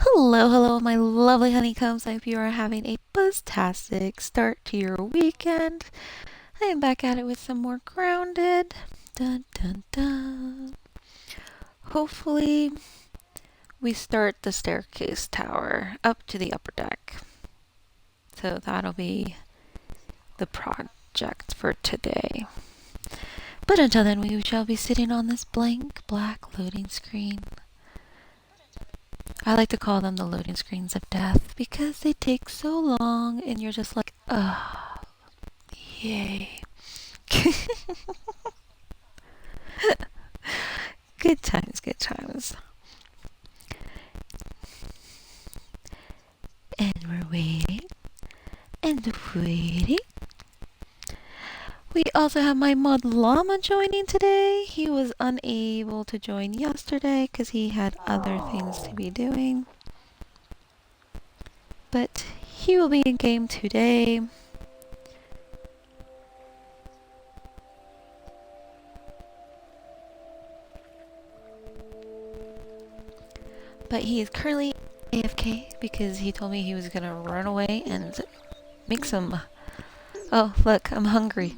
Hello, hello, my lovely honeycombs. I hope you are having a buzztastic start to your weekend. I am back at it with some more grounded. Dun dun dun. Hopefully, we start the staircase tower up to the upper deck. So that'll be the project for today. But until then, we shall be sitting on this blank black loading screen. I like to call them the loading screens of death because they take so long and you're just like, oh, yay. Good times, good times. And we're waiting and waiting. We also have my mod llama joining today. He was unable to join yesterday because he had other things to be doing. But he will be in game today. But he is currently AFK because he told me he was gonna run away and make some. Oh, look, I'm hungry.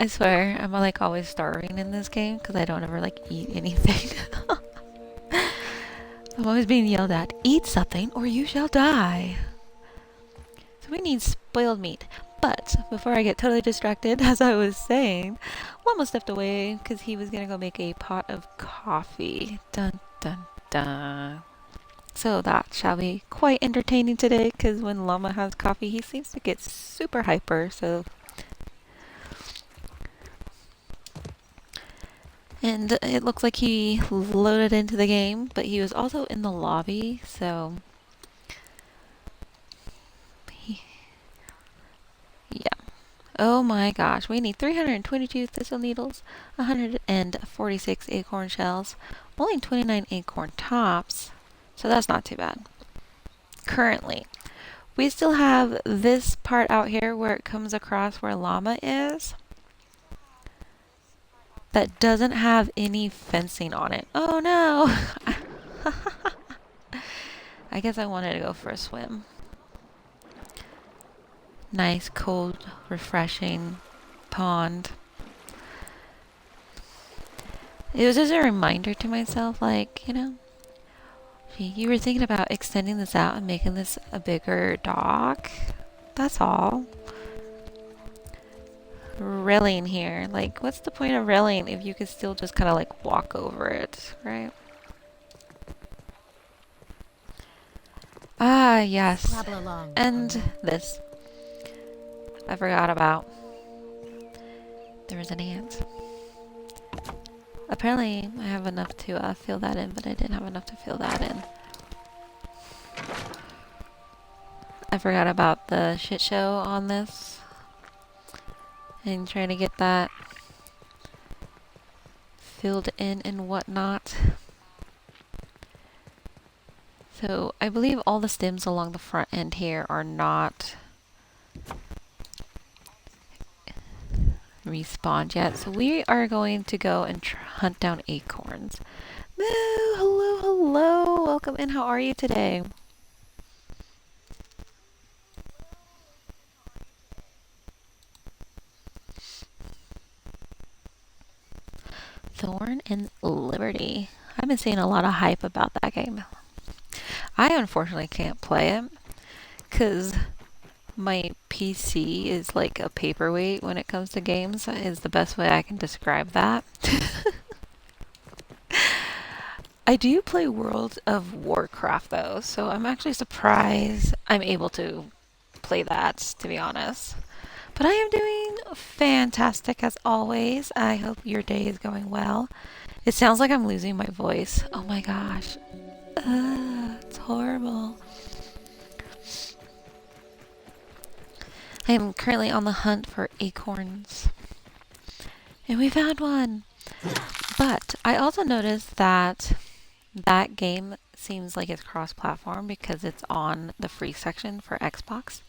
I swear, I'm like always starving in this game because I don't ever like eat anything. I'm always being yelled at, eat something or you shall die. So we need spoiled meat. But before I get totally distracted, as I was saying, Llama stepped away because he was gonna go make a pot of coffee. Dun dun dun. So that shall be quite entertaining today because when Llama has coffee, he seems to get super hyper. And it looks like he loaded into the game, but he was also in the lobby, so yeah. Oh my gosh, we need 322 thistle needles, 146 acorn shells, only 29 acorn tops, so that's not too bad. Currently, we still have this part out here where it comes across where Llama is that doesn't have any fencing on it. Oh no! I guess I wanted to go for a swim. Nice, cold, refreshing pond. It was just a reminder to myself, like, gee, you were thinking about extending this out and making this a bigger dock. That's all. Railing here. Like, what's the point of railing if you could still just kind of like walk over it, right? Ah, yes. And this. I forgot about. There was an ant. Apparently, I have enough to fill that in, but I didn't have enough to fill that in. I forgot about the shit show on this. And trying to get that filled in and whatnot. So, I believe all the stems along the front end here are not respawned yet. So we are going to go and hunt down acorns. Moo! Hello, hello! Welcome in. How are you today? Thorn and Liberty. I've been seeing a lot of hype about that game. I unfortunately can't play it because my PC is like a paperweight when it comes to games, is the best way I can describe that. I do play World of Warcraft though, so I'm actually surprised I'm able to play that, to be honest. But I am doing fantastic as always. I hope your day is going well. It sounds like I'm losing my voice. Oh my gosh. It's horrible. I am currently on the hunt for acorns. And we found one! But I also noticed that that game seems like it's cross-platform because it's on the free section for Xbox.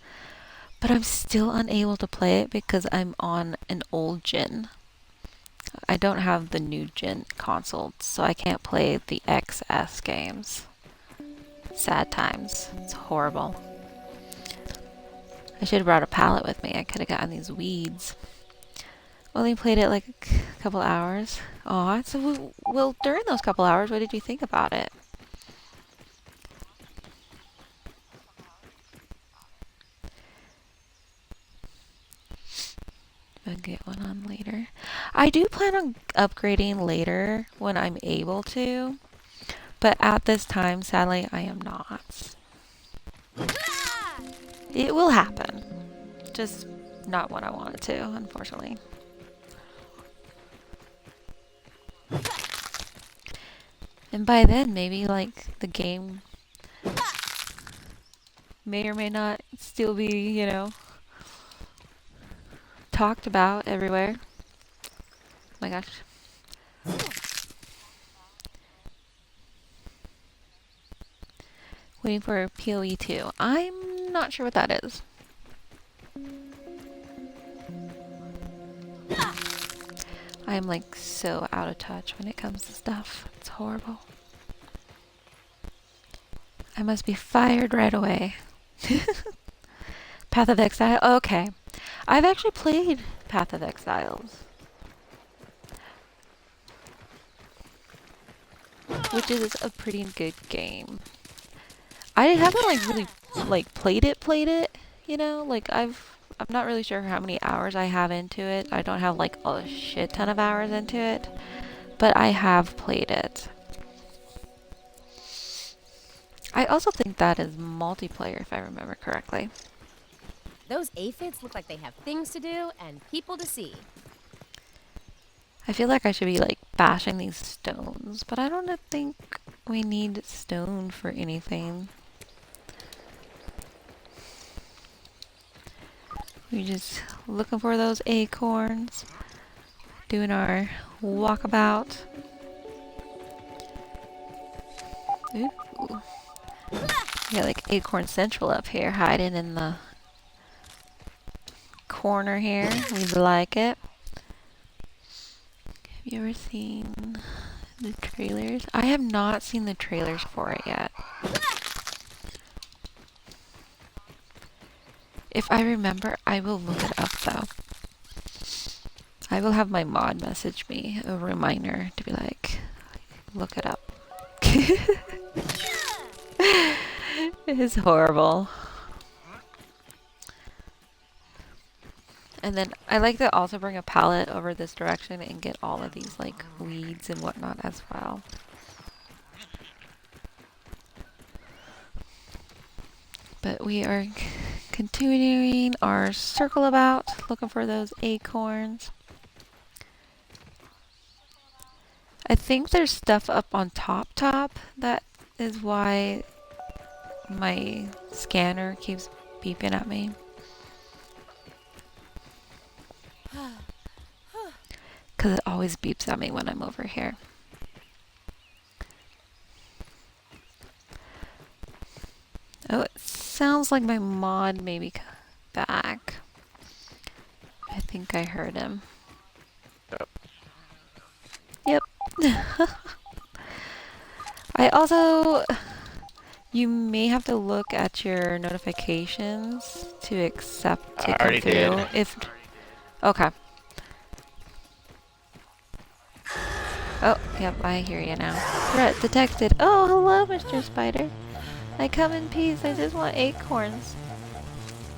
But I'm still unable to play it because I'm on an old gen. I don't have the new gen console, so I can't play the XS games. Sad times. It's horrible. I should have brought a pallet with me. I could have gotten these weeds. Only played it like a couple hours. Aw, so well, during those couple hours, what did you think about it? I'll get one on later. I do plan on upgrading later when I'm able to, but at this time, sadly, I am not. It will happen. Just not when I want it to, unfortunately. And by then, maybe like the game may or may not still be, you know, talked about everywhere. Oh my gosh. Waiting for PoE 2. I'm not sure what that is. I'm like so out of touch when it comes to stuff. It's horrible. I must be fired right away. Path of Exile? Okay. I've actually played Path of Exiles, which is a pretty good game. I haven't like really like played it, you know? Like I'm not really sure how many hours I have into it. I don't have like a shit ton of hours into it, but I have played it. I also think that is multiplayer if I remember correctly. Those aphids look like they have things to do and people to see. I feel like I should be like bashing these stones, but I don't think we need stone for anything. We're just looking for those acorns, doing our walkabout. Ooh. We got like Acorn Central up here, hiding in the corner here. We like it. Have you ever seen the trailers? I have not seen the trailers for it yet. If I remember, I will look it up though. I will have my mod message me a reminder to be like, look it up. It is horrible. And then I like to also bring a pallet over this direction and get all of these like weeds and whatnot as well. But we are continuing our circle about, looking for those acorns. I think there's stuff up on top. That is why my scanner keeps beeping at me. Because it always beeps at me when I'm over here. Oh, it sounds like my mod may be back. I think I heard him. Yep. I also... You may have to look at your notifications to accept to come through. Did. If... Okay. Oh, yep, I hear you now. Threat detected. Oh, hello, Mr. Spider. I come in peace. I just want acorns.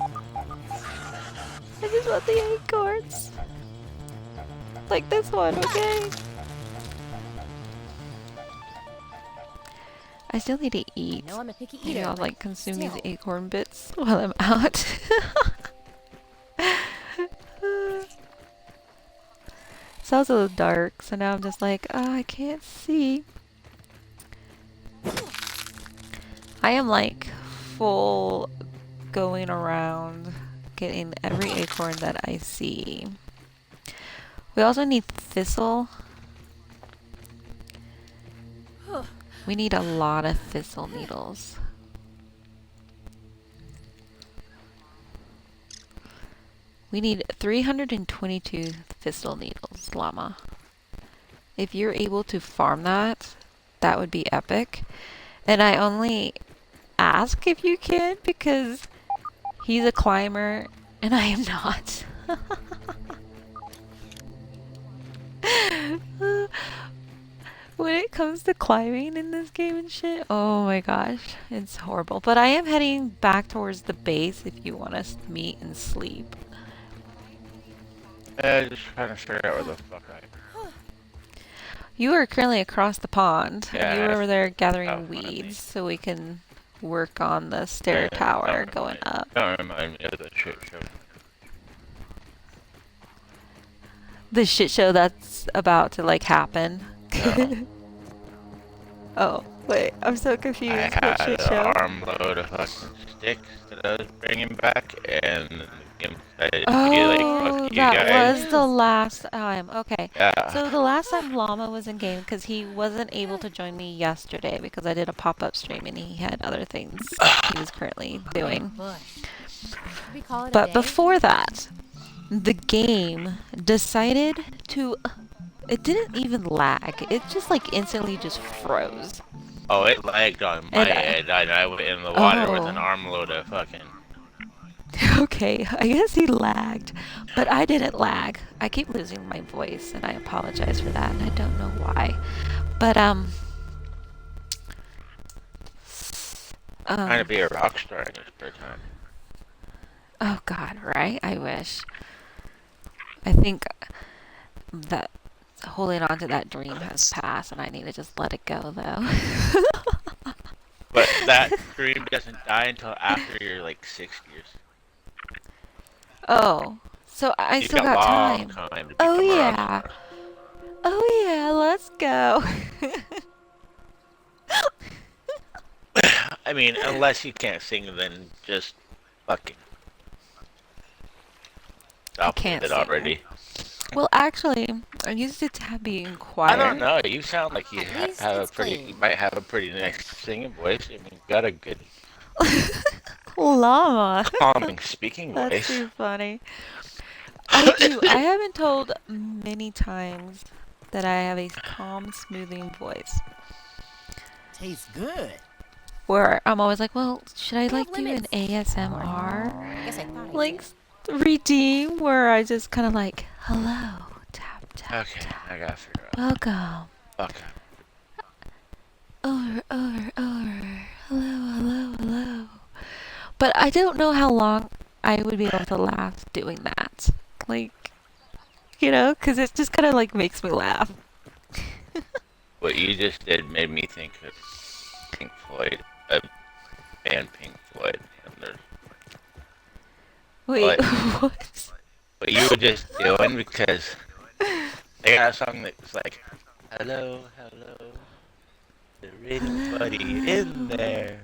I just want the acorns. Like this one, okay? I still need to eat. I know I'm a picky Maybe eater. I'll like consume these still. acorn bits while I'm out. It's also dark, so now I'm just like, oh, I can't see. I am like full going around getting every acorn that I see. We also need thistle. We need a lot of thistle needles. We need 322 thistle needles, llama. If you're able to farm that, that would be epic. And I only ask if you can because he's a climber and I am not. When it comes to climbing in this game and shit, oh my gosh, it's horrible. But I am heading back towards the base if you want us to meet and sleep. Just trying to figure out where the fuck I am. You are currently across the pond. Yeah, You were over there gathering out in front of me. weeds so we can work on the stair tower going up. Don't remind me of the shit show. The shit show that's about to like happen. No. Oh, wait, I'm so confused. I What had shit an show? armload of fucking sticks that I was bringing back, and the game decided to be like, Oh, fuck you that guys. was the last time. Okay. Yeah. So the last time Llama was in game, because he wasn't able to join me yesterday because I did a pop-up stream and he had other things he was currently doing. Bush. Should we call it a But day? before that, the game decided to... It didn't even lag. It just like instantly just froze. Oh, it lagged on my head. I went in the water with an armload of fucking... Okay, I guess he lagged, but I didn't lag. I keep losing my voice, and I apologize for that, and I don't know why. But, trying to be a rock star in your spare time. oh god, right? I wish. I think that holding on to that dream has passed, and I need to just let it go, though. But that dream doesn't die until after you're like 6 years. Oh, so I You've still got got long time. time to Oh become a rock yeah. star. Oh yeah, let's go. I mean, unless you can't sing, then just fucking stop can't with it sing. already. Well, actually, I used it to be in choir. I don't know. You sound like you At least have a it's pretty. clean. You might have a pretty nice singing voice. I mean, you got a good Llama. calming speaking That's voice. too funny. I do. I have been told many times that I have a calm, smoothing voice. Tastes good. Where I'm always like, well, should I We have like do an limits. ASMR? I guess I thought I Like did. redeem where I just kind of like, hello, tap, tap, Okay, tap. I gotta figure out. Welcome. Okay. Over, over. Hello, hello, hello. But I don't know how long I would be able to laugh doing that. Like, you know, because it just kind of like makes me laugh. What you just did made me think of Pink Floyd, a band Pink Floyd. And there's Wait, What? what? what you were just doing because they got a song that's like, hello, hello, is there anybody in there?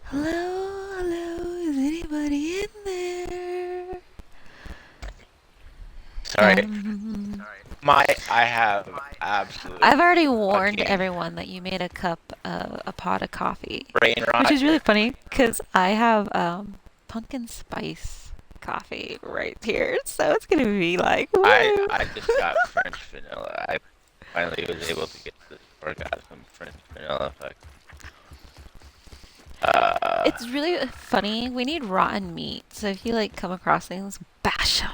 Hello, hello, is anybody in there? Sorry, Um, I have absolute I've already warned fucking everyone that you made a pot of coffee. brain rot. Which is really funny, because I have pumpkin spice coffee right here. So it's going to be like, woo. I just got French vanilla. I finally was able to get this orgasm French vanilla effect. It's really funny. We need rotten meat. So if you like come across things, bash them.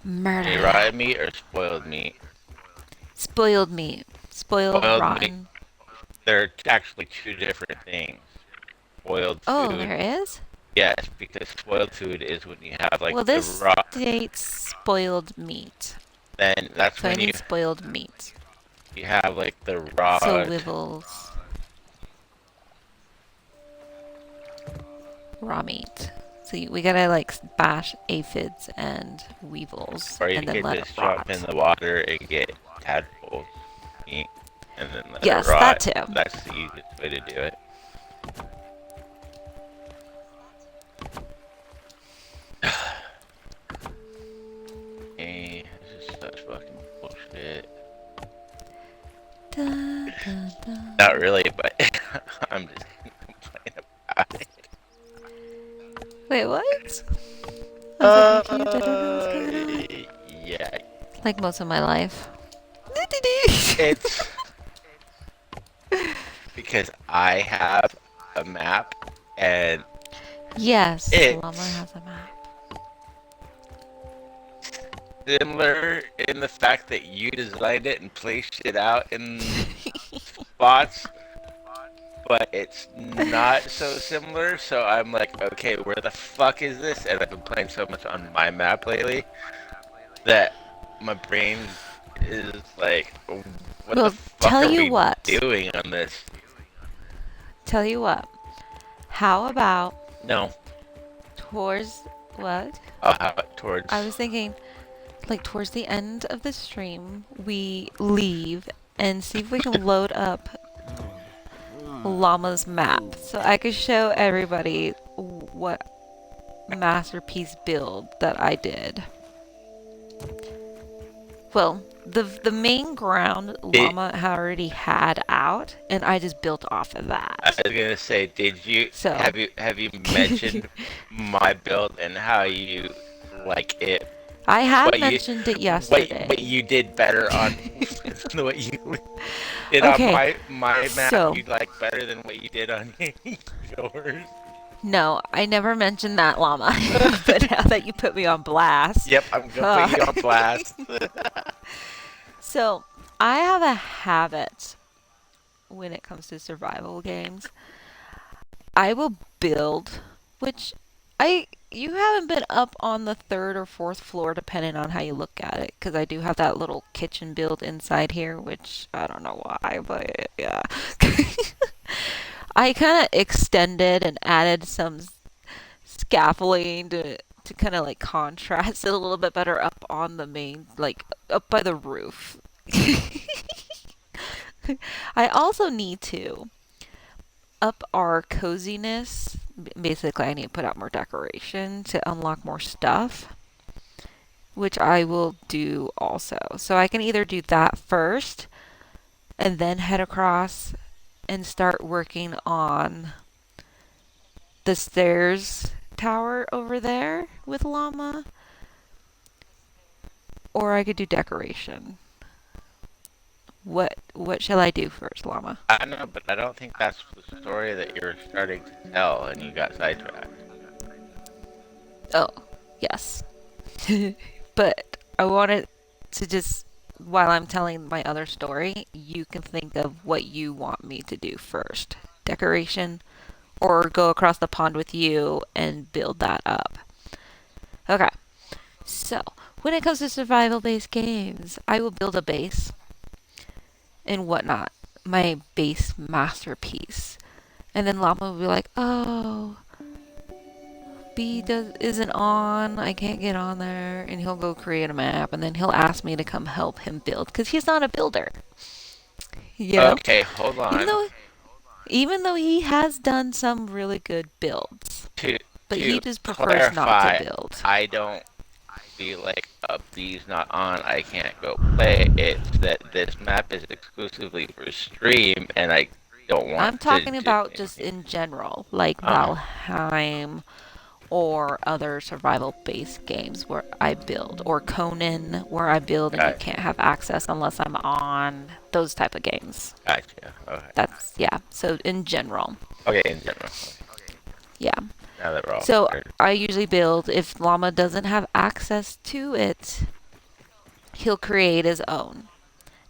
Murder. Any them. rotten meat or spoiled meat? Spoiled meat. Spoiled, Spoiled rotten. They're actually two different things. Spoiled food. Oh, there is? Yes, because spoiled food is when you have like Well, the this raw. states spoiled meat. Then that's So I when you need spoiled meat. have like the raw. So wivels. Raw meat. So we gotta like bash aphids and weevils Or you and then could let just it jump rot. in the water and get tadpoles meat, and then let Yes, it rot. that too. That's the easiest way to do it. This is such fucking bullshit. Dun, dun, dun. Not really, but I'm just complaining about it. Wait, what? I was like confused. I don't know what's going on. Yeah, Like most of my life. it's because I have a map, and Yes, Llama it's has a map. similar in the fact that you designed it and placed it out in spots, but it's not so similar. So I'm like, okay, where the fuck is this? And I've been playing so much on my map lately that my brain is like, what the Well, fuck tell are you we what. doing on this? Tell you what. How about No. towards what? Oh, how about towards? I was thinking, like, towards the end of the stream, we leave and see if we can load up Llama's map. So I could show everybody what masterpiece build that I did. Well, the main ground Llama had already had out, and I just built off of I that. was gonna say, did you So have you mentioned my build and how you like it? I had What you mentioned it what yesterday. you did better on than what you did on Okay, my map? so You like better than what you did on yours? no, I never mentioned that, Llama. But now that you put me on blast, Yep, I'm gonna put you on blast. so I have a habit when it comes to survival games. I will build, which you haven't been up on the third or fourth floor depending on how you look at it, because I do have that little kitchen build inside here, which I don't know why, but yeah. I kind of extended and added some scaffolding to kind of like contrast it a little bit better up on the main, like up by the roof. I also need to up our coziness. Basically, I need to put out more decoration to unlock more stuff, which I will do also. So I can either do that first and then head across and start working on the stairs tower over there with Llama, or I could do decoration. What shall I do first, Llama? I know, but I don't think that's the story that you're starting to tell, and you got sidetracked. Oh, yes. But I wanted to just, while I'm telling my other story, you can think of what you want me to do first. Decoration, or go across the pond with you and build that up. Okay, so when it comes to survival based games, I will build a base and whatnot, my base masterpiece. And then Llama will be like, oh, isn't on. I can't get on there. And he'll go create a map, and then he'll ask me to come help him build because he's not a builder. You know, Okay, hold even on. though even though he has done some really good builds, To but to he just prefers not clarify, to build. I don't feel like aBee's not on. I can't go play. It's that this map is exclusively for stream, and I don't I'm want to talking do about just anything. in general, like Uh, Valheim or other survival based games where I build, or Conan where I build and you gotcha, can't have access unless I'm on, those type of games. gotcha. Okay, That's, yeah, so in general. okay, in general. Okay. Yeah. Now that we're all So clear. I usually build, if Llama doesn't have access to it, he'll create his own.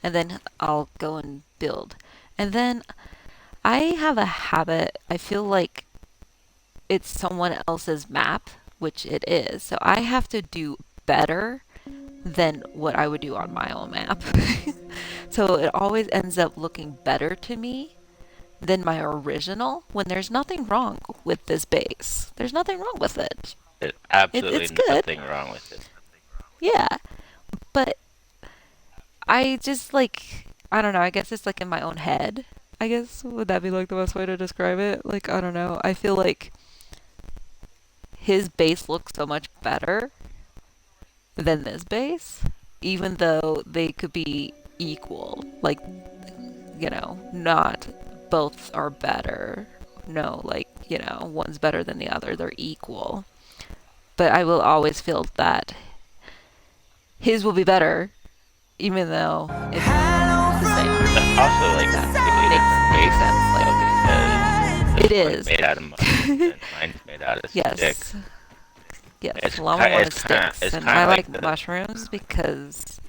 And then I'll go and build. And then I have a habit, I feel like it's someone else's map, which it is. So I have to do better than what I would do on my own map. So it always ends up looking better to me than my original, when there's nothing wrong with this base. There's nothing wrong with it. There's It's absolutely good. nothing wrong with it. Yeah. But I just like, I don't know, I guess it's like in my own head. I guess, would that be like the best way to describe it? Like, I don't know. I feel like his base looks so much better than this base, even though they could be equal. Like, not both are better. No, like, one's better than the other. They're equal. But I will always feel that his will be better, even though it's the same. Also, like That completely different makes bases, sense. though, Like, because It One's is. made out of mushrooms and mine's made out of sticks. Yes. Yes. It's Llama kind. wanted sticks, It's and kind I of like like the mushrooms because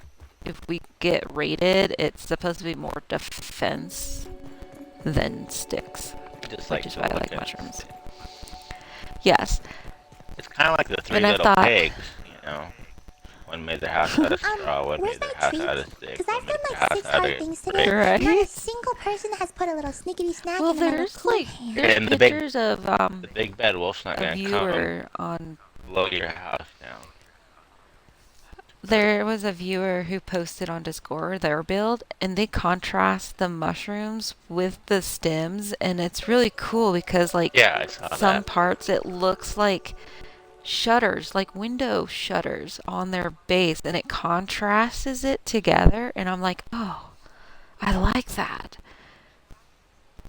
if we get raided, it's supposed to be more defense than sticks, just which like is the why I like looking. mushrooms. Yes. It's kind of like the three And I little thought, pigs. One made their house out of straw. One Where's made their my house treat? out of sticks. Because One I've made done their like house 6 out hard of things today. right? Not a single person has put a little snickety snack Well, in my little there's cool like hand. there's And pictures of the big bad wolf's not a gonna come viewer on. blow your house down. There was a viewer who posted on Discord their build, and they contrast the mushrooms with the stems, and it's really cool because like Yeah, I saw some that. parts it looks like shutters, like window shutters on their base, and it contrasts it together, and I'm like, oh, I like that.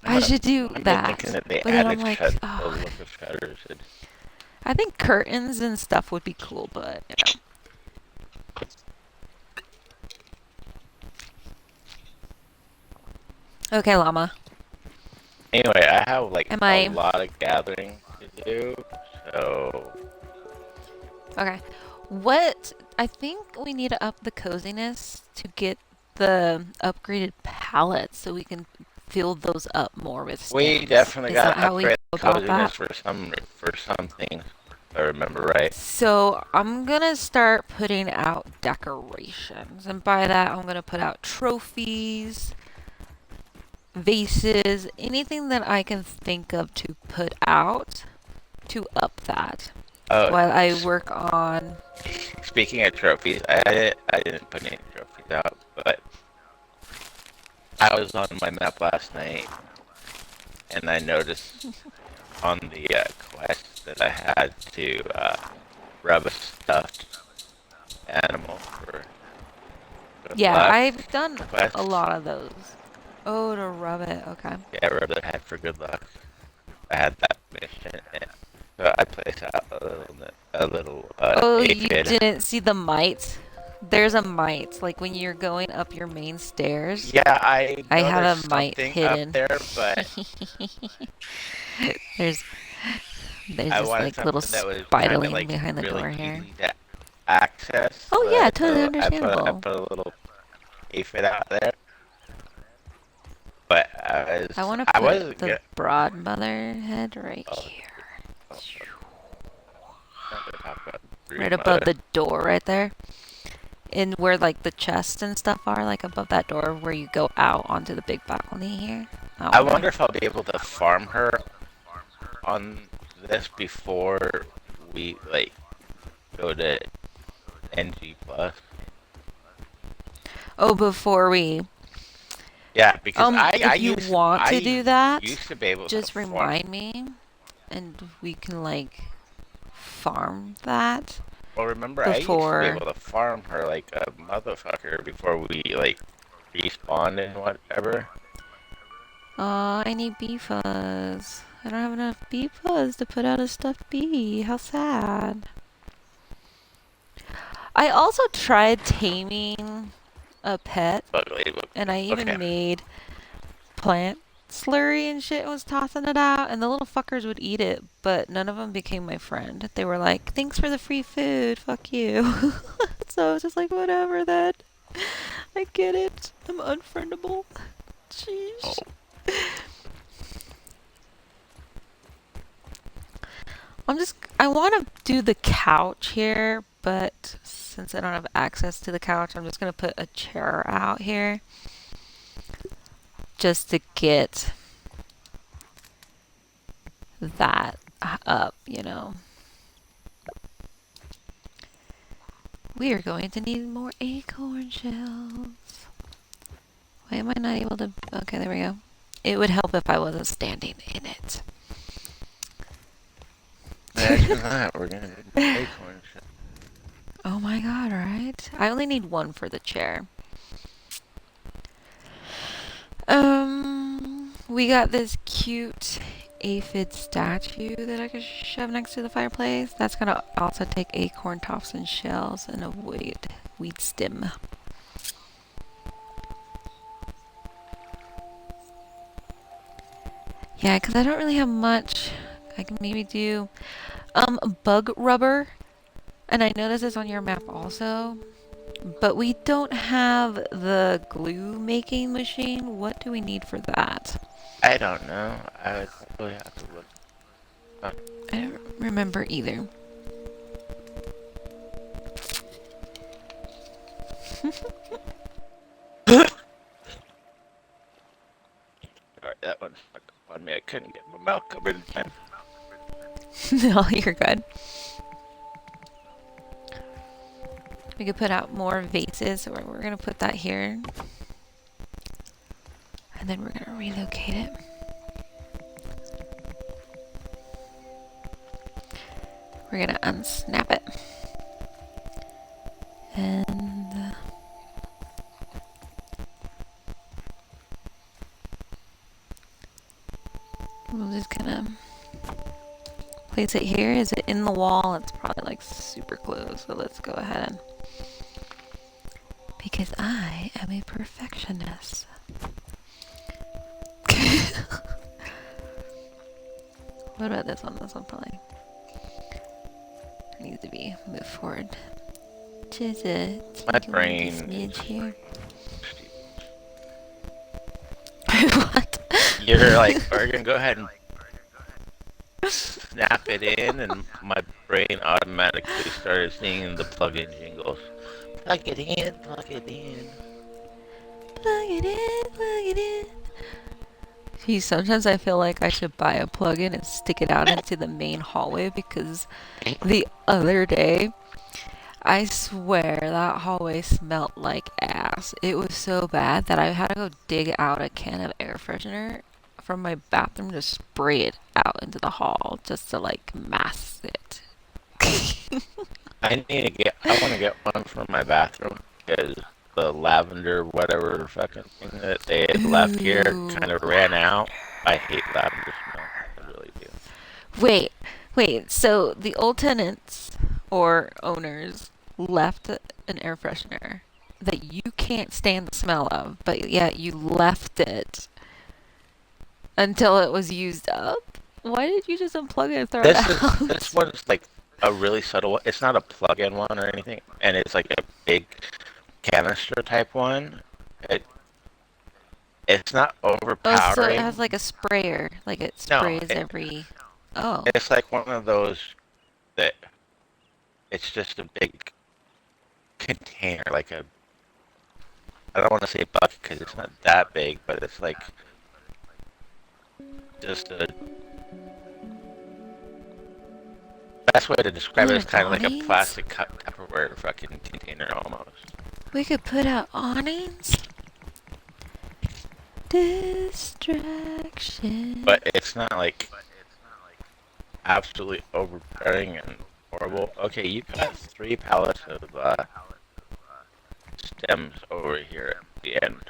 I should do I'm just thinking that. that they But then I'm added like, the oh, look of shutters. I think curtains and stuff would be cool, but you know. Okay, llama. Anyway, I have like Am a I lot of gathering to do, so okay? What I think we need to up the coziness to get the upgraded pallets so we can fill those up more with we stems. definitely Is got that to how we go upgrade about coziness that? for some things, if I remember right. So I'm gonna start putting out decorations, and by that I'm gonna put out trophies, vases, anything that I can think of to put out to up that Oh, while I work on. speaking of trophies, I didn't put any trophies out, but I was on my map last night, and I noticed on the quest that I had to rub a stuffed animal for good Yeah, luck I've done a quest. lot of those. Oh, to rub it. Okay. Yeah, rub their head for good luck. I had that mission, and so I placed out a little Oh, you aphid. didn't see the mite? There's a mite. Like when you're going up your main stairs, Yeah, I I know have there's a mite something up hidden. there, but there's there's I just wanted like little something that was kind of spiderling like behind the really door here. easy to access. Oh So yeah, I totally I understandable. put a little aphid out there, but I want to I put wasn't the good. broad mother head right Oh, here. I'm not gonna talk about Right brood above mother. the door right there. In where like the chests and stuff are, like above that door where you go out onto the big balcony here. I There. wonder if I'll be able to farm her on this before we like go to NG plus. Oh, before we Yeah, because if you want to do that, used to be able just to farm. remind me and we can like farm that Well, remember, I used to be before. able to farm her like a motherfucker before we like respawned and whatever. I need bee fuzz. I don't have enough bee fuzz to put out a stuffed bee. How sad. I also tried taming a pet, But like, and I even okay. made plant slurry and shit and was tossing it out, and the little fuckers would eat it, but none of them became my friend. They were like, thanks for the free food, fuck you. So I was just like, whatever then. I get it. I'm unfriendable. Jeez. Oh. I want to do the couch here, but since I don't have access to the couch, I'm just going to put a chair out here. Just to get that up, you know. We are going to need more acorn shells. Why am I not able to? Okay, there we go. It would help if I wasn't standing in it. Imagine that. We're gonna need acorn shit. Oh my god, right? I only need one for the chair. We got this cute aphid statue that I could shove next to the fireplace. That's gonna also take acorn tops and shells and a weed stem. Yeah, because I don't really have much. I can maybe do bug rubber. And I know this is on your map also. But we don't have the glue making machine. What do we need for that? I don't know. I would probably have to look. Up. I don't remember either. Alright, that one stuck up on me. I couldn't get my mouth covered in time. No, you're good. We could put out more vases, so we're gonna put that here. And then we're gonna relocate it. We're gonna unsnap it. And we're just gonna place it here. Is it in the wall? It's probably like super close, so let's go ahead and... Because I am a perfectionist. What about this one? This one probably needs to be moved forward. Just a My teeny brain smidge is here. What? You're like, we're gonna go ahead and snap it in, and my brain automatically started singing the plug-in jingles. Plug it in, plug it in. Plug it in, plug it in. Gee, sometimes I feel like I should buy a plug-in and stick it out into the main hallway because the other day, I swear that hallway smelled like ass. It was so bad that I had to go dig out a can of air freshener from my bathroom to spray it out into the hall just to like mask it. I want to get one for my bathroom because the lavender whatever fucking thing that they had left here kind of ran out. I hate lavender smell. I really do. Wait, so the old tenants or owners left an air freshener that you can't stand the smell of, but yet you left it until it was used up? Why did you just unplug it and throw it out? This one's like a really subtle one. It's not a plug-in one or anything, and it's like a big canister type one. It's not overpowering. Oh, so it has like a sprayer, like it sprays every... Oh. It's like one of those that it's just a big container, like a... I don't want to say bucket because it's not that big, but it's like just a... Best way to describe it is kind of like a plastic Tupperware fucking container almost. We could put out awnings. Distraction. But it's not like absolutely overbearing and horrible. Okay, you've got 3 pallets of stems over here at the end.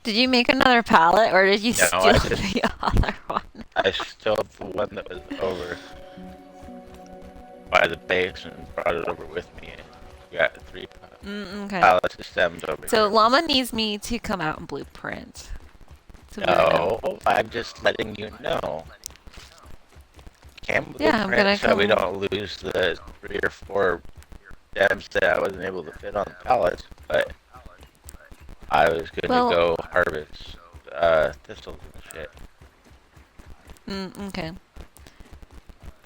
Did you make another pallet or did you steal the other one? I stole the one that was over by the base and brought it over with me. You got 3 okay. pallets of stems over here. So Llama needs me to come out and blueprint. No, I'm just letting you know. Can blueprint I'm gonna so we don't lose the 3 or 4 stems that I wasn't able to fit on the pallets, but I was gonna go harvest thistles and shit. Okay.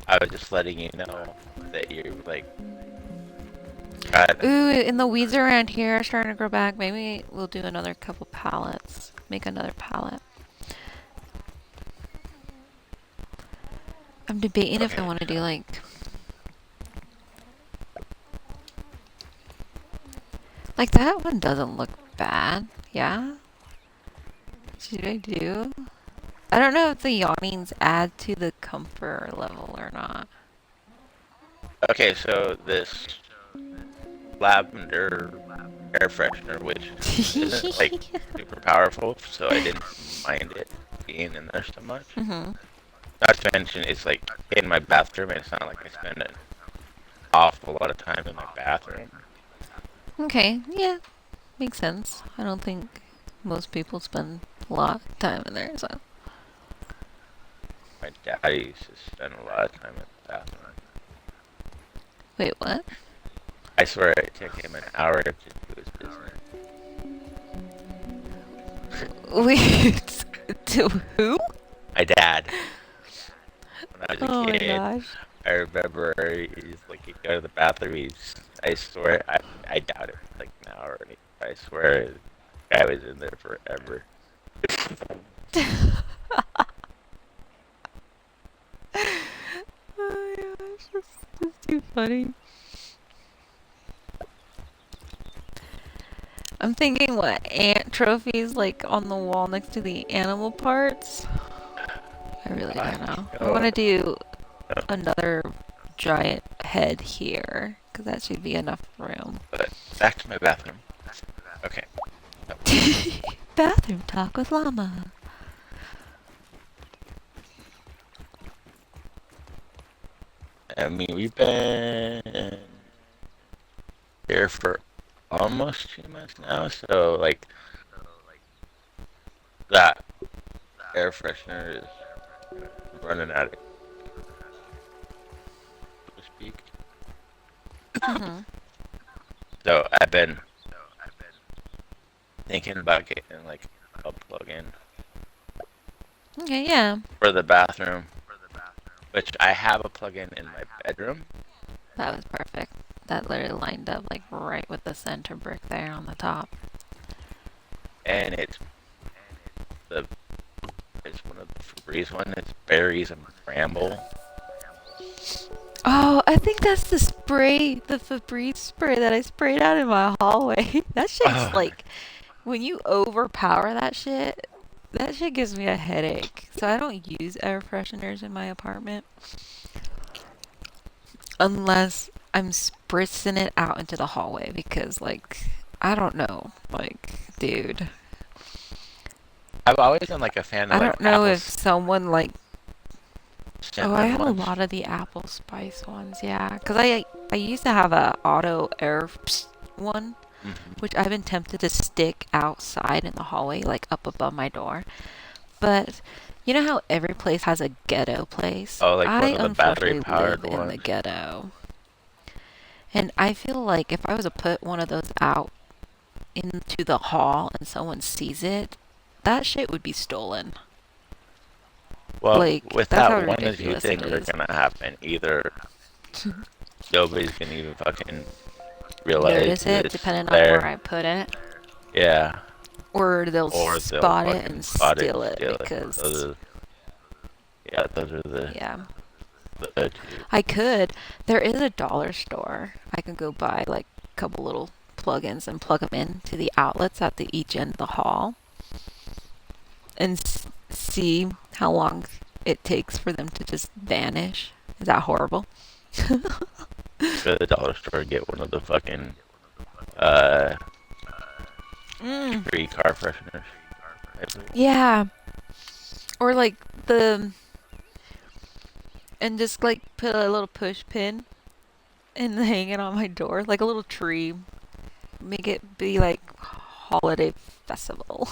I was just letting you know that you're like... Ooh, and the weeds around here are starting to grow back. Maybe we'll do another couple pallets. Make another pallet. I'm debating if I want to do like... Like that one doesn't look bad. Yeah? Should I do? I don't know if the awnings add to the comfort level or not. Okay, so this lavender air freshener, which isn't like super powerful, so I didn't mind it being in there so much. Not to mention, it's like in my bathroom, and it's not like I spend an awful lot of time in my bathroom. Okay, yeah, makes sense. I don't think most people spend a lot of time in there, so. My dad used to spend a lot of time in the bathroom. Wait, what? I swear it took him an hour to do his business. Wait, to who? My dad. When I was a Oh my kid, gosh. I remember he's like he'd go to the bathroom. I swear, I doubt it. Like an hour. I swear, the guy was in there forever. Oh my gosh, that's too funny. I'm thinking what ant trophies like on the wall next to the animal parts. I really don't know. I want to do another giant head here because that should be enough room. But back to my bathroom. Okay. Bathroom talk with llama. I mean, we've been here for almost 2 months now, so like that air freshener is running out of, so to speak. Mm-hmm. So I've been thinking about getting like a plug-in Okay, yeah. for the bathroom, which I have a plug-in in my bedroom. That was perfect. That literally lined up like right with the center brick there on the top. And it's one of the Febreze one. It's berries and bramble. Oh, I think that's the spray, the Febreze spray that I sprayed out in my hallway. That shit's like, when you overpower that shit gives me a headache. So I don't use air fresheners in my apartment. Unless I'm spritzing it out into the hallway because, like, I don't know. Like, dude. I've always been like a fan I of like don't know apple if someone, like, oh, I cinnamon have a ones. lot of the apple spice ones, yeah. Because I used to have a auto air one, which I've been tempted to stick outside in the hallway, like up above my door. But you know how every place has a ghetto place? Oh, like I one of the battery unfortunately live powered in the ones. ghetto. And I feel like if I was to put one of those out into the hall and someone sees it, that shit would be stolen. Well, Like, with that's that how one, there's two ridiculous it things are is. gonna happen. Either nobody's gonna even fucking realize Notice that it, it's depending on where there. I put it. Yeah. Or they'll Or they'll spot it fucking and spot it and steal it steal it. because, Those are yeah. the two. I could. There is a dollar store. I can go buy like a couple little plugins and plug them in to the outlets at the each end of the hall and see how long it takes for them to just vanish. Is that horrible? Go to the dollar store and get one of the fucking uh free car fresheners. Yeah. Or like and just like put a little push pin and hang it on my door, like a little tree. Make it be like holiday festival.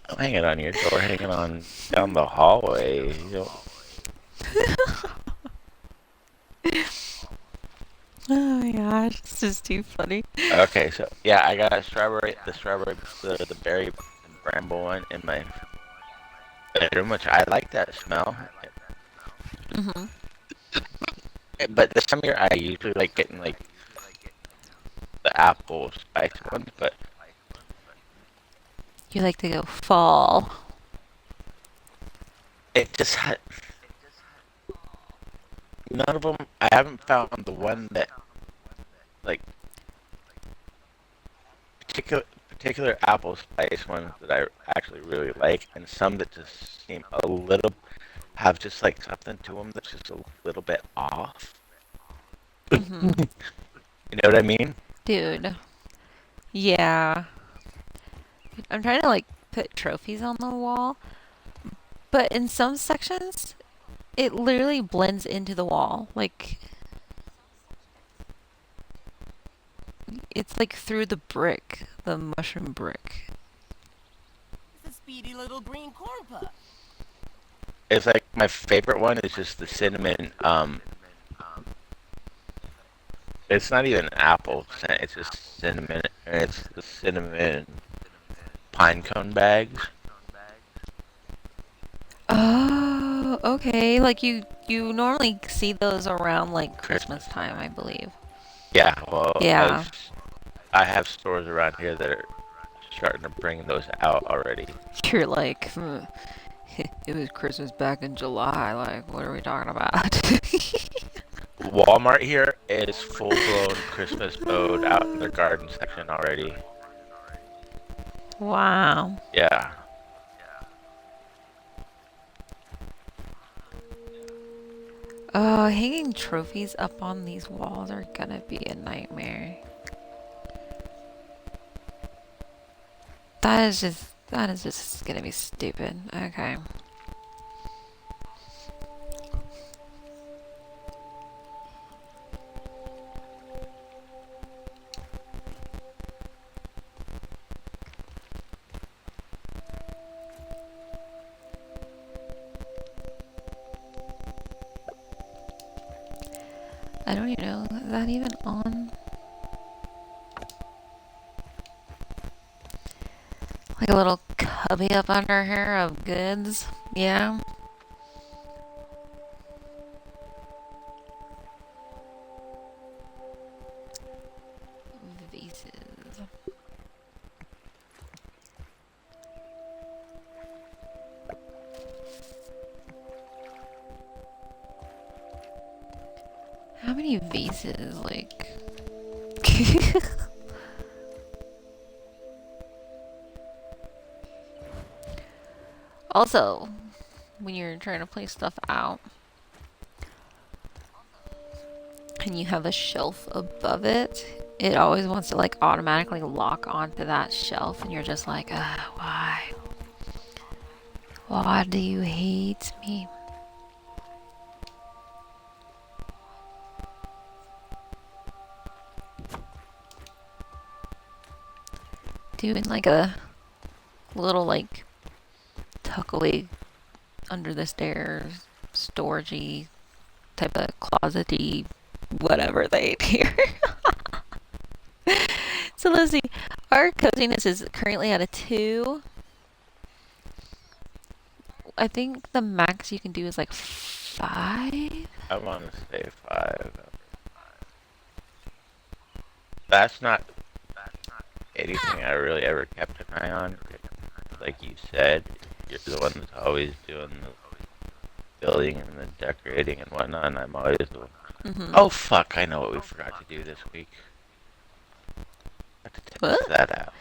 Don't hang it on your door. Hang it on down the hallway. You know. Oh my gosh, it's just too funny. Okay, so yeah, I got the berry and bramble one in my bedroom, which I like that smell. Mm-hmm. But this time of year, I usually like getting like the apple spice ones, but You like to go fall. it just had none of them. I haven't found the one that like particular apple spice ones that I actually really like, and some that just seem a little have just like something to them that's just a little bit off. Mm-hmm. You know what I mean? Dude. Yeah. I'm trying to like put trophies on the wall, but in some sections, it literally blends into the wall. Like, it's like through the brick, the mushroom brick. It's a speedy little green corn pup. It's like my favorite one is just the cinnamon. It's not even apple scent. It's just cinnamon. And it's the cinnamon pine cone bags. Oh, okay. Like you normally see those around like Christmas time, I believe. Yeah, well, Yeah. I have stores around here that are starting to bring those out already. You're like, it was Christmas back in July. Like, what are we talking about? Walmart here is full blown Christmas mode out in their garden section already. Wow. Yeah. Oh, hanging trophies up on these walls are gonna be a nightmare. That is just gonna be stupid. Okay. I don't even know, is that even on? Like a little cubby up under here of goods? Yeah. Vases. How many vases? Like. Also, when you're trying to place stuff out and you have a shelf above it, it always wants to like automatically lock onto that shelf, and you're just like, why? Why do you hate me? Doing like a little like tuck away under the stairs, storagey type of closety, whatever they do here. So let's see. Our coziness is currently at a 2. I think the max you can do is like 5. I want to say 5. That's not anything I really ever kept an eye on. Like you said, you're the one that's always doing the building and the decorating and whatnot, and I'm always the one. Oh fuck, I know what we forgot to do this week. I have to test What? that out.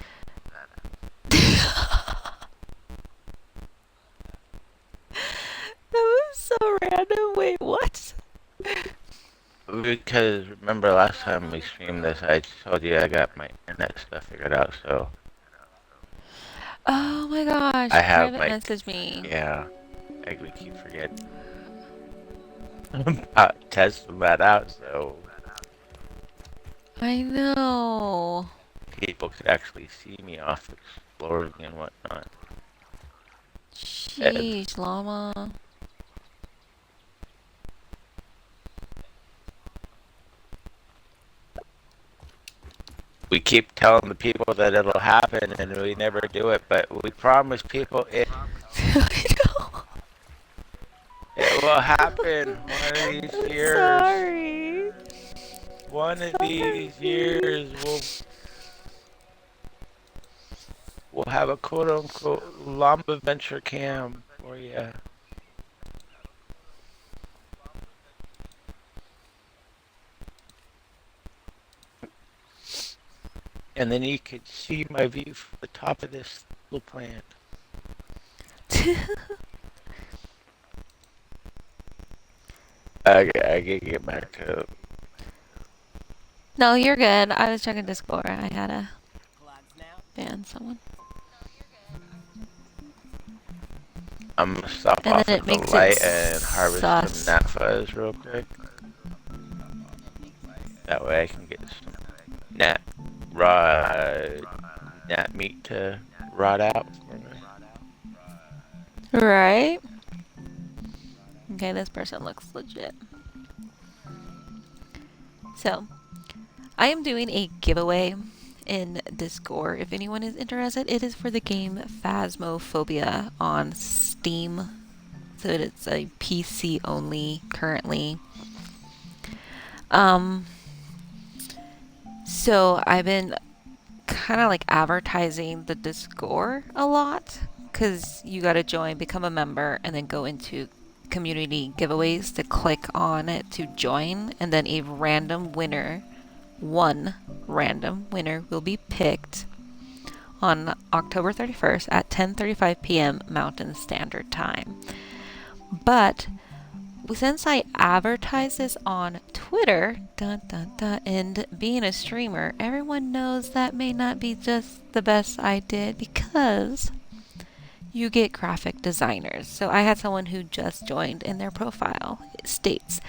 That was so random. Wait, what? Because remember last time we streamed this, I told you I got my internet stuff figured out, so Oh my gosh. I have Private like, message me. yeah, we keep forgetting about testing that out, so I know. people could actually see me off exploring and whatnot. And Sheesh, llama. we keep telling the people that it'll happen, and we never do it. But we promise people I know. it will happen one of these years. Sorry. One of these years, we'll have a quote unquote llama venture cam for you. And then you could see my view from the top of this little plant. I gotta get back to. No, you're good. I was checking Discord. I had to ban someone. I'm gonna stop And off then at it the makes light it and harvest sus. some gnat fuzz real quick. That way I can get some gnat meat to rot out for me. Right? Okay, this person looks legit. So, I am doing a giveaway in Discord. If anyone is interested, it is for the game Phasmophobia on Steam. So it's a PC only currently. So I've been kind of like advertising the Discord a lot because you got to join, become a member, and then go into community giveaways to click on it to join, and then a random winner, one random winner will be picked on October 31st at 10:35 p.m. Mountain Standard Time. But since I advertise this on Twitter, and being a streamer, everyone knows that may not be just the best I did because you get graphic designers. So I had someone who just joined in their profile. It states,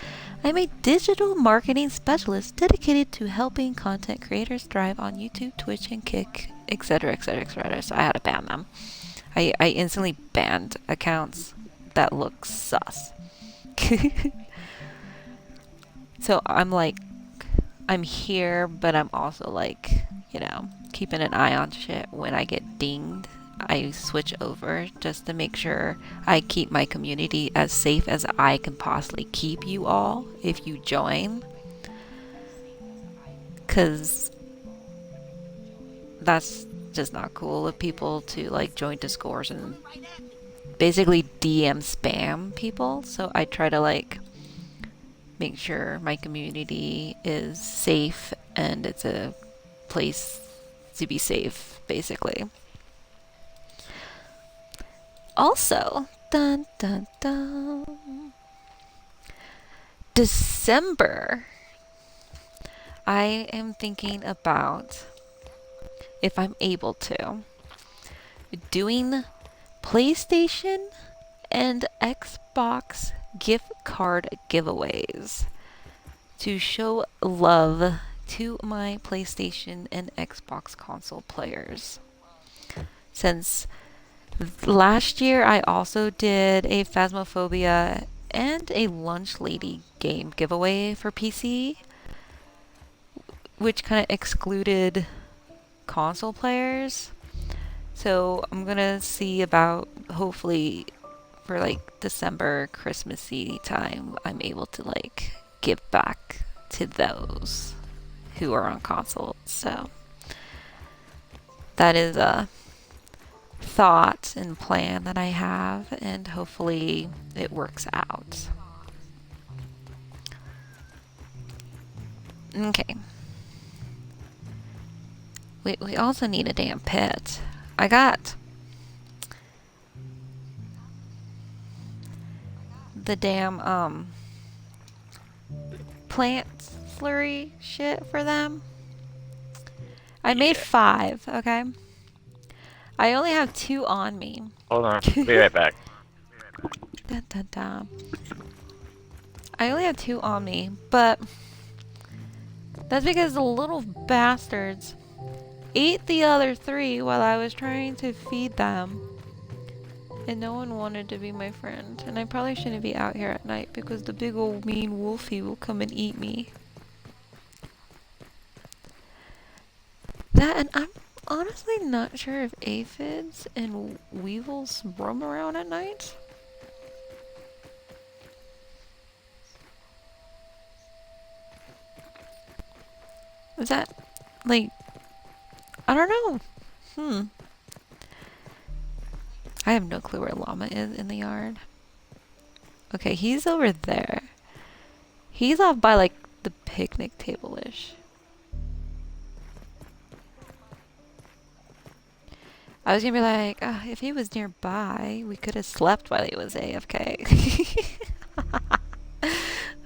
I'm a digital marketing specialist dedicated to helping content creators thrive on YouTube, Twitch, and Kick, etc., etc., etc. So I had to ban them. I instantly banned accounts that look sus. So I'm like, I'm here, but I'm also like, keeping an eye on shit. When I get dinged, I switch over just to make sure I keep my community as safe as I can possibly keep you all if you join. Because that's just not cool of people to like join Discords and basically DM spam people. So I try to like make sure my community is safe and it's a place to be safe, basically. Also, dun dun dun, December, I am thinking about, if I'm able to, doing PlayStation and Xbox gift card giveaways to show love to my PlayStation and Xbox console players. Since last year I also did a Phasmophobia and a Lunch Lady game giveaway for PC, which kind of excluded console players. So I'm gonna see about, hopefully for like December Christmassy time, I'm able to like give back to those who are on consoles. So that is a thought and plan that I have, and hopefully it works out. Okay. We also need a damn pet. I got the damn plant slurry shit for them. I made 5, okay? I only have 2 on me. Hold on. Be right back. Dun, dun, dun. I only have 2 on me, but that's because the little bastards ate the other 3 while I was trying to feed them. And no one wanted to be my friend. And I probably shouldn't be out here at night because the big old mean wolfie will come and eat me. That, and I'm honestly not sure if aphids and weevils roam around at night. Is that, like, I don't know. I have no clue where Llama is in the yard. Okay, he's over there. He's off by, like, the picnic table-ish. I was gonna be like, if he was nearby, we could have slept while he was AFK.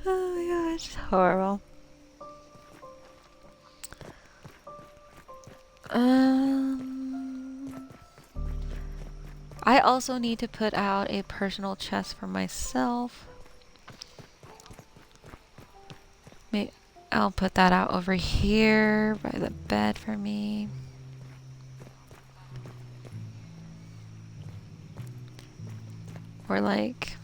Oh my gosh, horrible. I also need to put out a personal chest for myself. Maybe I'll put that out over here by the bed for me. Or like,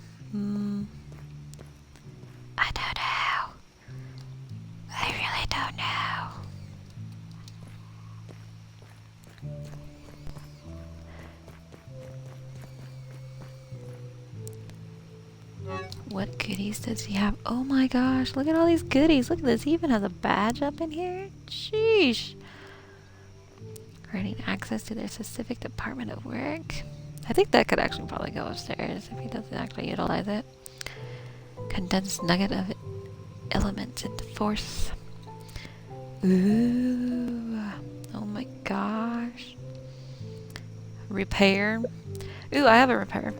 what goodies does he have? Oh my gosh, look at all these goodies. Look at this. He even has a badge up in here. Sheesh. Granting access to their specific department of work. I think that could actually probably go upstairs if he doesn't actually utilize it. Condensed nugget of elements into force. Ooh. Oh my gosh. Repair. Ooh, I have a repair.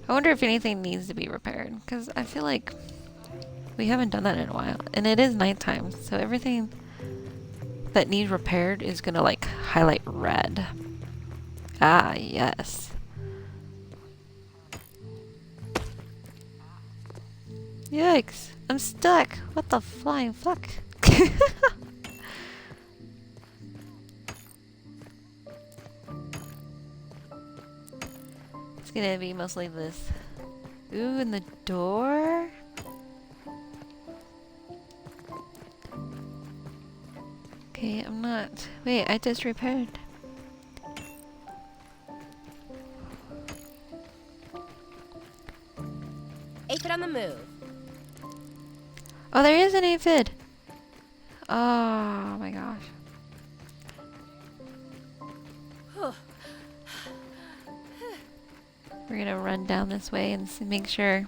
I wonder if anything needs to be repaired, because I feel like we haven't done that in a while. And it is nighttime, so everything that needs repaired is gonna like highlight red. Ah, yes. Yikes. I'm stuck. What the flying fuck? It's gonna be mostly this. Ooh, and the door? Okay, I'm not... Wait, I just repaired. Aphid on the move. Oh, there is an aphid! Oh my gosh. We're gonna run down this way and make sure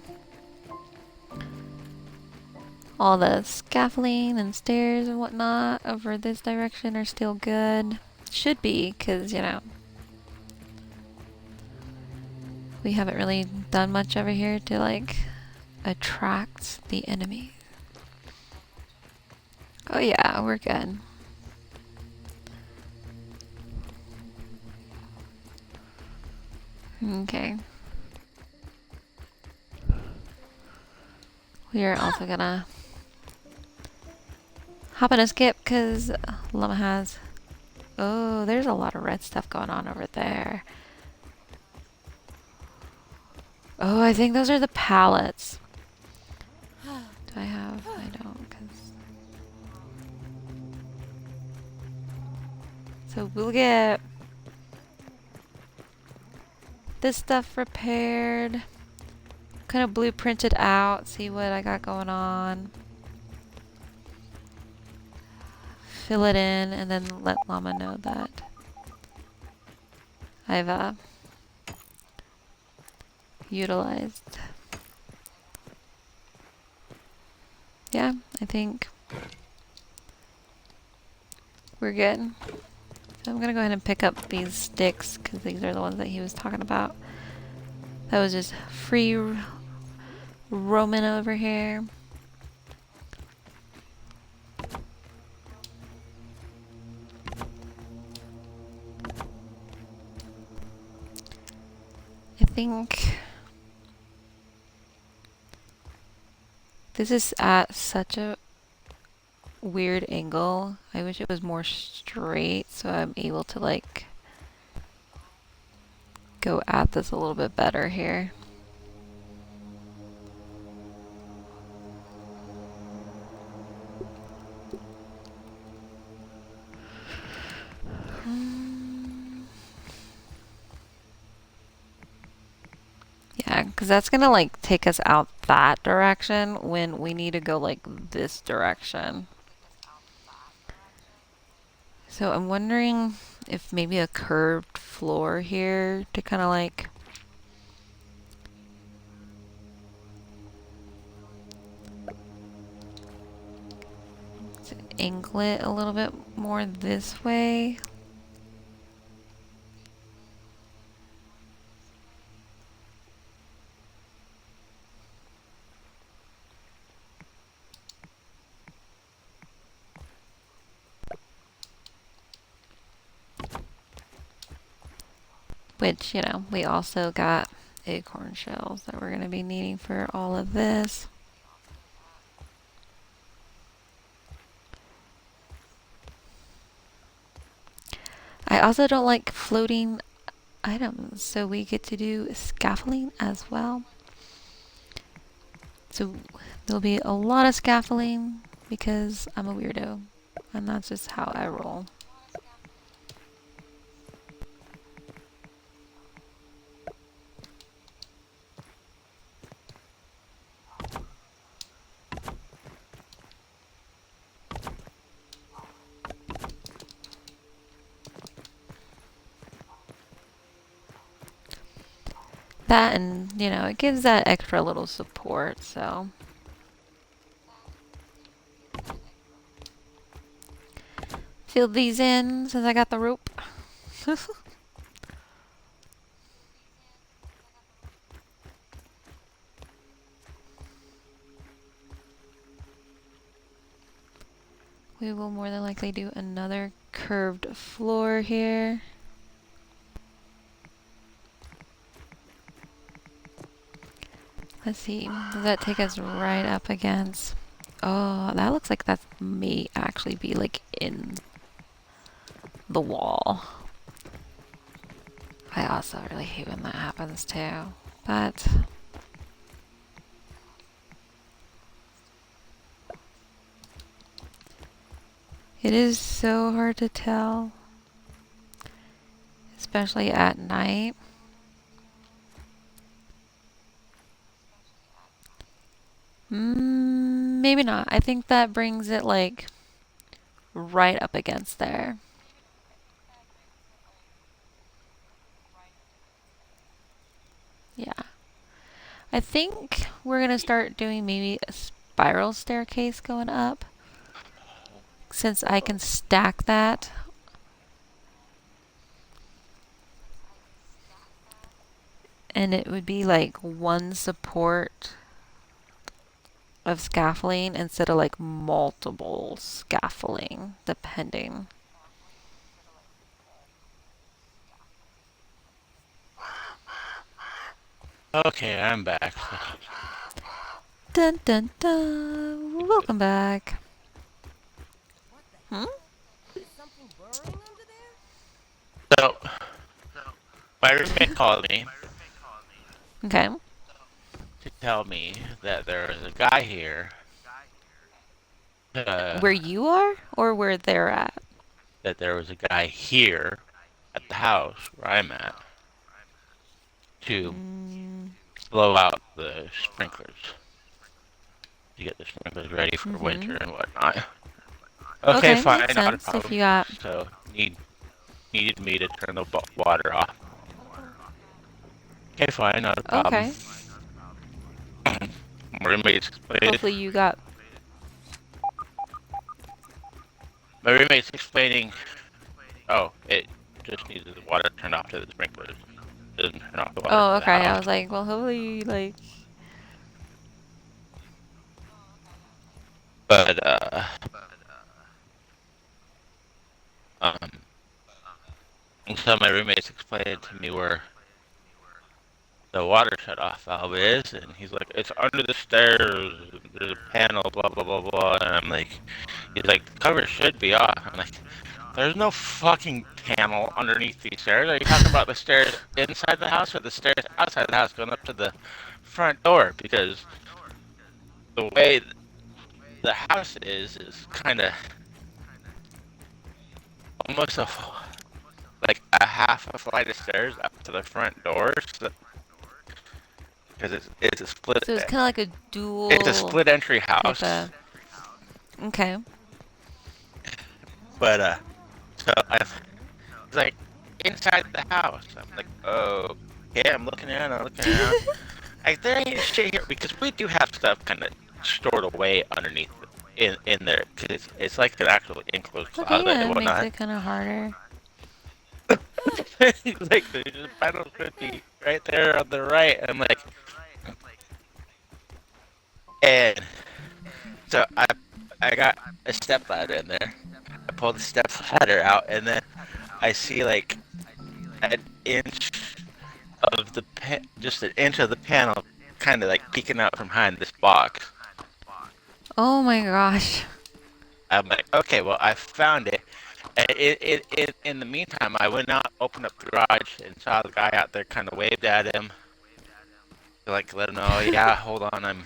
all the scaffolding and stairs and whatnot over this direction are still good. Should be, because, you know, we haven't really done much over here to, like, attract the enemy. Oh yeah, we're good. Okay. We are also gonna hop on a skip because Llama has... Oh, there's a lot of red stuff going on over there. Oh, I think those are the pallets. Do I have? I don't, because... So we'll get this stuff repaired. Kind of blueprinted out, see what I got going on. Fill it in, and then let Llama know that I've utilized. Yeah, I think we're good. So I'm gonna go ahead and pick up these sticks, because these are the ones that he was talking about. That was just free roaming over here. I think this is at such a weird angle. I wish it was more straight so I'm able to like go at this a little bit better here. Yeah, because that's gonna like take us out that direction when we need to go like this direction. So I'm wondering if maybe a curved floor here to kind of like to angle it a little bit more this way. Which, you know, we also got acorn shells that we're going to be needing for all of this. I also don't like floating items, so we get to do scaffolding as well. So there'll be a lot of scaffolding because I'm a weirdo, and that's just how I roll. That and, you know, it gives that extra little support, so. Fill these in since I got the rope. We will more than likely do another curved floor here. Let's see, does that take us right up against... Oh, that looks like that may actually be like in the wall. I also really hate when that happens too, but... It is so hard to tell, especially at night. Maybe not. I think that brings it like right up against there. Yeah. I think we're gonna start doing maybe a spiral staircase going up, since I can stack that. And it would be like one support of scaffolding instead of like multiple scaffolding, depending. Okay, I'm back. Dun dun dun! Welcome back. Hmm? Is something burrowing under there? So, my roommate called me Okay. to tell me that there was a guy here. Where you are, or where they're at? That there was a guy here at the house where I'm at to blow out the sprinklers to get the sprinklers ready for winter and whatnot. Okay, fine, makes not a sense problem. if you got... So needed me to turn the water off. Okay, fine, not a problem. Okay. My roommate's Hopefully you got... explaining. Oh, it just needs the water turned off to the sprinklers. It doesn't turn off the water. Oh, to the okay. I house. was like, well, hopefully, like... But so my roommate's explained to me where the water shut off valve is, and he's like, it's under the stairs, there's a panel, blah blah blah blah, and I'm like, he's like, the cover should be off. I'm like, there's no fucking panel underneath these stairs. Are you talking about the stairs inside the house or the stairs outside the house going up to the front door? Because the way the house is kind of almost like a half a flight of stairs up to the front door, because it's a split. So it's kind of like a dual... It's a split entry house. Okay. But so it's like inside the house. I'm like, oh, yeah. I'm looking around. Like there ain't shit here because we do have stuff kind of stored away underneath in there because it's like an actual enclosed closet Okay, yeah, and it makes whatnot. it kind of harder. Like there's a panel could be right there on the right. I'm like, and so I got a step ladder in there. I pulled the step ladder out, and then I see like an inch of the just an inch of the panel, kind of like peeking out from behind this box. Oh my gosh. I'm like, okay, well I found it. And in the meantime, I went out, opened up the garage, and saw the guy out there. Kind of waved at him, like let him know, yeah, hold on, I'm.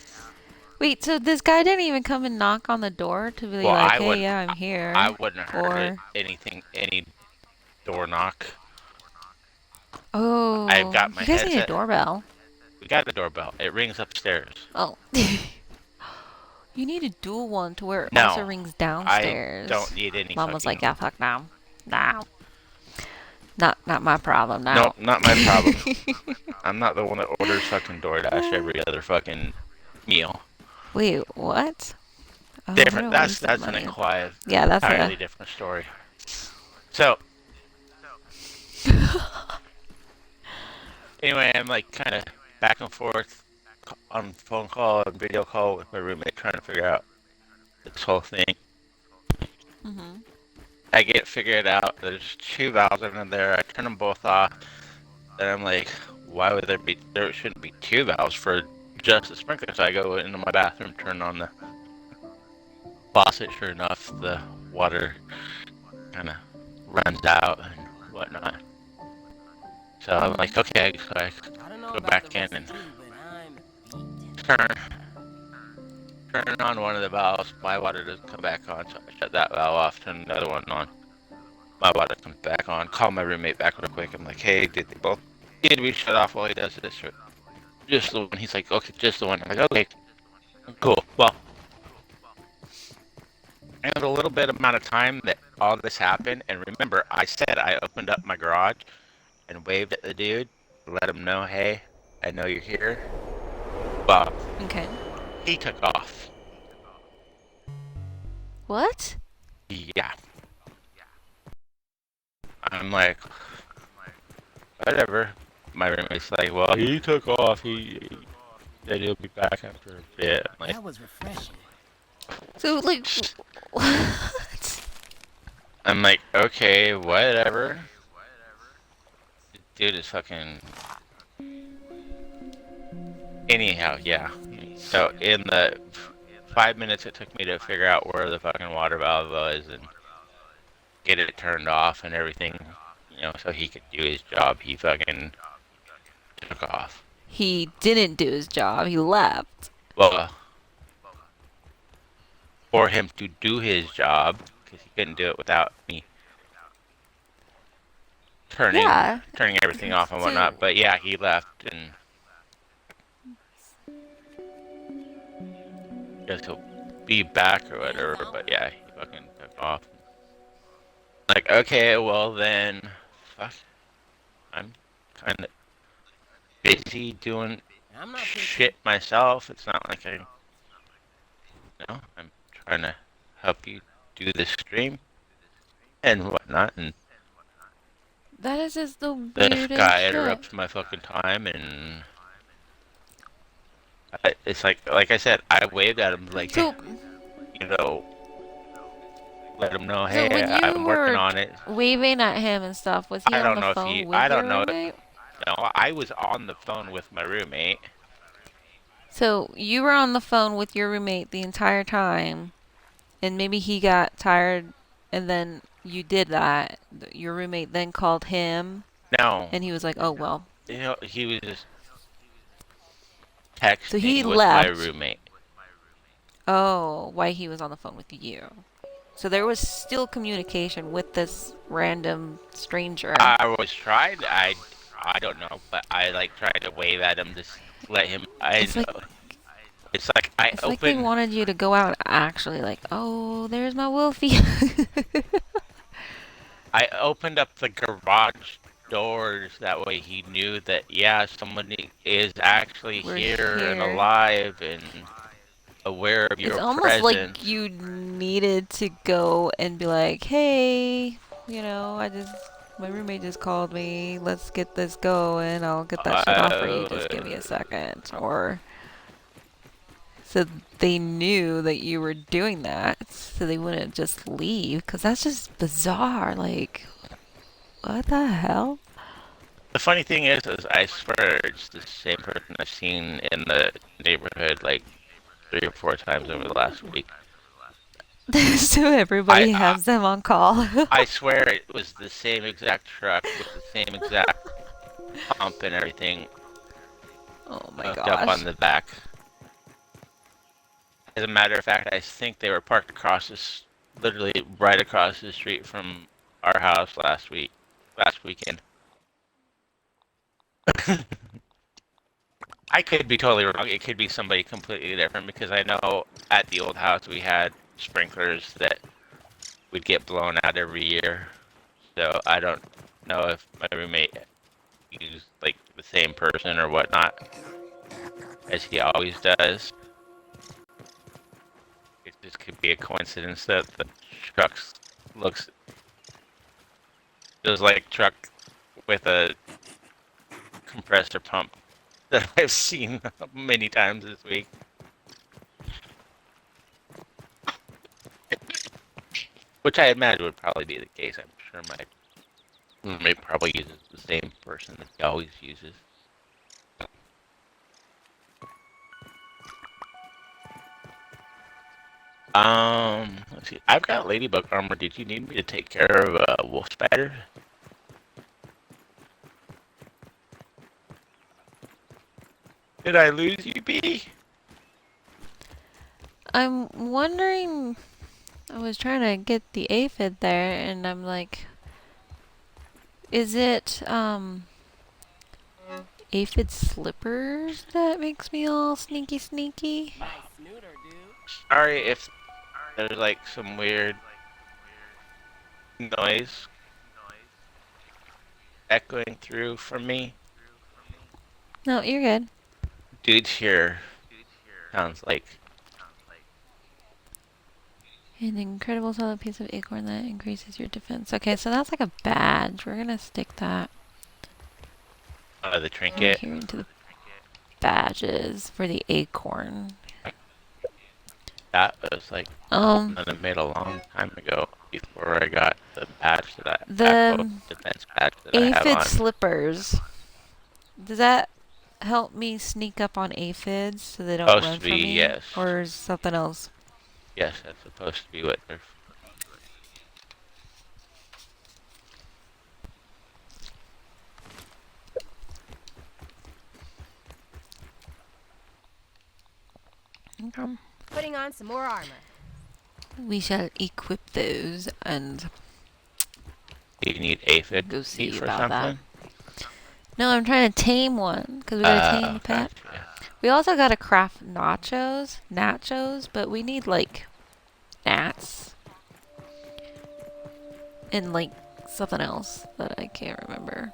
Wait, so this guy didn't even come and knock on the door to be Well, like, I hey, wouldn't. yeah, I'm here? I wouldn't have heard or... any door knock. Oh, I've got my you guys need a headset. doorbell. We got a doorbell. It rings upstairs. Oh. You need a dual one to where it No, also rings downstairs. I don't need any. Mom was like, yeah, fuck now. Now. Not my problem No, now. not my problem. I'm not the one that orders fucking DoorDash every other fucking meal. Wait, what? Oh, I Different. know That's wasted an money. entirely Yeah, that's a. different story. So anyway, I'm like kind of back and forth on phone call and video call with my roommate trying to figure out this whole thing. Mm-hmm. I get it figured out. There's two valves in there. I turn them both off. Then I'm like, why would there be? There shouldn't be two valves for just the sprinkler. So I go into my bathroom, turn on the faucet. Sure enough, the water kind of runs out and whatnot. So I'm like, okay, so I I don't know go about the back in rest and of you, but I'm beat. turn on one of the valves. My water doesn't come back on, so I shut that valve off. Turn another one on. My water comes back on. Call my roommate back real quick. I'm like, hey, did they both need to be shut off while he does this? Or just the one. He's like, okay, just the one. I'm like, okay, cool. Well, it was a little bit amount of time that all this happened. And remember, I said I opened up my garage and waved at the dude, let him know, hey, I know you're here. Well, Okay. he took off. What? Yeah. I'm like, whatever. My roommate's like, well, he took off. He said he'll be back after a bit. I'm like, That was refreshing. So like, what? Okay, whatever. Dude is fucking. Anyhow, yeah. So in the 5 minutes it took me to figure out where the fucking water valve was and get it turned off and everything, so he could do his job, he fucking took off. He didn't do his job. He left. Well, for him to do his job, because he couldn't do it without me Yeah. turning everything off and So whatnot. But yeah, he left and guess he'll be back or whatever. But yeah, he fucking took off. Like, okay, well then, fuck. I'm kind of busy doing I'm not shit myself. It's not like I'm trying to help you do the stream and whatnot. And that is just the this weirdest guy shit. interrupts my fucking time, and it's like I said, I waved at him like, So, you know, let him know, so hey, when you I'm working were on it. waving at him and stuff, was he I on don't the know if phone I with don't your know. roommate? No, I was on the phone with my roommate. So you were on the phone with your roommate the entire time, and maybe he got tired, and then you did that. Your roommate then called him, No, and he was like, "Oh well." he was just So he texting with my left. roommate. Oh, why he was on the phone with you. So there was still communication with this random stranger. I was tried. I don't know, but I like tried to wave at him to let him. I It's like know. It's like I it's like they open. wanted you to go out and actually like, "Oh, there's my Wolfie." I opened up the garage doors. That way he knew that yeah, somebody is actually We're here and here. alive and aware of It's your almost presence. like you needed to go and be like, "Hey, my roommate just called me. Let's get this going. I'll get that shit off for you. Just give me a second." Or so they knew that you were doing that, so they wouldn't just leave. Cause that's just bizarre. Like, what the hell? The funny thing is I swear it's the same person I've seen in the neighborhood like 3 or 4 times over the last week. So I, everybody I has them on call. I swear it was the same exact truck with the same exact pump and everything Oh my hooked up on gosh. the back. As a matter of fact, I think they were parked literally right across the street from our house last weekend. I could be totally wrong. It could be somebody completely different because I know at the old house we had sprinklers that would get blown out every year. So I don't know if my roommate used like the same person or whatnot, as he always does. It just could be a coincidence that the truck looks just like truck with a compressor pump that I've seen many times this week. Which I imagine would probably be the case. I'm sure my roommate probably uses the same person that he always uses. Let's see. I've got ladybug armor. Did you need me to take care of a wolf spider? Did I lose you, Bee? I'm wondering. I was trying to get the aphid there, and I'm like, is it aphid slippers that makes me all sneaky sneaky? Nice snooter, dude. Sorry if there's like some weird noise echoing through from me. No, you're good. Dude here sounds like An incredible solid piece of acorn that increases your defense. Okay, so that's like a badge. We're gonna stick that the over trinket. here into the badges for the acorn. That was like that I made a long time ago before I got the badge that The defense badge that I have aphid on. slippers. Does that help me sneak up on aphids so they don't Supposed run to from be, me? yes. Or is something else? Yes, that's supposed to be what they're. Okay. Putting on some more armor. We shall equip those and Do you need aphid go see meat for about that. something? No, I'm trying to tame one because we gotta tame the pet. Gotcha. We also gotta craft nachos, but we need like gnats and like something else that I can't remember.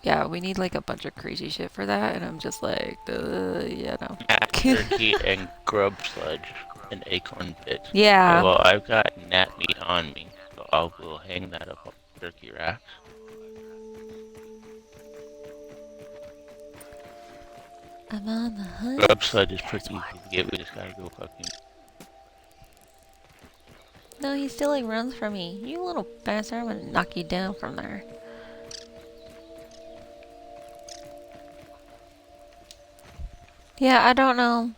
Yeah, we need like a bunch of crazy shit for that, and I'm just like, yeah, no. Gnat turkey and grub sludge and acorn bits. Yeah. Well, I've got gnat meat on me, so we'll hang that up on the turkey rack. I'm on the hunt. Grub sludge is pretty easy to get. We just gotta go fucking. No, he still like runs from me. You little bastard, I'm gonna knock you down from there. Yeah, I don't know.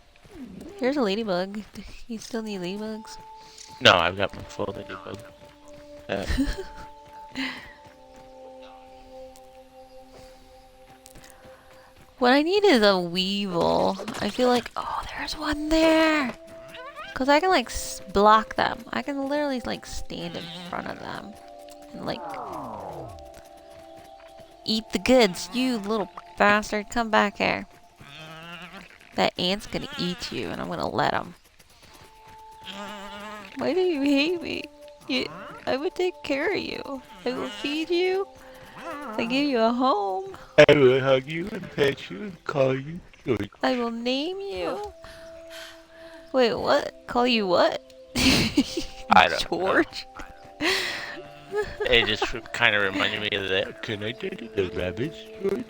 Here's a ladybug. You still need ladybugs? No, I've got one full ladybug. What I need is a weevil. I feel like, oh, there's one there. Cause I can like block them. I can literally like stand in front of them and like eat the goods. You little bastard, come back here. That ant's gonna eat you, and I'm gonna let him. Why do you hate me? I would take care of you. I will feed you. I give you a home. I will hug you and pet you and call you George. I will name you. Wait, what? Call you what? I don't know. George? It just kind of reminded me of that. Can I tell you the rabbits, George?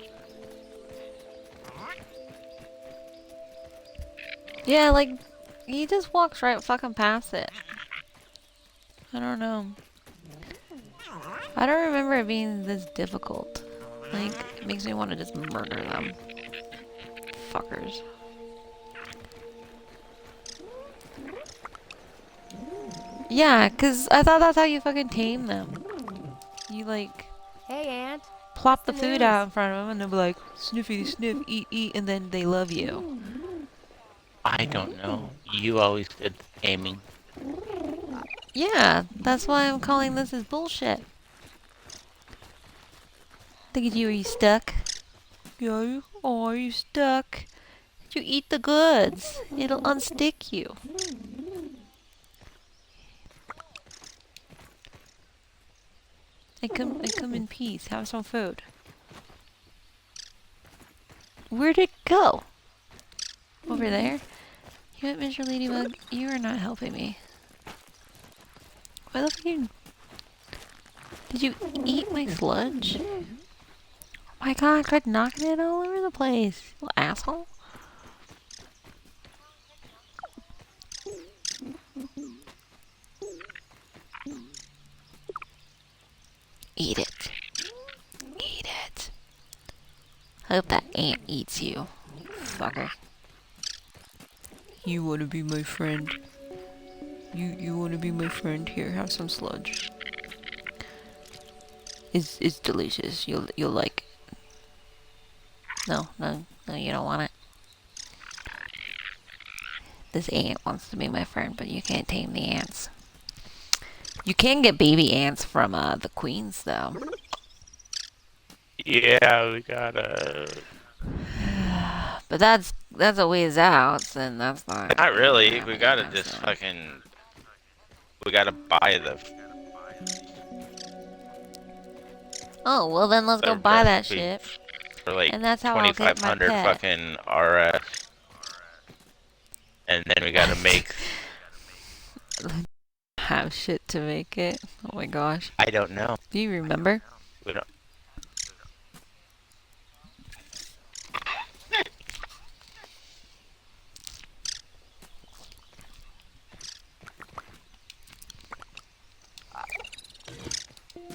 Yeah, like, he just walks right fucking past it. I don't know. I don't remember it being this difficult. Like, it makes me want to just murder them. Fuckers. Yeah, 'cause I thought that's how you fucking tame them. You, like, Hey, Aunt. plop the What's food news? out in front of them and they'll be like, sniffy sniff, eat, and then they love you. I don't know. You always did the taming. Yeah, that's why I'm calling this is bullshit. Look at you, are you stuck? Yeah, oh, are you stuck? You eat the goods. It'll unstick you. I come in peace. Have some food. Where'd it go? Over there? You know what, Mr. Ladybug? You are not helping me. Why the fuck you... Did you eat my sludge? Oh my god, quit knocking it all over the place, you little asshole. Eat it. Eat it. I hope that ant eats you, fucker. You wanna be my friend? You wanna be my friend? Here, have some sludge. It's delicious. You'll like it. No, you don't want it. This ant wants to be my friend, but you can't tame the ants. You can get baby ants from the queens, though. Yeah, we gotta. But that's a ways out, and that's not. Not really. We happening gotta anytime just soon. fucking. We gotta buy the Oh well, then let's go buy that shit, for like and that's how I'll get my 2,500 pet. fucking RS. And then we gotta make. Have shit to make it. Oh my gosh. I don't know. Do you remember? We don't.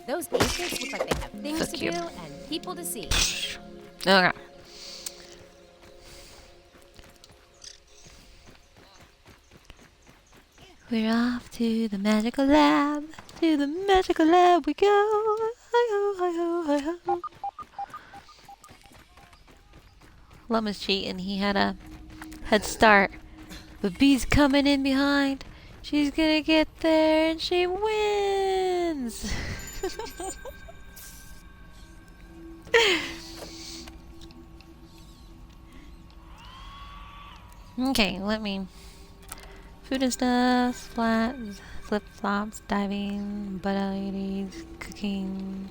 Those aphids look like they have things Fuck to you. do and people to see. Okay. We're off to the magical lab. To the magical lab we go. Hi-ho, hi-ho, hi-ho. Llama's cheating. He had a head start. But Bee's coming in behind. She's gonna get there and she wins. Okay, let me. Food and stuff, flats, flip flops, diving, butt ladies, cooking,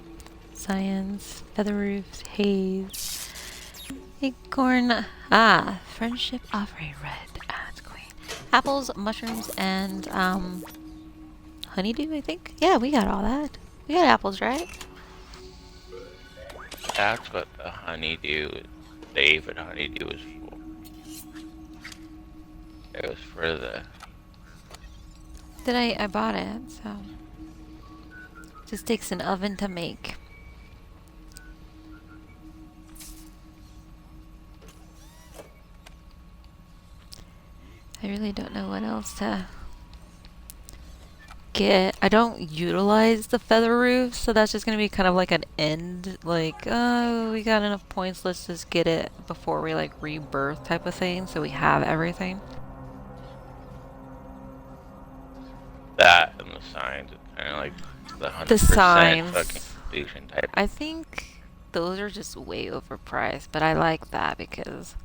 science, feather roofs, haze, acorn, friendship offering, red, that's queen. Apples, mushrooms, and, honeydew, I think? Yeah, we got all that. We got apples, right? That's what the honeydew, the aphid honeydew is for. It was for the. I bought it, so. Just takes an oven to make. I really don't know what else to get. I don't utilize the feather roof, so that's just gonna be kind of like an end, like, oh, we got enough points, let's just get it before we like rebirth type of thing, so we have everything. That and the signs. It's kind of like the 100% The signs. fucking completion type. I think those are just way overpriced, but I like that because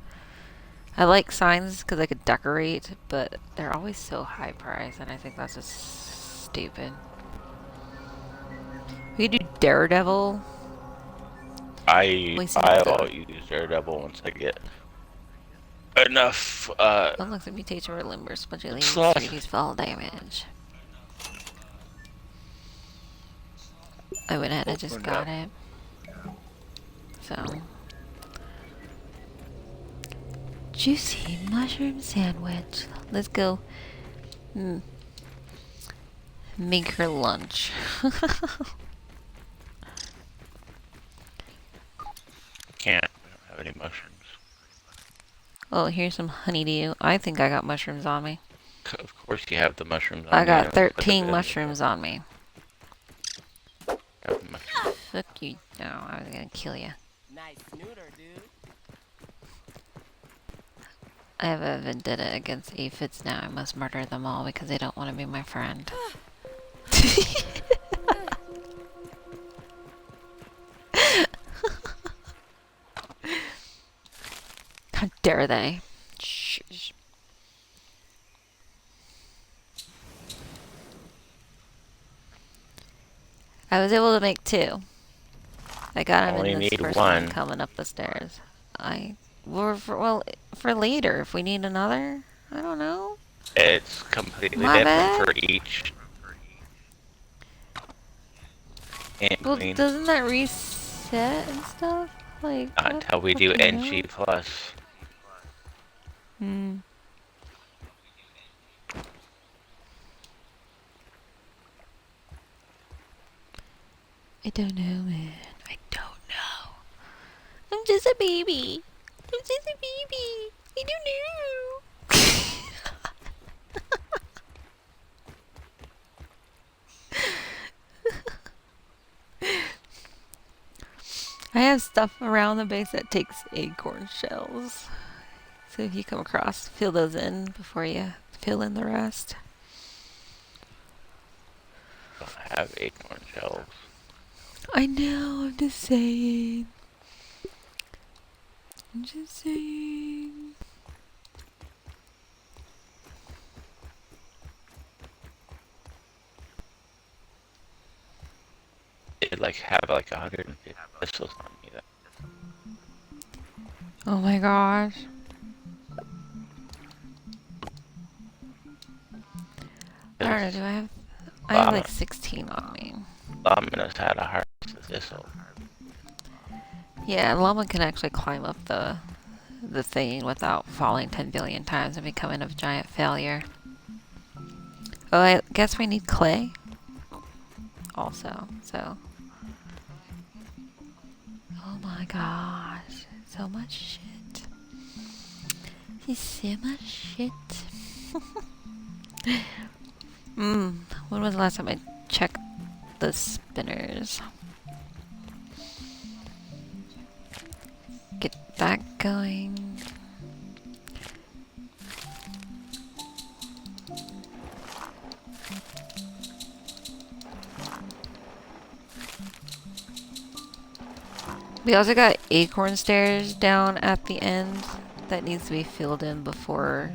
I like signs because I could decorate, but they're always so high priced, and I think that's just stupid. We could do Daredevil. Wasting I'll the- use Daredevil once I get enough. Unlocks a mutation remembers bunch of leaves, Plus- reduce fall damage. I went ahead and just Open got up. it. So. Juicy mushroom sandwich. Let's go. Make her lunch. Can't. We don't have any mushrooms. Oh, here's some honeydew. I think I got mushrooms on me. Of course you have the mushrooms on I you. got Look at 13 this. mushrooms on me. Have the mushrooms. Fuck you. No, I was gonna kill you. Nice snooter, dude. I have a vendetta against aphids now. I must murder them all because they don't want to be my friend. How dare they? Shh. I was able to make 2. I got him in Only this need first one one. coming up the stairs. For later, if we need another. I don't know. It's completely My different for bad. each ant Well, queen. doesn't that reset and stuff? Like, Not what until the we do fucking NG hell? plus. Hmm. I don't know, man. I don't know. I'm just a baby. I'm just a baby. I don't know. I have stuff around the base that takes acorn shells. So if you come across, fill those in before you fill in the rest. Don't have acorn shells. I know, I'm just saying. I'm just saying. It like have like 150 pistols on me. Oh my gosh. I don't know, do I have like 16 on me. Dominus had a harvest thistle. Yeah, llama can actually climb up the thing without falling 10 billion times and becoming a giant failure. Oh, I guess we need clay also, so. Oh my gosh, so much shit. There's so much shit. When was the last time I checked the spinners? Get that going. We also got acorn stairs down at the end that needs to be filled in before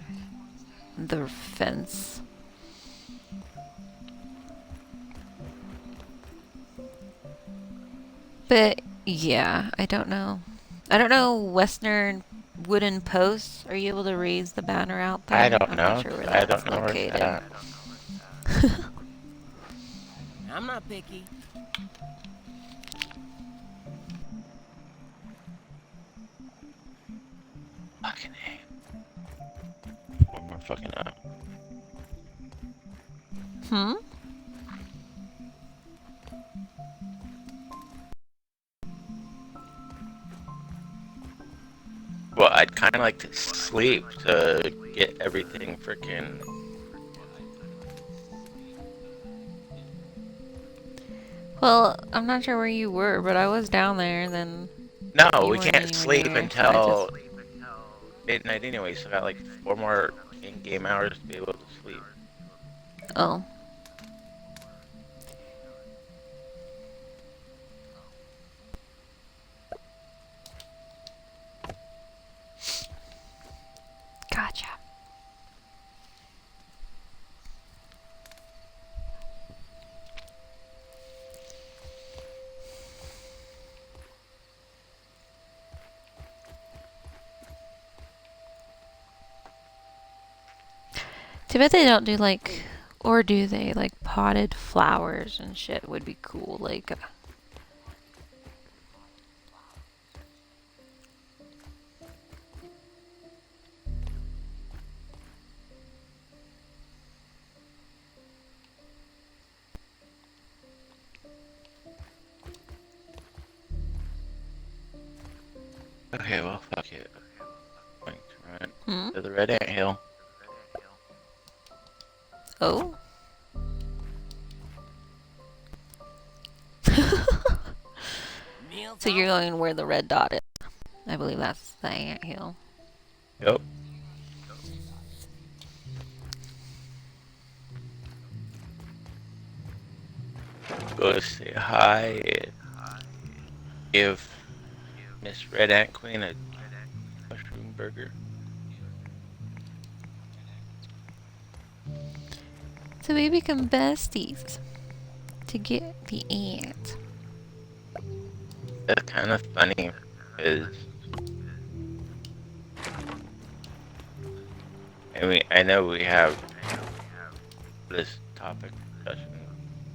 the fence. But yeah, I don't know. I don't know western wooden posts. Are you able to raise the banner out I there? don't I'm not know. sure where I that's don't know where it's located. at. I'm not picky. Fucking A. One more fucking up. Hmm? Well, I'd kind of like to sleep to get everything freaking. Well, I'm not sure where you were, but I was down there and then No, you we weren't can't anywhere sleep near, so I just... until midnight anyway, so I got like 4 more in-game hours to be able to sleep. Oh. Gotcha. Too bad they don't do like, or do they, like potted flowers and shit would be cool, like... Okay, well, fuck it. Going to run Hmm? to the Red Ant Hill. Oh? Meals So you're on. going where the red dot is. I believe that's the ant hill. Yep. Go say hi and give Miss Red Ant Queen a mushroom burger. So we become besties. to get the ant. It's kind of funny because I know we have this topic discussion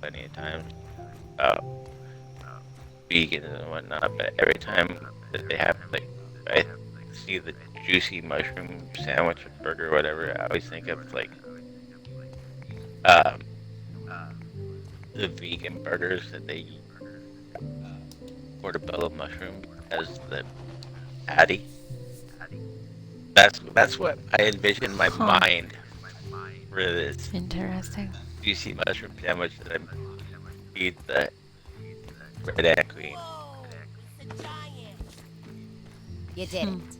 plenty of times about vegans and whatnot, but every time that they have like I see the juicy mushroom sandwich or burger or whatever, I always think of like um the vegan burgers that they use portobello mushroom as the patty. That's what I envision in my Huh. mind for this Interesting. juicy mushroom sandwich that I'm feed the red ant queen. Whoa, it's a giant. You did Hmm. it.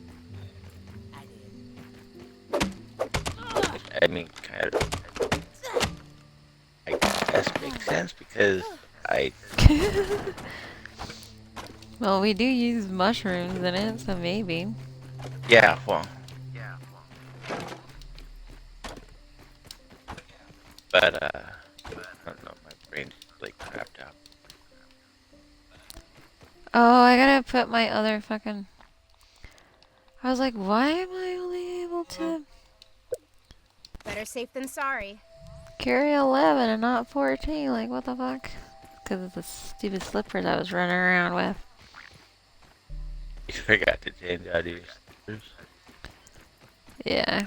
I did. Which I mean, kind of, I guess makes sense because I Well, we do use mushrooms in it, so maybe. yeah well, but I don't know, my brain's like crapped out. Oh, I gotta put my other fucking... I was like, why am I only able to Better safe than sorry. carry 11 and not 14? Like, what the fuck? Because of the stupid slippers I was running around with. You forgot to change out your stickers. Yeah,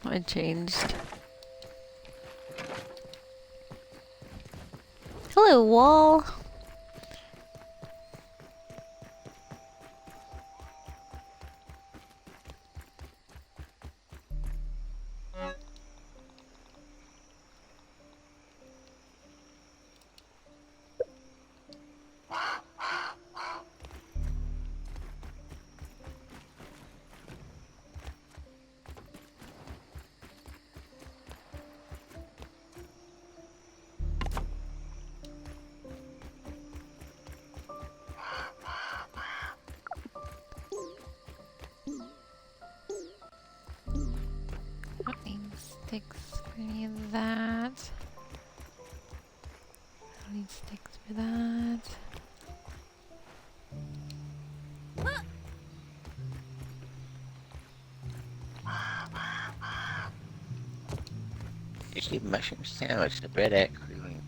I changed. Hello, wall. Don't need sticks for any of that. Don't need sticks for that. Juicy mushroom sandwich, the red ant queen.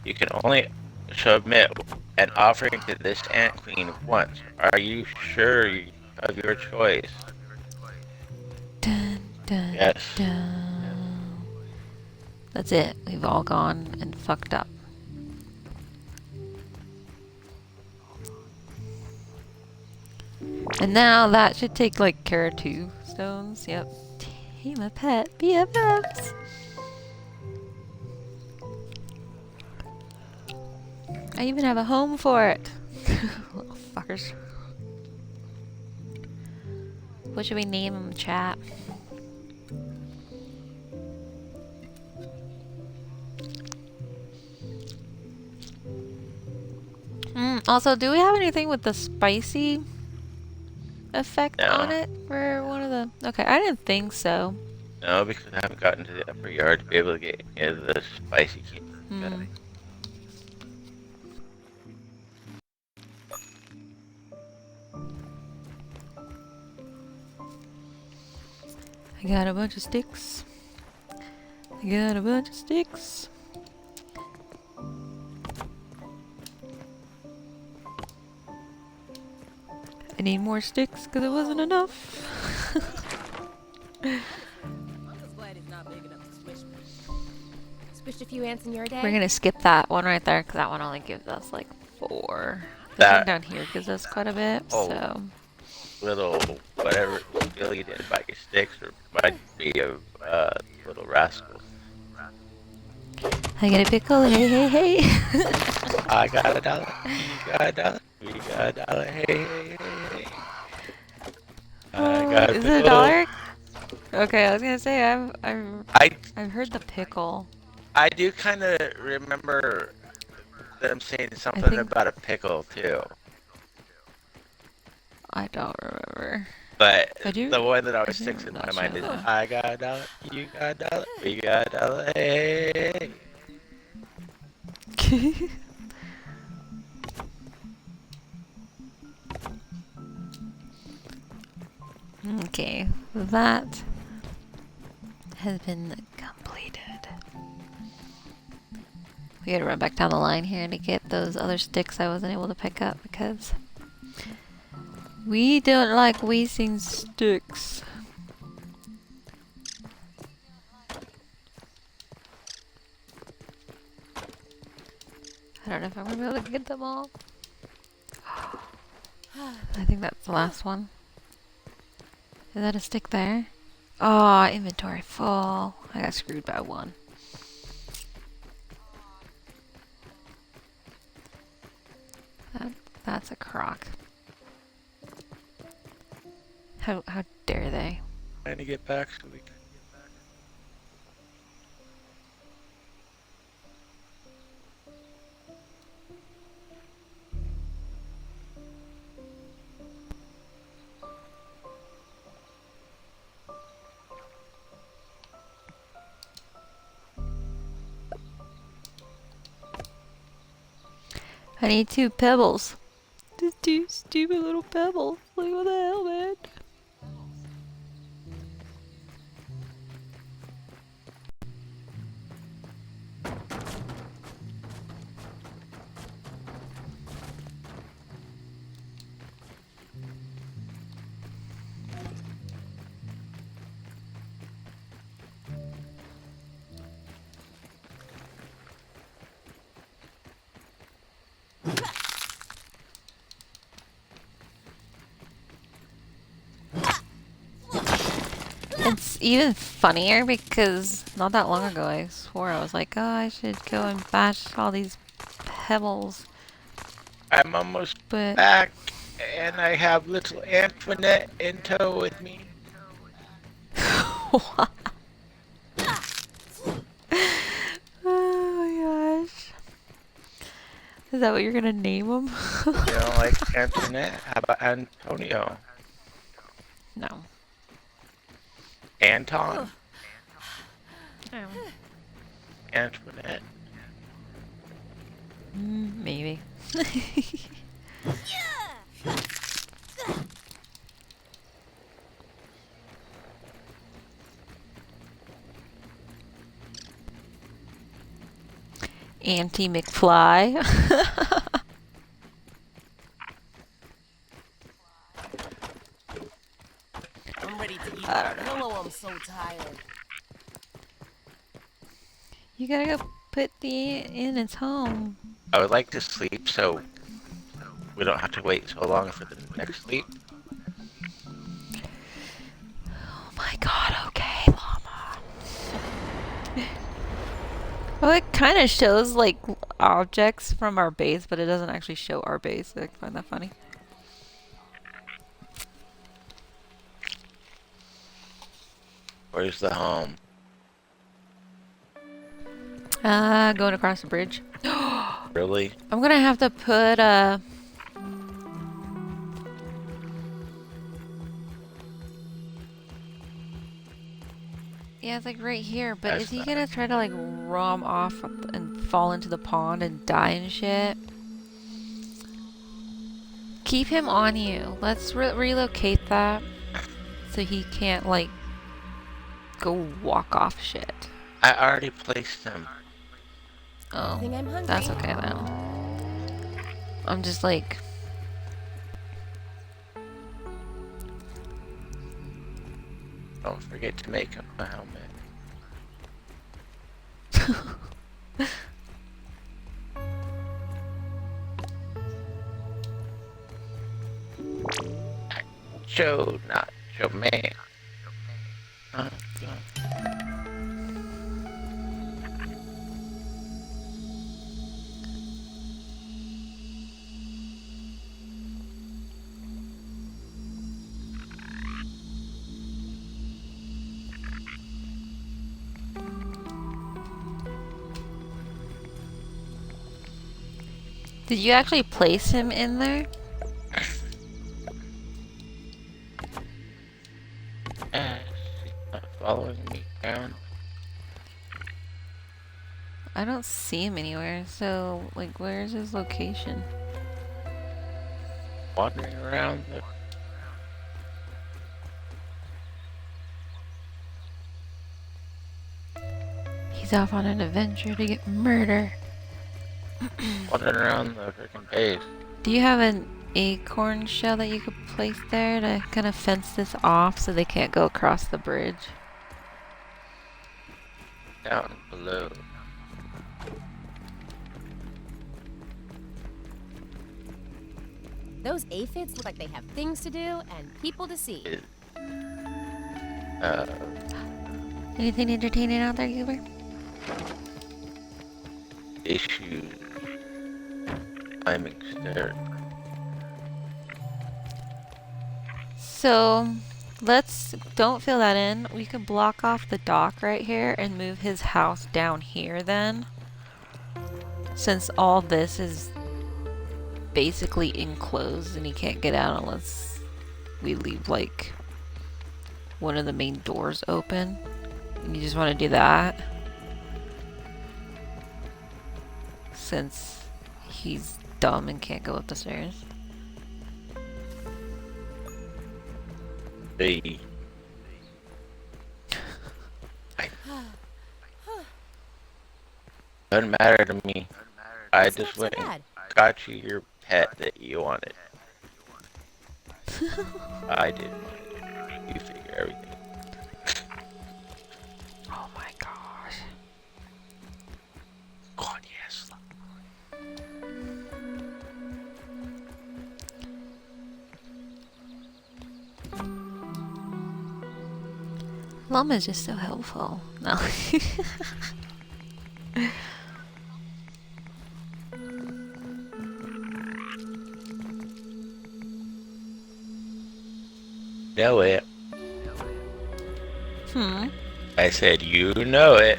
You can only submit an offering to this ant queen once. Are you sure of your choice? Dun, dun, Yes. dun. That's it. We've all gone and fucked up. And now that should take like care of 2 stones. Yep. Tame a pet BFFs. I even have a home for it. Little fuckers. What should we name them, chat? Also, do we have anything with the spicy effect on No. it for one of the... Okay, I didn't think so. No, because I haven't gotten to the upper yard to be able to get any of the spicy candy. I got a bunch of sticks. I got a bunch of sticks. I need more sticks because it wasn't enough. I'm just glad it's not big enough to squish me. Squished a few ants in your day. We're gonna skip that one right there because that one only gives us like 4. This That- one down here gives us quite a bit, Oh. so... Little whatever skill you did about your sticks remind me of Little Rascals. I got a pickle, hey, hey, hey. I got a dollar. You got a dollar. We got a dollar. Hey, hey, hey, hey. I got a Is it a pickle. dollar? Okay, I was gonna say I've heard the pickle. I do kind of remember them saying something think- about a pickle too. I don't remember. But I do. the one that I always do sticks in my not mind show is that. I got a dollar, you got a dollar, we got a dollar, hey. Okay, that has been completed. We gotta run back down the line here to get those other sticks I wasn't able to pick up because we don't like wasting sticks. I don't know if I'm gonna be able to get them all. I think that's the last one. Is that a stick there? Oh, inventory full. I got screwed by one. That's a crock. How dare they? Trying to get back so we can. I need 2 pebbles. Just 2 stupid little pebbles. Like, what the hell, man? It's even funnier because not that long ago I swore I was like, oh, I should go and bash all these pebbles. I'm almost But back, and I have little Antoinette in tow with me. what? Oh my gosh. Is that what you're gonna name them? You know, like Antoinette. How about Antonio? No. Anton? Oh. Antoinette? Maybe. Auntie McFly. I'm ready to eat my pillow. I'm so tired. You gotta go put the in its home. I would like to sleep so we don't have to wait so long for the next sleep. Oh my god, okay, llama. Well, it kind of shows like objects from our base, but it doesn't actually show our base. I find that funny. Where's the home? Going across the bridge. Really? I'm gonna have to put yeah, it's like right here, but That's is he not- gonna try to like rom off and fall into the pond and die and shit? Keep him on you. Let's relocate that so he can't like go walk off shit. I already placed them. Oh, I think I'm hungry. that's okay then. I'm just like, Don't forget to make him a helmet. Joe, not Joe man. Oh, God. did you actually place him in there? following me around? I don't see him anywhere, so, like, where's his location? Wandering around? He's off on an adventure to get murder. Wandering around the freaking base. Do you have an acorn shell that you could place there to kind of fence this off so they can't go across the bridge? Down below. Those aphids look like they have things to do and people to see. Is, Anything entertaining out there, Goober? issues. Climbing stairs. So, don't fill that in. We can block off the dock right here and move his house down here then. Since all this is basically enclosed and he can't get out unless we leave like one of the main doors open. And you just want to do that. Since he's dumb and can't go up the stairs. They. Doesn't matter to me. I It's just not went so and bad. got you your pet that you wanted. I did. You figure everything. Oh my gosh. God, yes. Llama's just so helpful. No. Know it. I said you know it.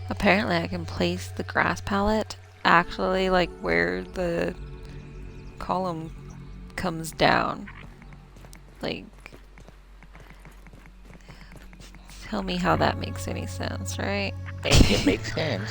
Apparently I can place the grass pallet actually like where the column comes down. Like, tell me how that makes any sense, right? Make it make sense.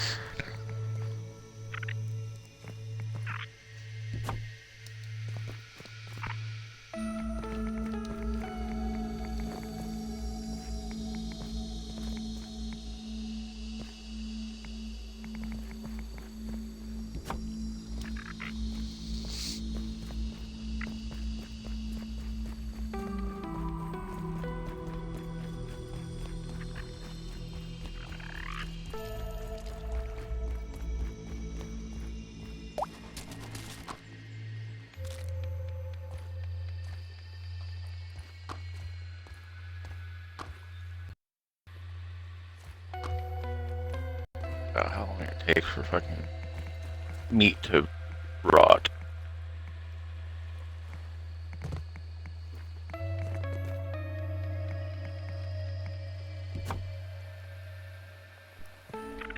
About how long it takes for fucking meat to rot.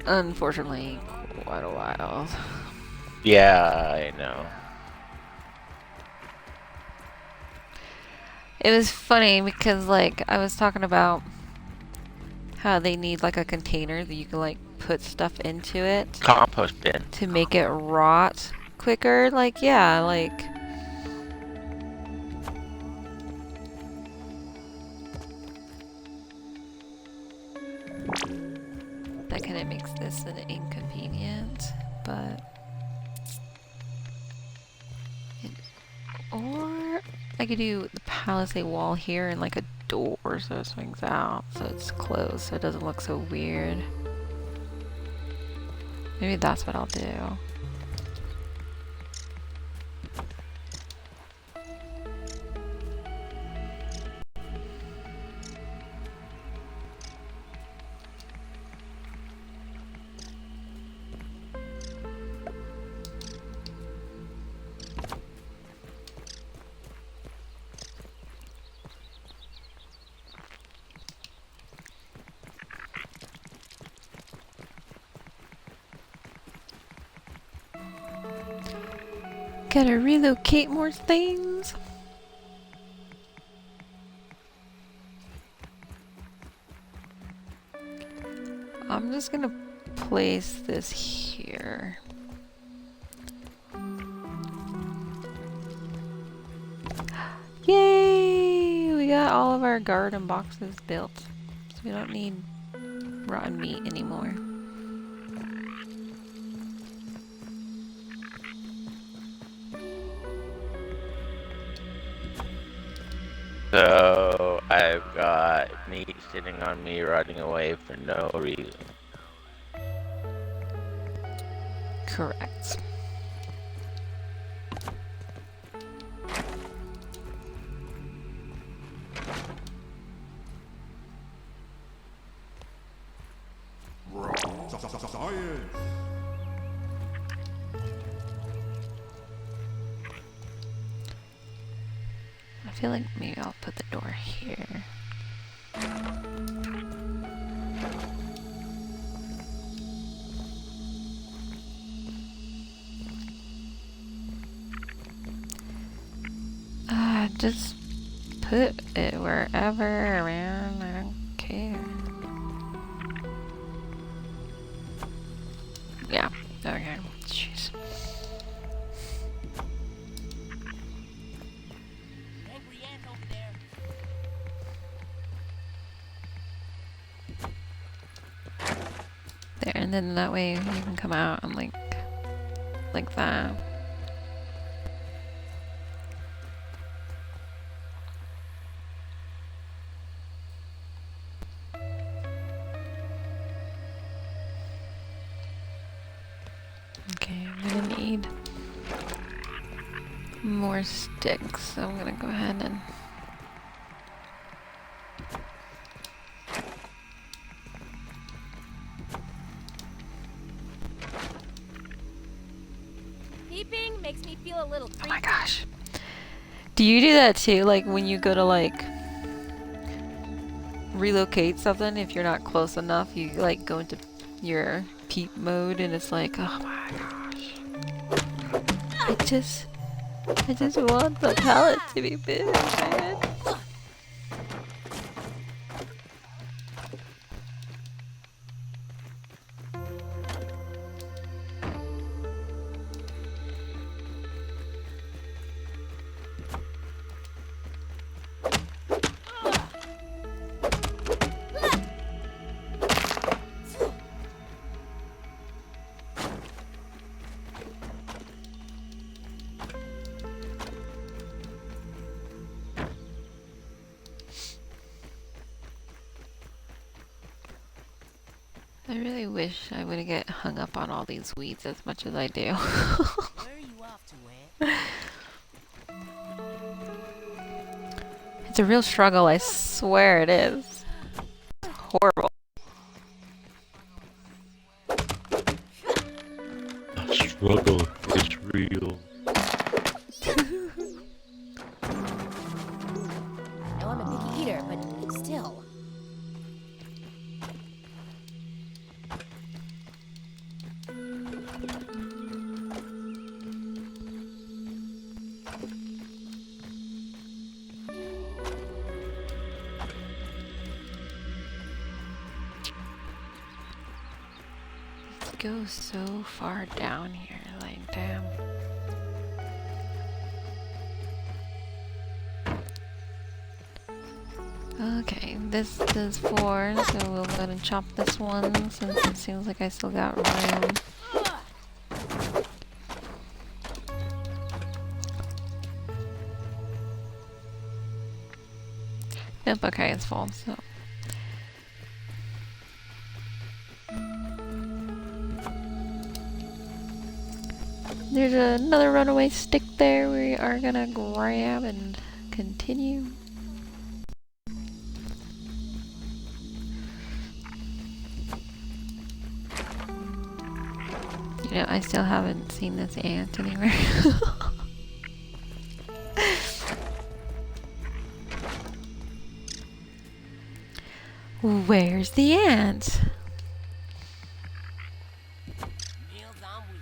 Unfortunately, quite a while. Yeah, I know. It was funny because, like, I was talking about how they need, like, a container that you can, like, put stuff into it Compost bin. to make it rot quicker. Like, yeah, like... That kind of makes this an inconvenience, but... Or I could do the palisade wall here and like a door so it swings out, so it's closed, so it doesn't look so weird. Maybe that's what I'll do. Gotta relocate more things. I'm just gonna place this here. Yay! We got all of our garden boxes built. So we don't need rotten meat anymore. So I've got meat sitting on me, rotting away for no reason. Correct. Science. I feel like maybe I'll put the door here. Just put it wherever around. I don't care. Yeah. Okay. Jeez. Angry ant over there. There, and then that way you can come out and like that. Okay, I'm gonna need more sticks, so I'm gonna go ahead and Peeping makes me feel a little creepy. oh my gosh. Do you do that too? Like when you go to like relocate something, if you're not close enough, you like go into your peep mode and it's like, oh my gosh. I just want the palette to be big, man. I really wish I wouldn't get hung up on all these weeds as much as I do. Where are you off to, Ant? It's a real struggle, I swear it is. It's horrible. The struggle is real. No, I'm a picky eater, but still. It goes so far down here, like damn. Okay, this does 4, so we'll go ahead and chop this one since it seems like I still got room. Nope, okay, it's full, so. There's another runaway stick there we are gonna grab and continue. You know, I still haven't seen this ant anywhere. Where's the ant? Meals on wheels.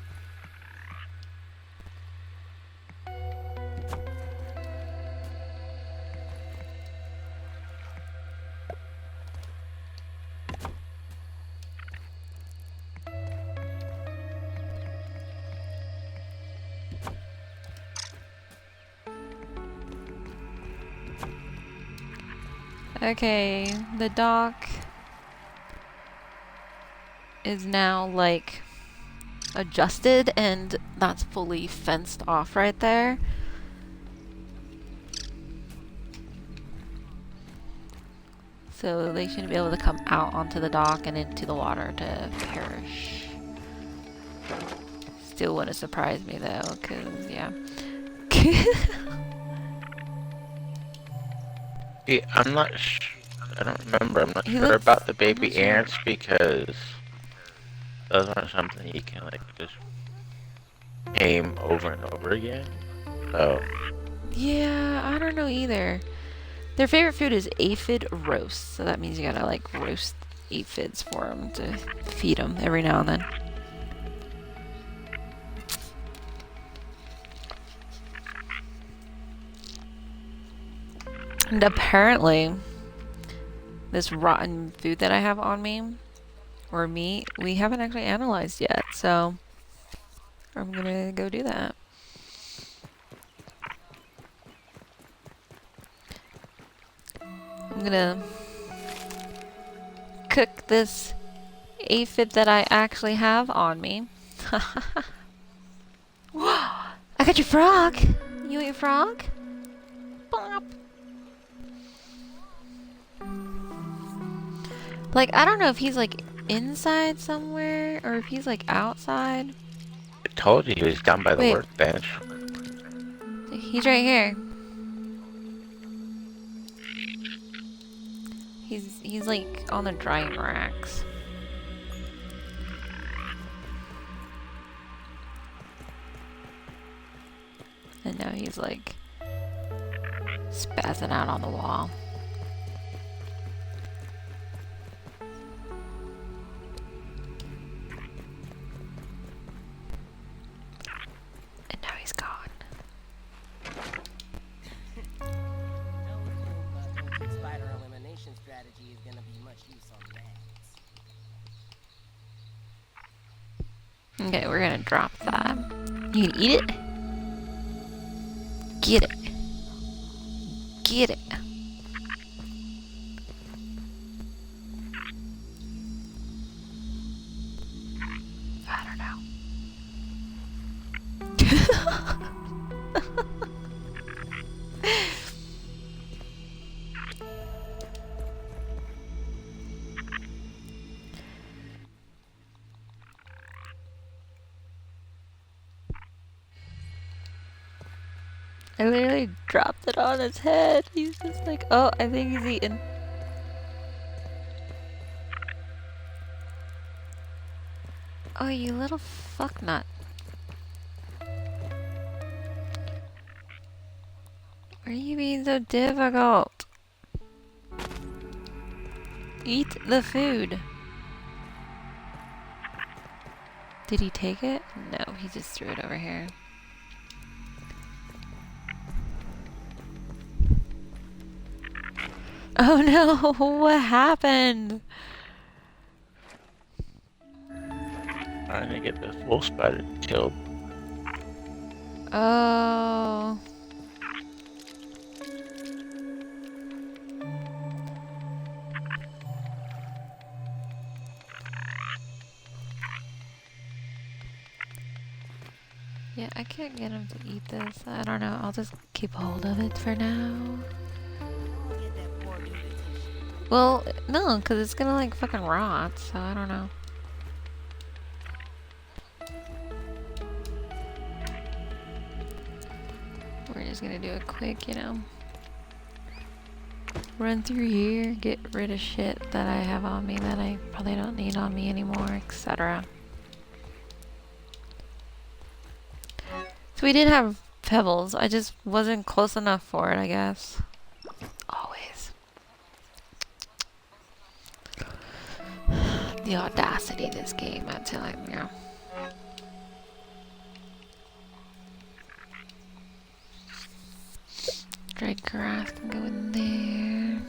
Okay, the dock is now like adjusted and that's fully fenced off right there. So they shouldn't be able to come out onto the dock and into the water to perish. Still wouldn't surprise me though, cause yeah. See, I'm not I don't remember. I'm not He sure looks- about the I'm baby not sure. ants because those aren't something you can like just aim over and over again. So Yeah, I don't know either. Their favorite food is aphid roast, so that means you gotta like roast aphids for them to feed them every now and then. And apparently, this rotten food that I have on me, or meat, we haven't actually analyzed yet, so I'm gonna go do that. I'm gonna cook this aphid that I actually have on me. I got your frog! You want your frog? Bop. Like, I don't know if he's like inside somewhere or if he's like outside. I told you he was down by the Wait. workbench. He's right here. He's like on the drying racks. And now he's like spazzing out on the wall. And now he's gone. Spider elimination strategy is gonna be much use on rats. Okay, we're gonna drop that. You can eat it? Get it. Get it. I don't know. I literally dropped it on his head. He's just like, oh, I think he's eating. Oh, you little fucknut. Why are you being so difficult? Eat the food. Did he take it? No, he just threw it over here. Oh no, what happened? Trying to get the wolf spider killed. Oh. Yeah, I can't get him to eat this. I don't know. I'll just keep hold of it for now. Get that poor dude a tissue. Well, no, because it's gonna like fucking rot, so I don't know. We're just gonna do a quick, you know, run through here, get rid of shit that I have on me that I probably don't need on me anymore, etc. So we did have pebbles, I just wasn't close enough for it, I guess. Always. The audacity of this game, I'm telling you. Dried grass can go in there.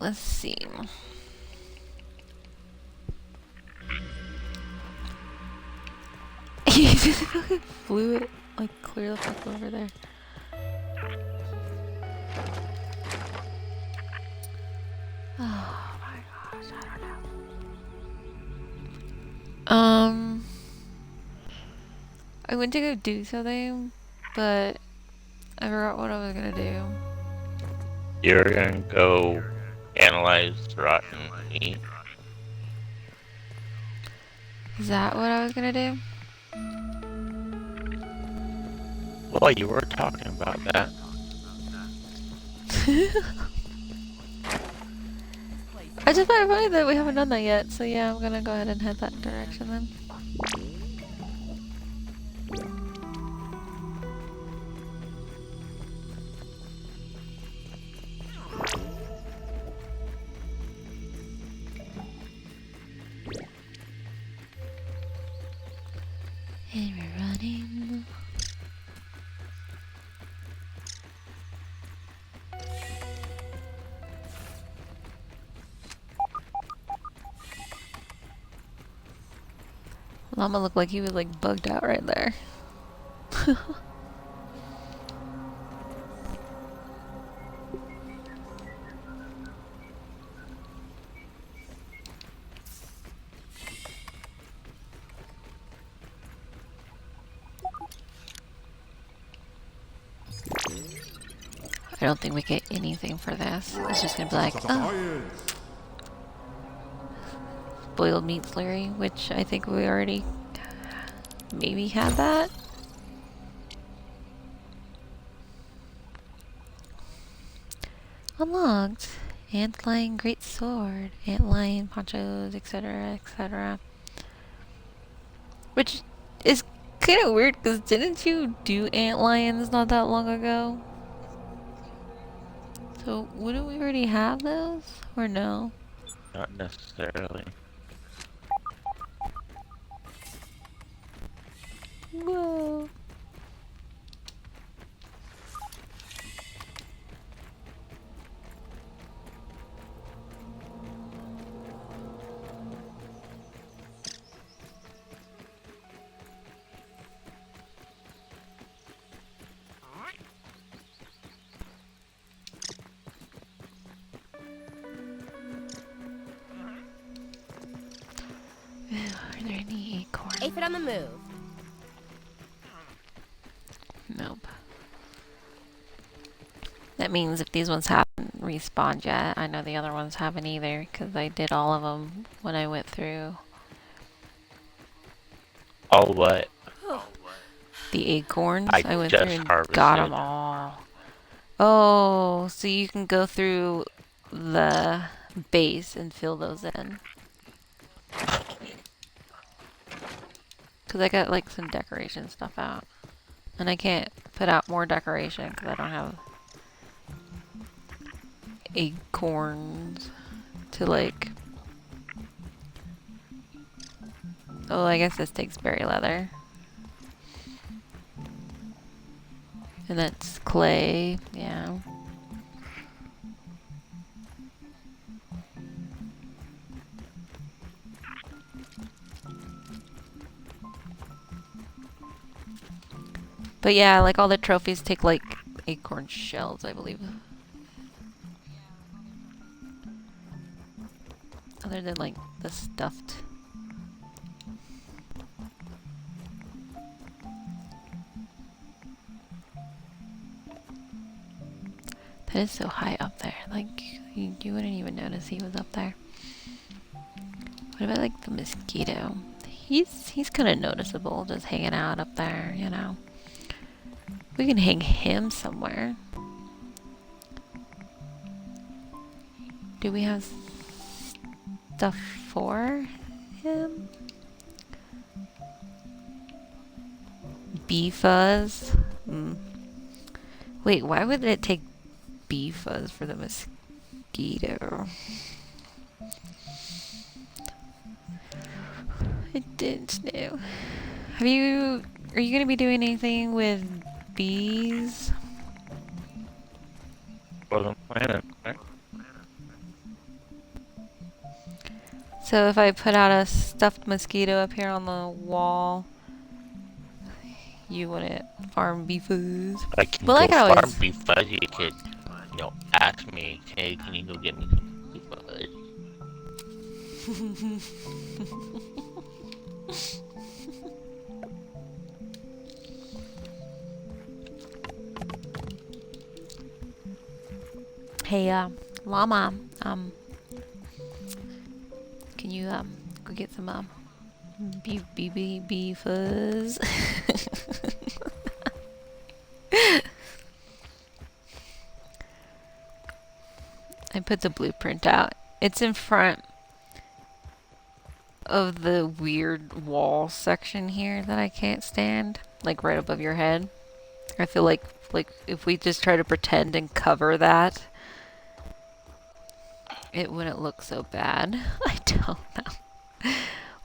let's see. He just fucking flew it like clear the fuck over there. Oh my gosh, I don't know. I went to go do something, but I forgot what I was gonna do. You're gonna go analyze rotten meat. Is that what I was gonna do? Well, you were talking about that. I just find it funny that we haven't done that yet, so yeah, I'm gonna go ahead and head that direction then. And we're running. Llama looked like he was like bugged out right there. I don't think we get anything for this. It's just gonna be like, oh, boiled meat slurry, which I think we already maybe had that. Unlocked. Antlion great sword, antlion ponchos, etc., etc. Which is kind of weird, because didn't you do antlions not that long ago? So wouldn't we already have those, or no? Not necessarily. Whoa. Are there any acorns? Aphid on the move. Nope. That means if these ones haven't respawned yet, I know the other ones haven't either, because I did all of them when I went through All what? the acorns. I went just through and harvested. got them all. Oh, so you can go through the base and fill those in. Because I got like some decoration stuff out. And I can't put out more decoration because I don't have acorns to like... Oh, I guess this takes berry leather. And that's clay, yeah. But yeah, like all the trophies take like acorn shells, I believe. Other than like the stuffed. That is so high up there. Like, you wouldn't even notice he was up there. What about like the mosquito? He's kind of noticeable, just hanging out up there, you know. We can hang him somewhere. Do we have stuff for him? Bee fuzz? Wait, why would it take bee fuzz for the mosquito? I didn't know. Are you gonna be doing anything with bees? Wasn't planning, right? So if I put out a stuffed mosquito up here on the wall, you wouldn't farm bee fuzz. I can Well, I go could farm always. bee fuzz. You could, ask me, hey, can you go get me some bee fuzz? Hey, llama, can you go get some bee fuzz? I put the blueprint out. It's in front of the weird wall section here that I can't stand, like right above your head. I feel like if we just try to pretend and cover that, it wouldn't look so bad. I don't know.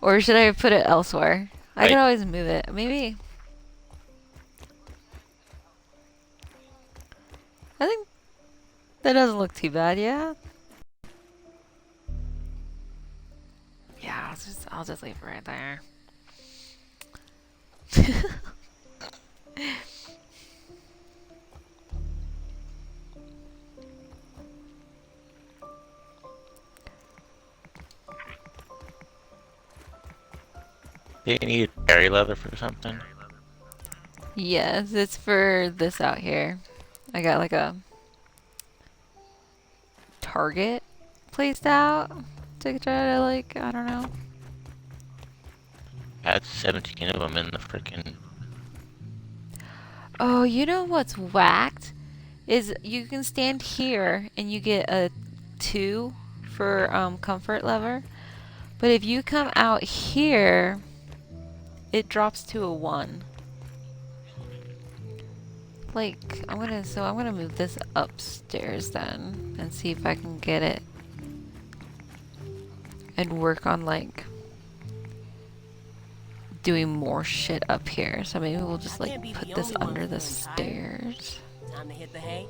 Or should I put it elsewhere? I could always move it. Maybe. I think that doesn't look too bad, yeah? Yeah, I'll just leave it right there. Do you need berry leather for something? Yes, it's for this out here. I got like a target placed out to try to I don't know. I had 17 of them in the freaking. Oh, you know what's whacked? Is you can stand here and you get a 2 for comfort lever. But if you come out here, it drops to a 1. I'm gonna move this upstairs then and see if I can get it and work on doing more shit up here. So maybe we'll just I can't be put the this only one under the feeling tired. stairs. Time to hit the hay.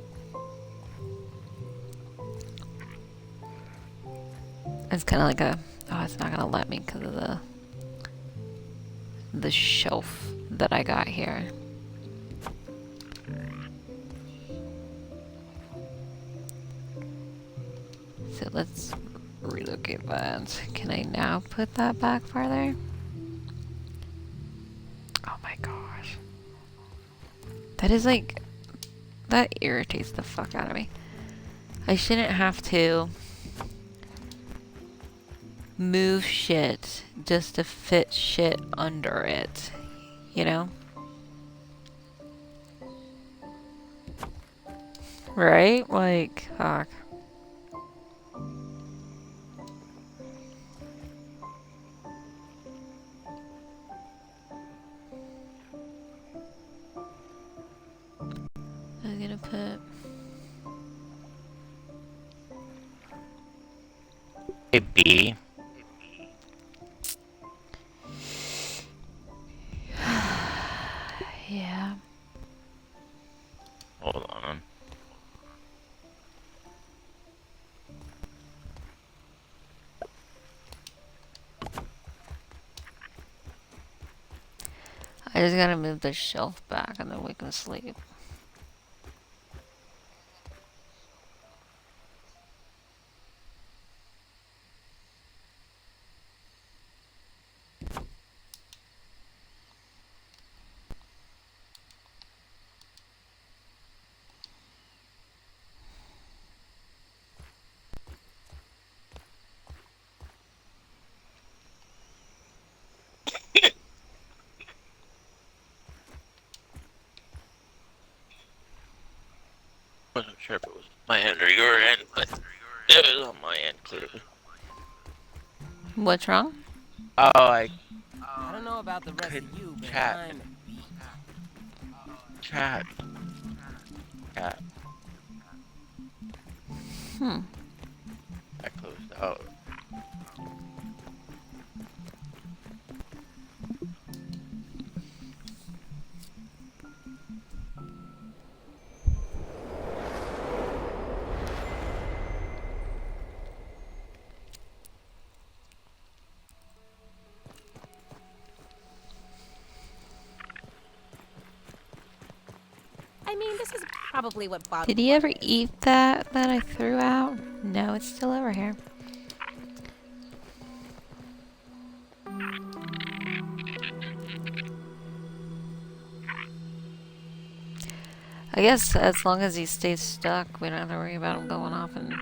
It's kind of like oh, it's not gonna let me because of the shelf that I got here. So let's relocate that. Can I now put that back farther? Oh my gosh. That is that irritates the fuck out of me. I shouldn't have to move shit just to fit shit under it, you know? Right? Fuck. I'm gonna put... Hey, bee. Yeah. Hold on. I just gotta move the shelf back and then we can sleep. Wasn't sure if it was my end or your end, but it was on my end clearly. What's wrong? Oh, I I don't know about the rest could of you, but chat. I'm beat. Chat. I closed out. And this is probably what bottled Did he ever water is. eat that I threw out? No, it's still over here. I guess as long as he stays stuck, we don't have to worry about him going off and...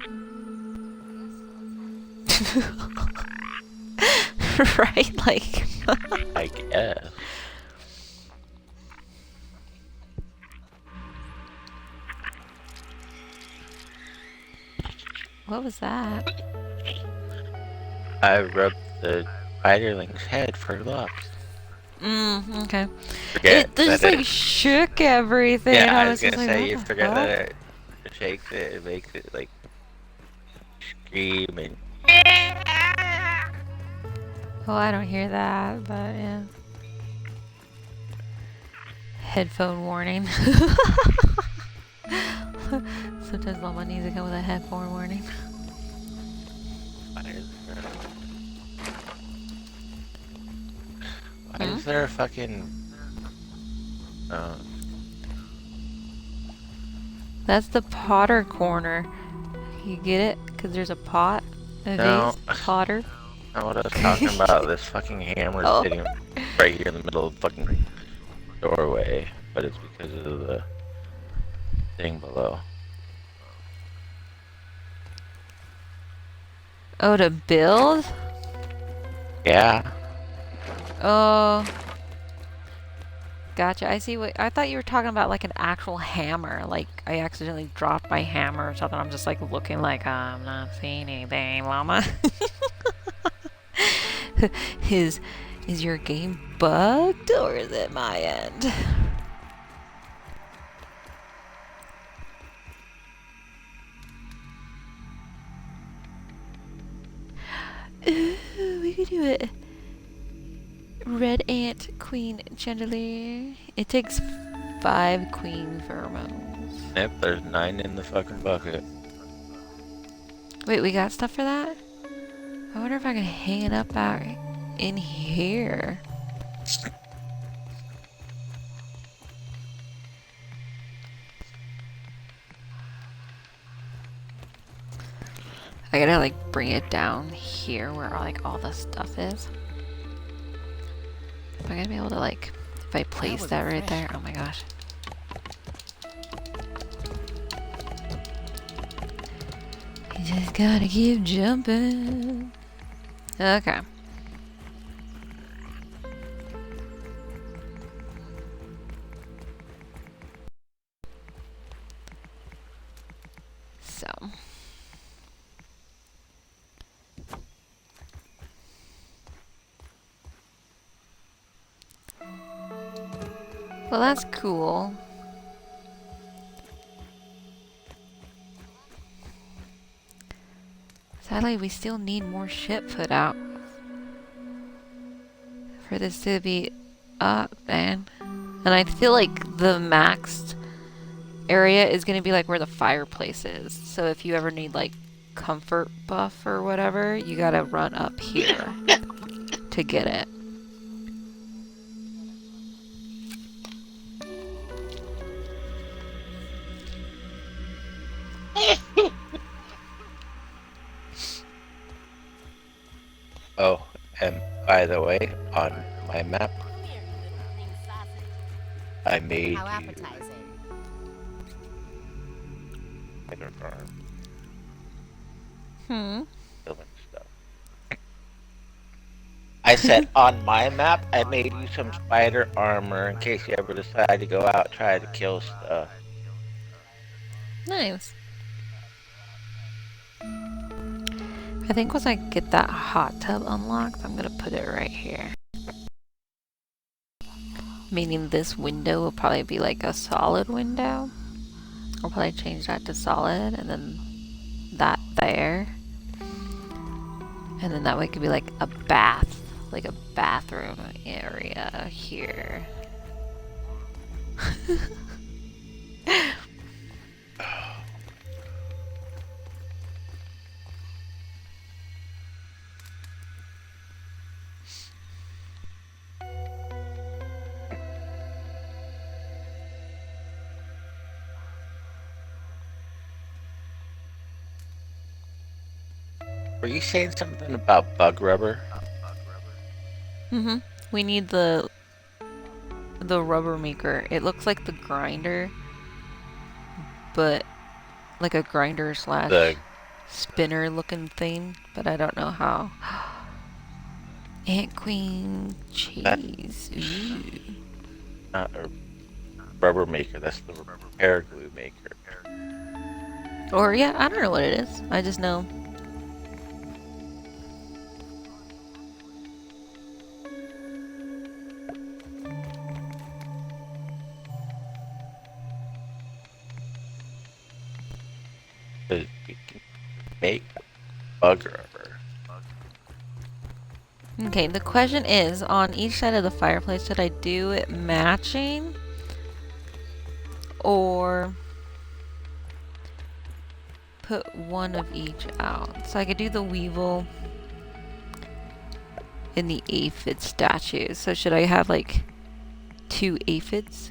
right? Like... I guess. What was that? I rubbed the spiderling's head for luck. Okay. Forget It that just like shook everything. Yeah, I I was was just gonna like, say, what you the forget hell? that it shakes it, it makes it like scream and Oh, I don't hear that, but yeah. Headphone warning. Sometimes all my music come with a headphone warning. why is there a fucking That's the Potter corner. You get it? Because there's a pot. A no, vase. Potter. not what I was talking about. This fucking hammer Oh. sitting right here in the middle of the fucking doorway, but it's because of the thing below. Oh, to build? Yeah. Oh. Gotcha. I see what... I thought you were talking about like an actual hammer. Like I accidentally dropped my hammer or something. I'm just like looking like I'm not seeing anything, llama. Is your game bugged or is it my end? Ooh, we could do it. Red Ant Queen Chandelier. It takes 5 queen pheromones. Yep, there's 9 in the fucking bucket. Wait, we got stuff for that? I wonder if I can hang it up out in here. I gotta like bring it down here where like all the stuff is. Am I gonna be able to like, if I place that right there? Oh my gosh. You just gotta keep jumping. Okay. So. Well, that's cool. Sadly, we still need more shit put out for this to be up, man. And I feel like the maxed area is going to be like where the fireplace is. So if you ever need like comfort buff or whatever, you gotta run up here to get it. Oh, and by the way, on my map, I made How appetizing. spider farm Hmm. building stuff. I said on my map, I made you some spider armor in case you ever decide to go out and try to kill stuff. Nice. I think once I get that hot tub unlocked, I'm gonna put it right here. Meaning this window will probably be like a solid window. I'll probably change that to solid and then that there. And then that way it could be like a bath, like a bathroom area here. Were you saying something about bug rubber? Mm-hmm. We need the rubber maker. It looks like the grinder, but like a grinder slash The spinner looking thing, but I don't know how. Ant Queen that's cheese. Ooh. not a rubber maker. That's the hair glue maker. Or yeah, I don't know what it is. I just know. We can make bug rubber. Okay, the question is, on each side of the fireplace, should I do it matching? Or put one of each out? So I could do the weevil and the aphid statues. So should I have like 2 aphids?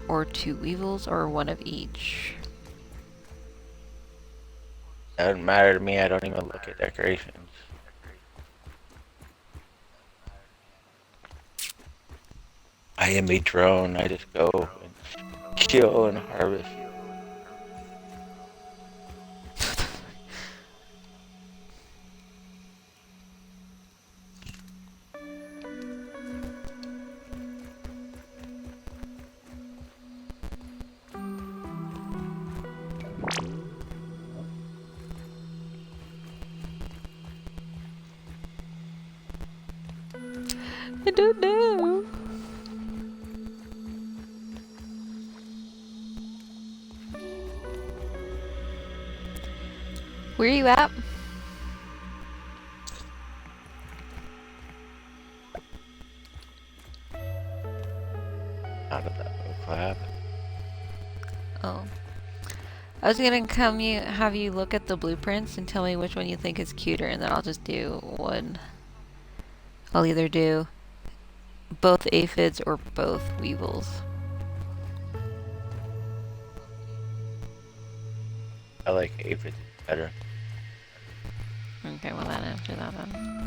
Or 2 weevils? Or one of each? That doesn't matter to me. I don't even look at decorations. I am a drone. I just go and kill and harvest. I don't know. Where are you at? Out of that little clap. Oh. I was gonna have you look at the blueprints and tell me which one you think is cuter, and then I'll just do one. I'll either do both aphids or both weevils. I like aphids better. Okay, well then after that then.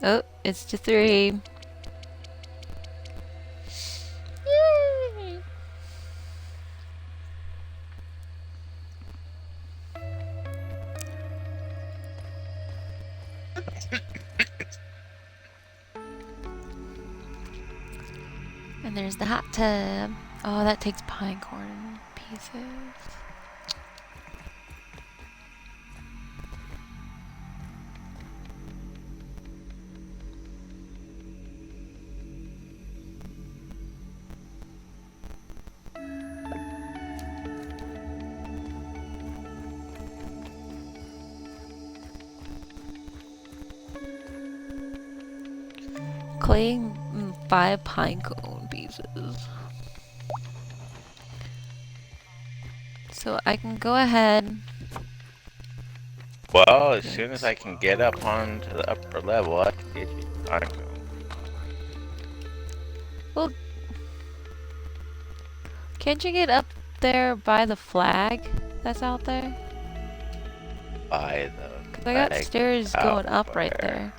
Oh, it's to 3. Yay! And there's the hot tub. Oh, that takes pine corn pieces. Clay 5 pine cone pieces. So I can go ahead. Well, as soon as I can get up onto the upper level, I can get you pine cone. Well, can't you get up there by the flag that's out there? By the 'Cause I got flag stairs going up right where? there.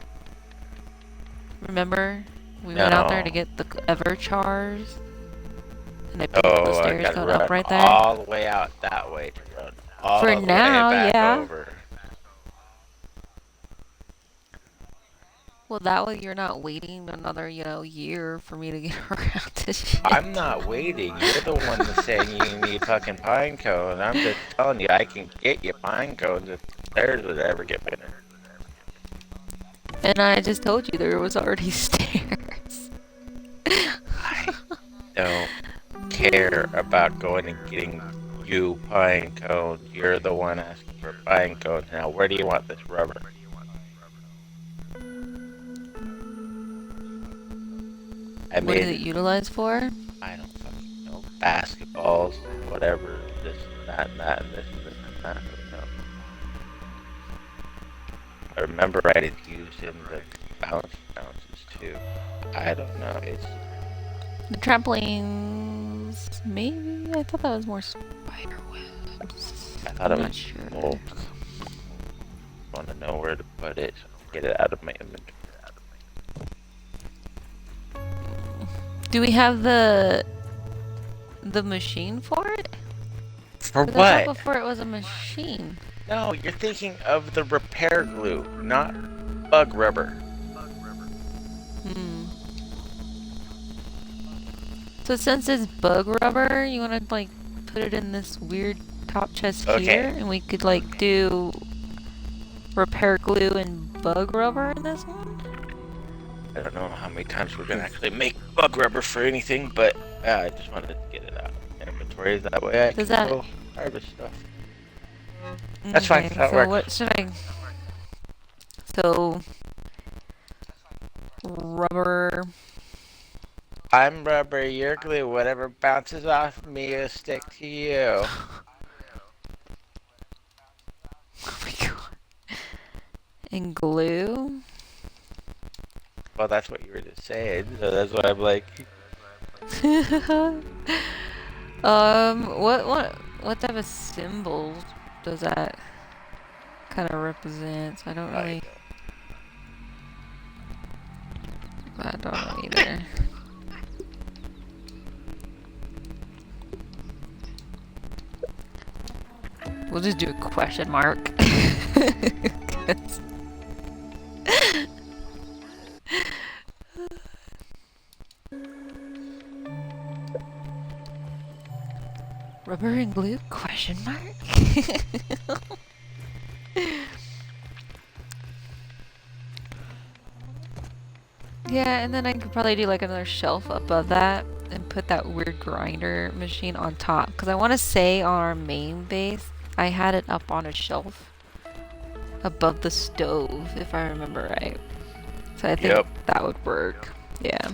Remember? We went out there to No. get the Everchars. And I built the Oh, I stairs gotta going run up right there. all the way out that way to run all For the now, way back yeah. over. Well, that way you're not waiting another, year for me to get around to shit. I'm not waiting. You're the one that's saying you need fucking pine cone. I'm just telling you I can get you pine cones if theirs would ever get finished. And I just told you there was already stairs. I don't care about going and getting you pine cones. You're the one asking for pine cones. Now, where do you want this rubber? I What is mean, it utilized for? I don't fucking know. Basketballs, whatever, this, that, and that, and this, and this, and that. Who knows? I remember I did use in the bounces too. I don't know. It's The trampolines, maybe? I thought that was more spider webs. I thought I'm it not was sure. bulbs. Want to know where to put it? So get it out of my inventory. Do we have the machine for it? For 'Cause I thought what? before it was a machine. No, you're thinking of the repair glue, not bug rubber. Hmm. So since it's bug rubber, you want to like put it in this weird top chest Okay. here, and we could like do repair glue and bug rubber in this one? I don't know how many times we're gonna actually make bug rubber for anything, but I just wanted to get it out of my inventory. That way I Does can that- go harvest stuff. That's fine. Okay, That so works. what should I... So... Rubber... I'm rubber, you're glue. Whatever bounces off me will stick to you. Oh my god. And glue? Well, that's what you were just saying, so that's why I'm like, What type of symbols does that kind of represent? I don't really... I don't know either. We'll just do a question mark. 'Cause- Rubber and glue? Question mark? Yeah, and then I could probably do like another shelf above that and put that weird grinder machine on top. Because I want to say on our main base, I had it up on a shelf above the stove, if I remember right. So I think Yep. that would work. Yeah.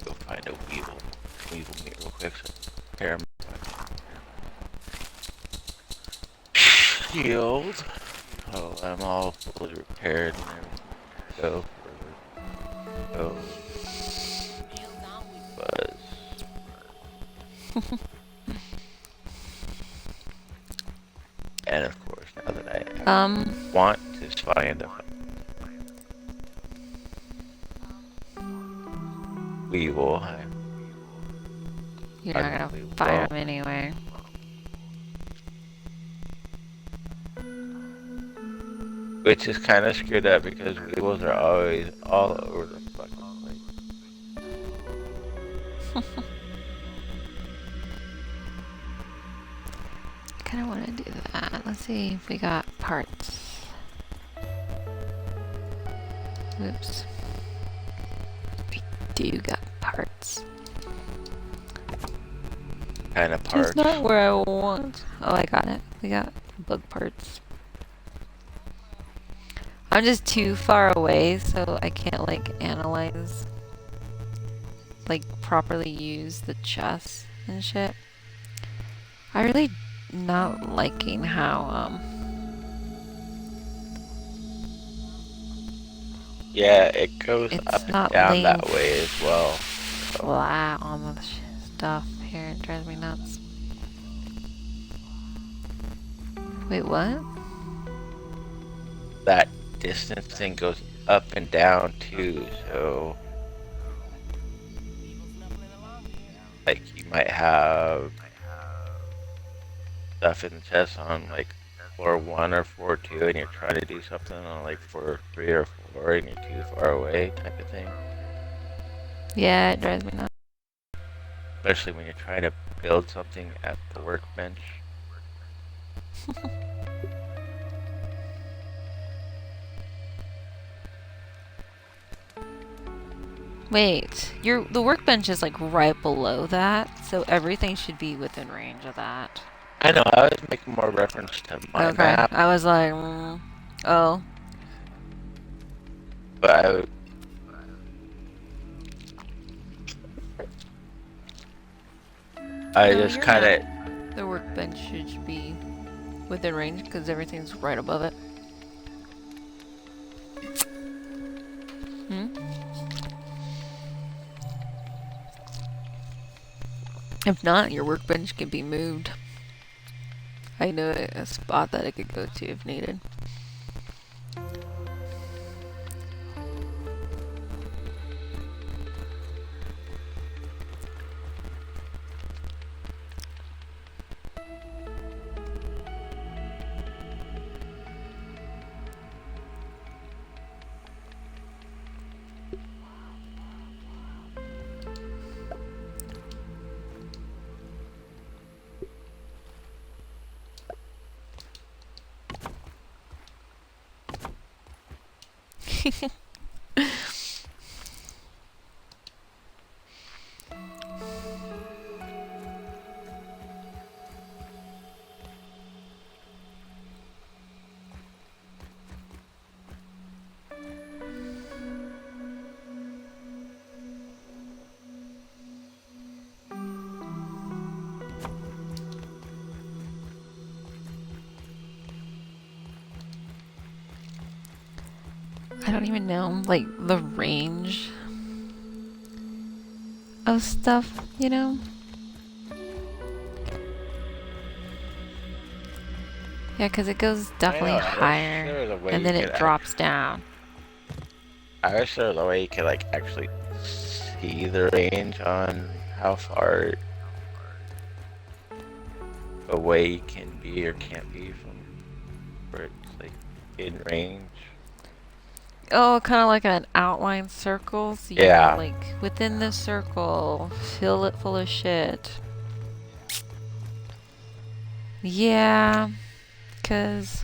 go find a weevil meat real quick. So repair my shield. Oh, I'm all fully repaired and everything. Go for go. Buzz. And of course, now that I want to find a weevil, You're not gonna Unbelievable. find them anyway. which is kind of screwed up because weevils are always all over the fucking place. I kind of want to do that. Let's see if we got parts. Oops. We do got parts. Kind of parts. Just not where I want. Oh, I got it. We got bug parts. I'm just too far away, so I can't like analyze, like properly use the chest and shit. I really not liking how Yeah, it goes It's up and not down that laying way as well. flat on the stuff here. It drives me nuts. Wait, what? That distance thing goes up and down too, so like you might have stuff in the chest on like floor 1 or floor 2 and you're trying to do something on like floor 3 or 4 and you're too far away type of thing. Yeah, it drives me nuts. Especially when you're trying to build something at the workbench. Wait, the workbench is like right below that, so everything should be within range of that. I know, I was making more reference to my Okay, map, I was like, oh. but I No, just you're kind not. of... The workbench should be within range because everything's right above it. Hmm? If not, your workbench can be moved. I know a spot that it could go to if needed. I don't even know, like, the range of stuff, you know? Yeah, because it goes definitely I wish higher, there was a way and you then could it drops down. I wish there was a way you could like actually see the range on how far away you can be or can't be from where it's like in range. Oh, kind of like an outline circle, so you know, Yeah. like, within this circle, fill it full of shit. Yeah, because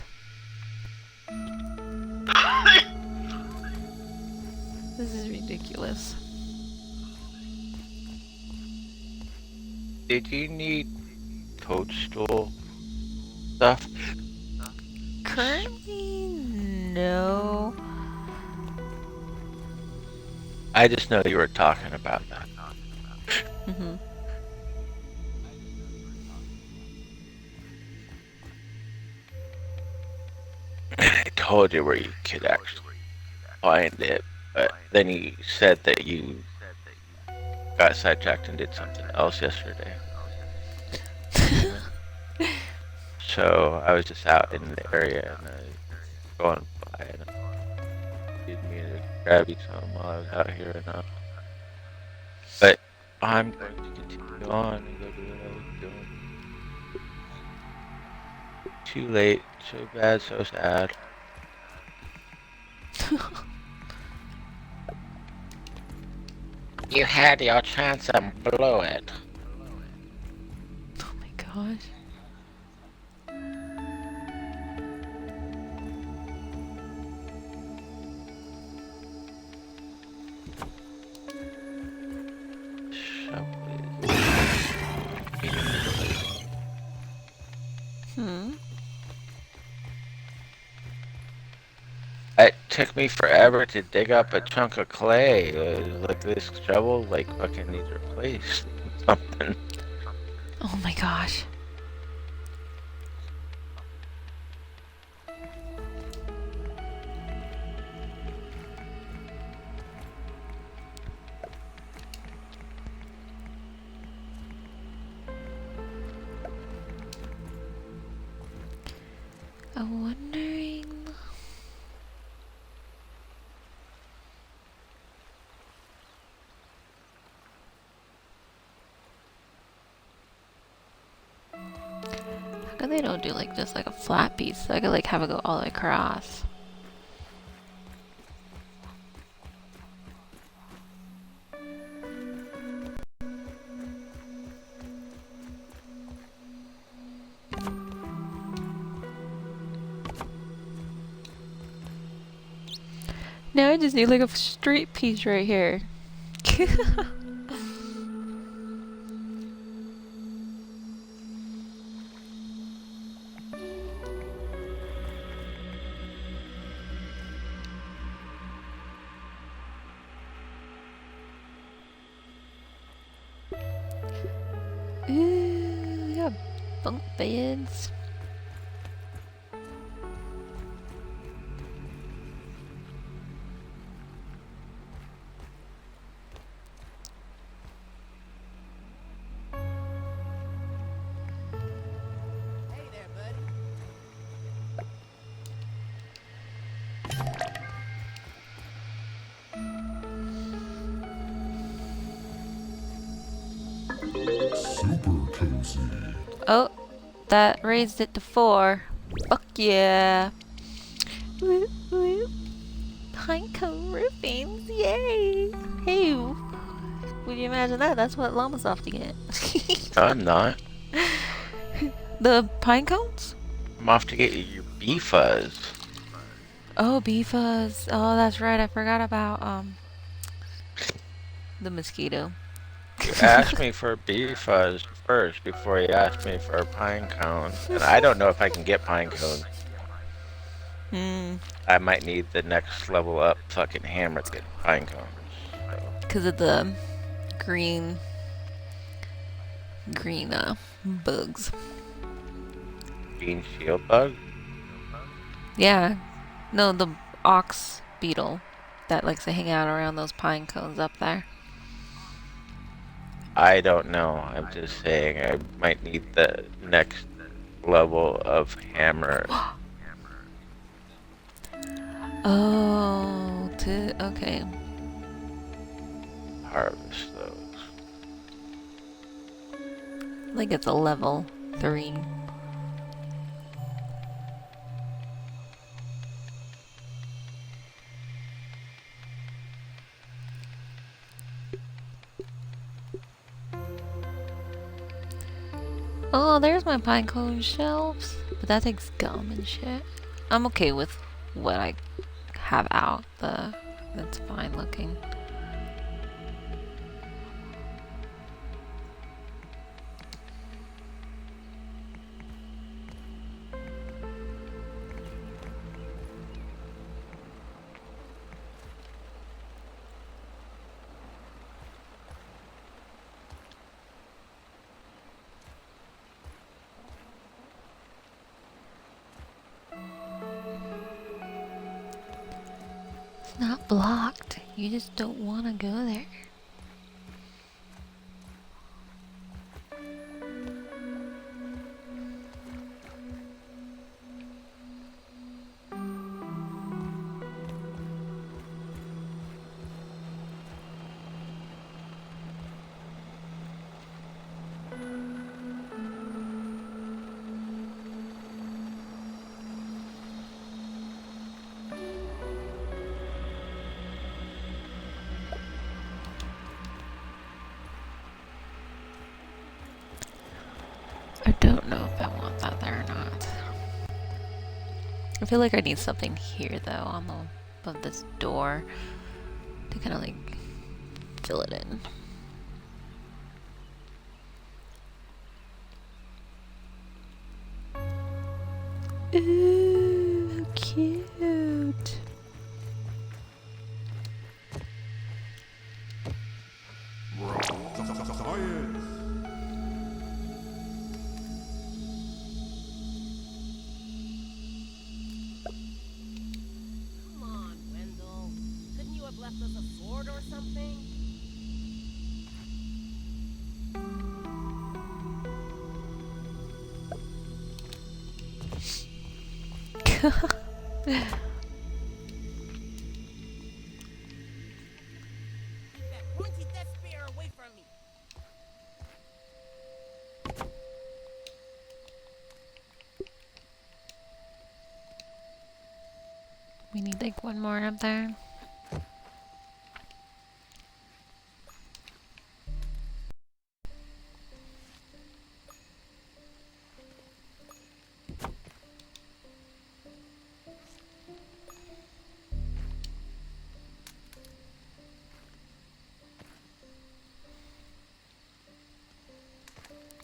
this is ridiculous. Did you need toadstool stuff? Currently, no. I just know you were talking about that. Mm-hmm. I told you where you could actually find it, but then you said that you got sidetracked and did something else yesterday. So I was just out in the area and I was going by and I did mean to grab you some while I was out here and but I'm going to continue on and go do what I was doing. Too late, so bad, so sad. You had your chance and blew it. Oh my gosh. Hmm. It took me forever to dig up a chunk of clay. Like this shovel, like fucking needs replaced. Something. Oh my gosh. I'm wondering. How come they don't do like just like a flat piece? So I could like have it go all the way across. Now I just need like a straight piece right here. Ooh, we got bunk beds. Hey there, buddy. Oh, that raised it to 4. Fuck yeah. Woo woo. Pinecone roofings, yay! Hey, would you imagine that? That's what llamas have to get. No, I'm not. The pine cones? I'm off to get you your bee fuzz. Oh, bee fuzz. Oh, that's right. I forgot about the mosquito. You asked me for bee fuzz first before you asked me for a pine cone, and I don't know if I can get pine cones. Hmm. I might need the next level up fucking hammer to get pine cones. So. Because of the green bugs. Green shield bug? Yeah. No, the ox beetle that likes to hang out around those pine cones up there. I don't know. I'm just saying I might need the next level of hammer. Oh, okay. Harvest those. Like it's a level 3. Oh, there's my pinecone shelves. But that takes gum and shit. I'm okay with what I have out. That's fine looking. It's not blocked. You just don't want to go there. I don't know if I want that there or not. I feel like I need something here though on the above this door to kind of like fill it in. Ooh, how cute. Come on, Wendell. Couldn't you have left us a sword or something? Keep that pointy death spear away from me. We need like one more up there.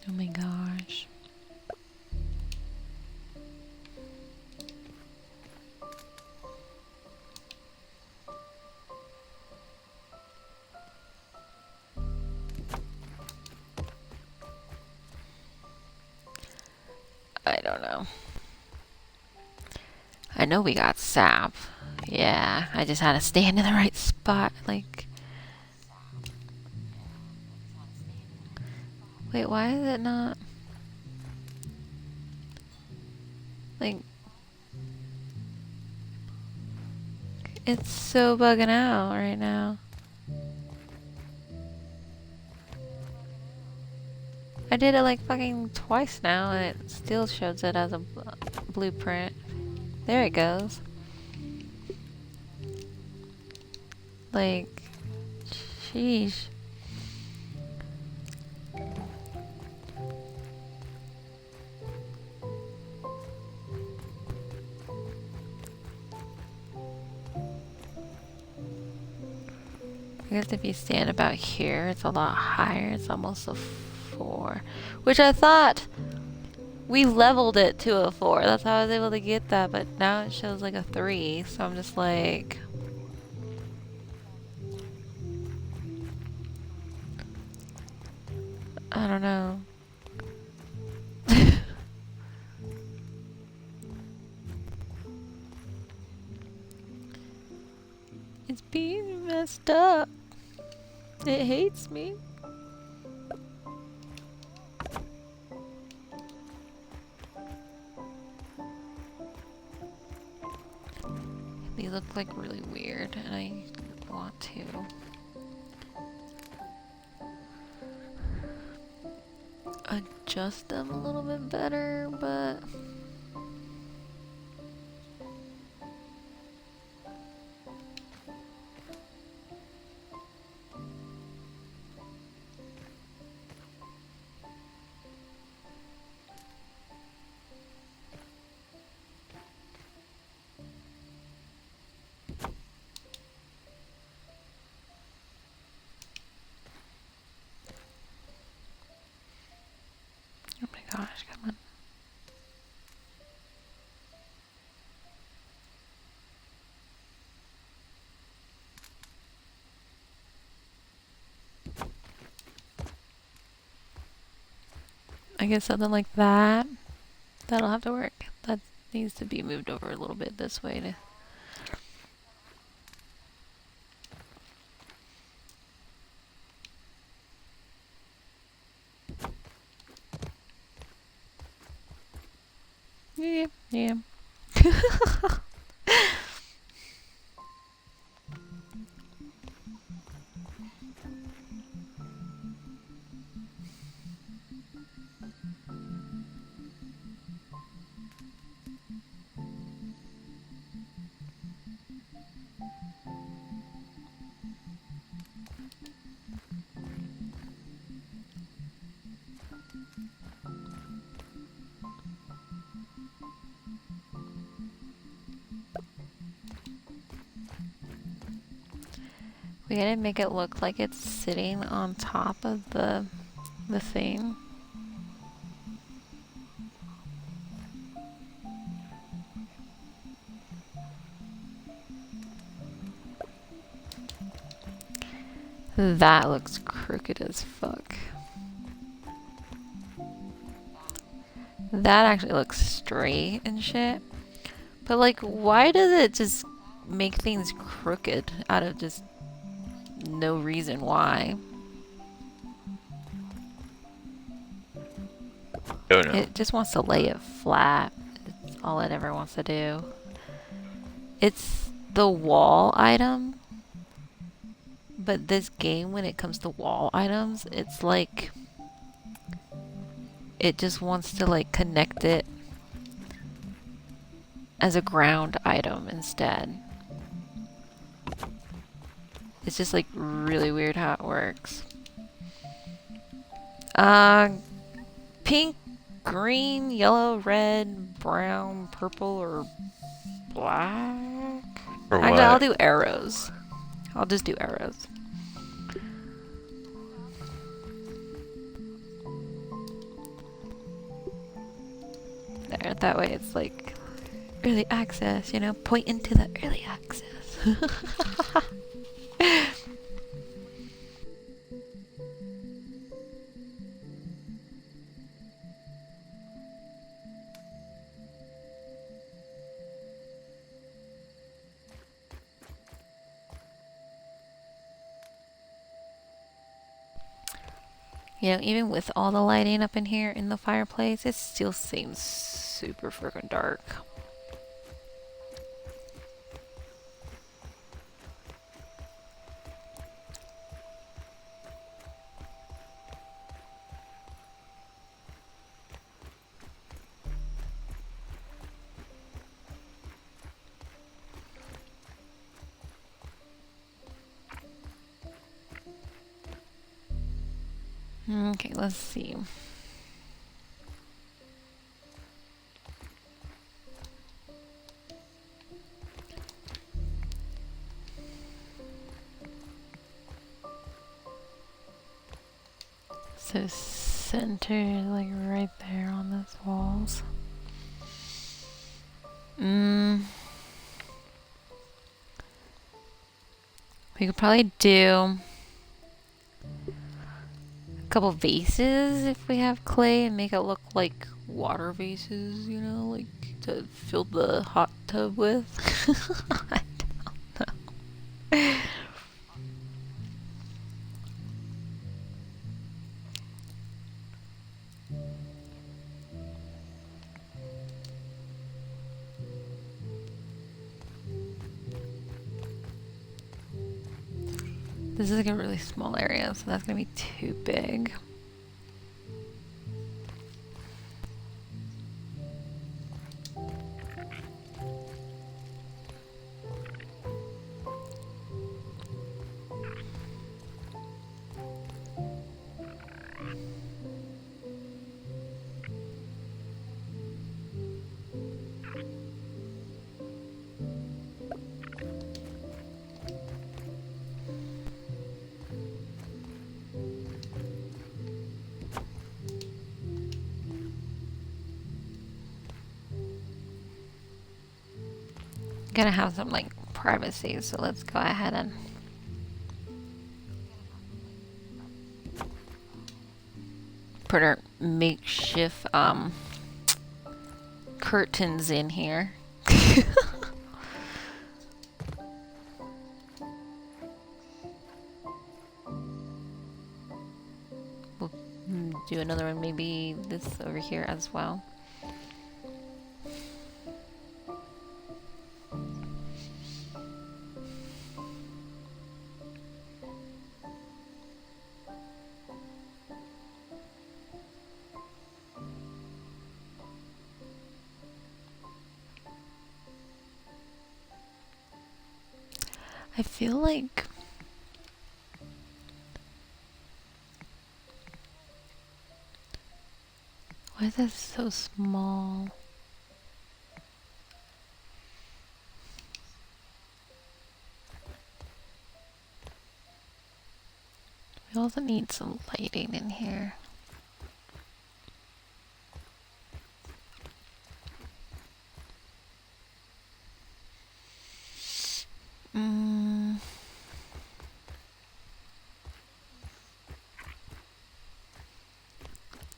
Oh my gosh. I don't know. I know we got sap. Yeah, I just had to stand in the right spot. Like, wait, why is it not? Like, it's so bugging out right now. I did it like fucking twice now and it still shows it as a blueprint. There it goes. Like, sheesh. I guess if you stand about here, it's a lot higher. It's almost a 4. Which I thought we leveled it to a 4. That's how I was able to get that, but now it shows like a 3. So I'm just like... I don't know. It's being messed up. It hates me. They look like really weird and I want to adjust them a little bit better, but oh my gosh, come on. I guess something like that. That'll have to work. That needs to be moved over a little bit this way to... Yeah, yeah. We gotta make it look like it's sitting on top of the thing. That looks crooked as fuck. That actually looks straight and shit. But like, why does it just make things crooked out of just no reason why? Don't know. It just wants to lay it flat. It's all it ever wants to do. It's the wall item. But this game, when it comes to wall items, it's like... it just wants to like connect it as a ground item instead. It's just like really weird how it works. Pink, green, yellow, red, brown, purple, or black? For Actually, what? I'll do arrows. I'll just do arrows. it that way. It's like early access, you know, point into the early access. You know, even with all the lighting up in here in the fireplace, it still seems super freaking dark. Okay, let's see. So center, like right there on those walls. We could probably do a couple vases if we have clay and make it look like water vases, you know, like to fill the hot tub with. I don't know. This is like a really small area, so that's gonna be too big. Gonna have some like privacy, so let's go ahead and put our makeshift curtains in here. We'll do another one, maybe this over here as well. I feel like why is that so small? We also need some lighting in here.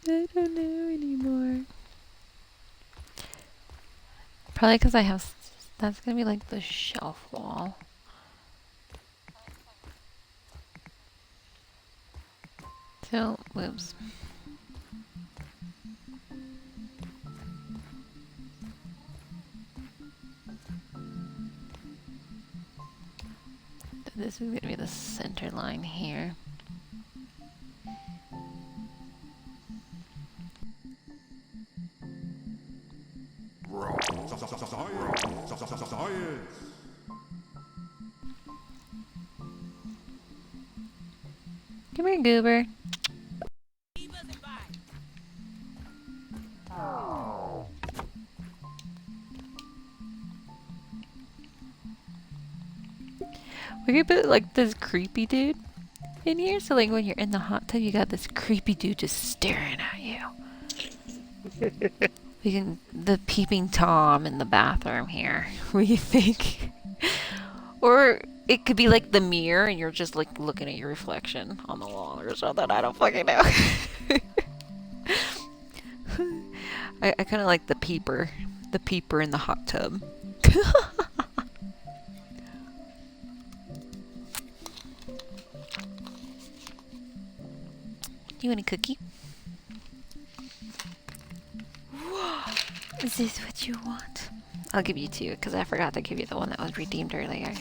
I don't know anymore. Probably because I have. That's gonna be like the shelf wall. So, whoops. This is gonna be the center line here. Come here, Goober. We could put like this creepy dude in here, so like when you're in the hot tub, you got this creepy dude just staring at you. We can the peeping tom in the bathroom here. What do you think? Or it could be like the mirror and you're just like looking at your reflection on the wall or something. I don't fucking know. I kind of like the peeper. The peeper in the hot tub. You want a cookie? Is this what you want? I'll give you two because I forgot to give you the one that was redeemed earlier.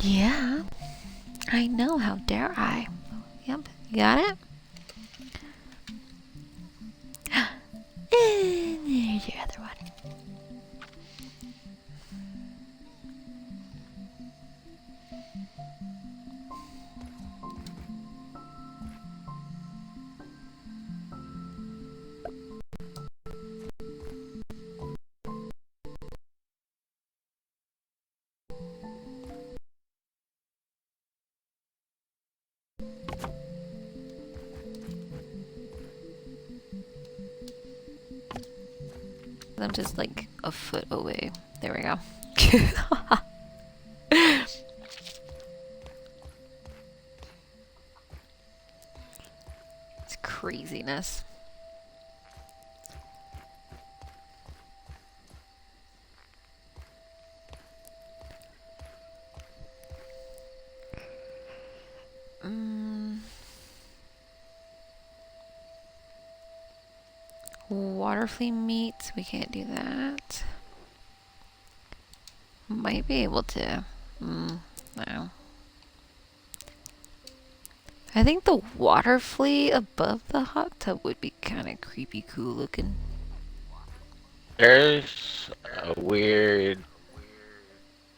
Yeah, I know. How dare I? Yep, you got it? And there's your other one. I'm just like a foot away. There we go. It's craziness. Water flea meat, we can't do that. Might be able to. No. I think the water flea above the hot tub would be kind of creepy cool looking. There's a weird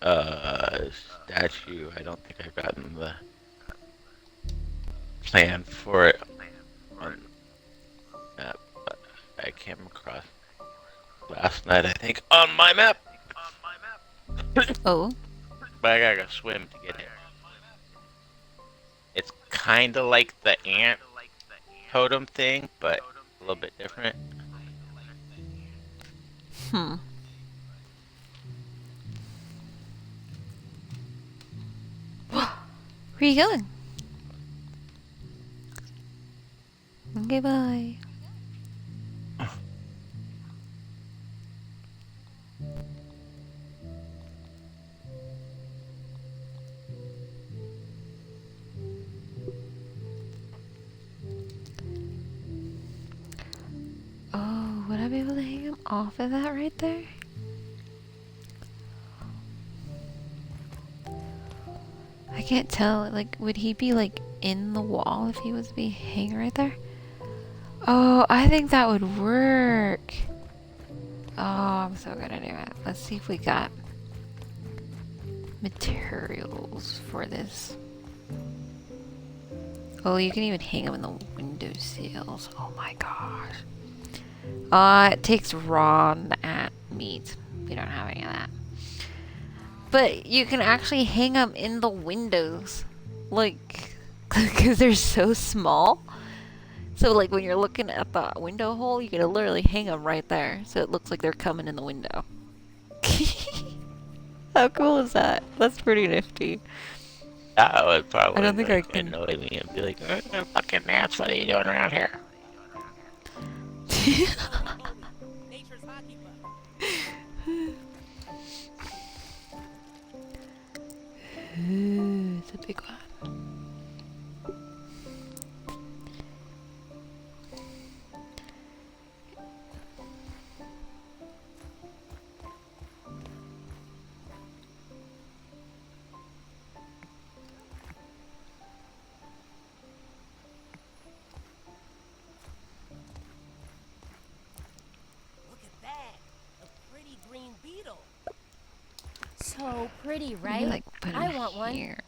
statue. I don't think I've gotten the plan for it on map, but I came across last night, I think, on my map. Oh. But I gotta go swim to get it. It's kinda like the ant totem thing, but a little bit different. Where are you going? Okay, bye. Oh, would I be able to hang him off of that right there? I can't tell. Like, would he be like in the wall if he was to be hanging right there? Oh, I think that would work. Oh, I'm so gonna do it. Let's see if we got materials for this. Oh, you can even hang them in the window sills. Oh my gosh. It takes raw meat. We don't have any of that. But you can actually hang them in the windows. Like, because they're so small. So, like, when you're looking at the window hole, you can literally hang them right there. So it looks like they're coming in the window. How cool is that? That's pretty nifty. That would probably I don't think I can annoy me and be like, fucking ants, what are you doing around here? Nature's hockey puck. Ooh, it's a big one. Look at that. A pretty green beetle. So pretty, Maybe, right? like, put I him want one. here.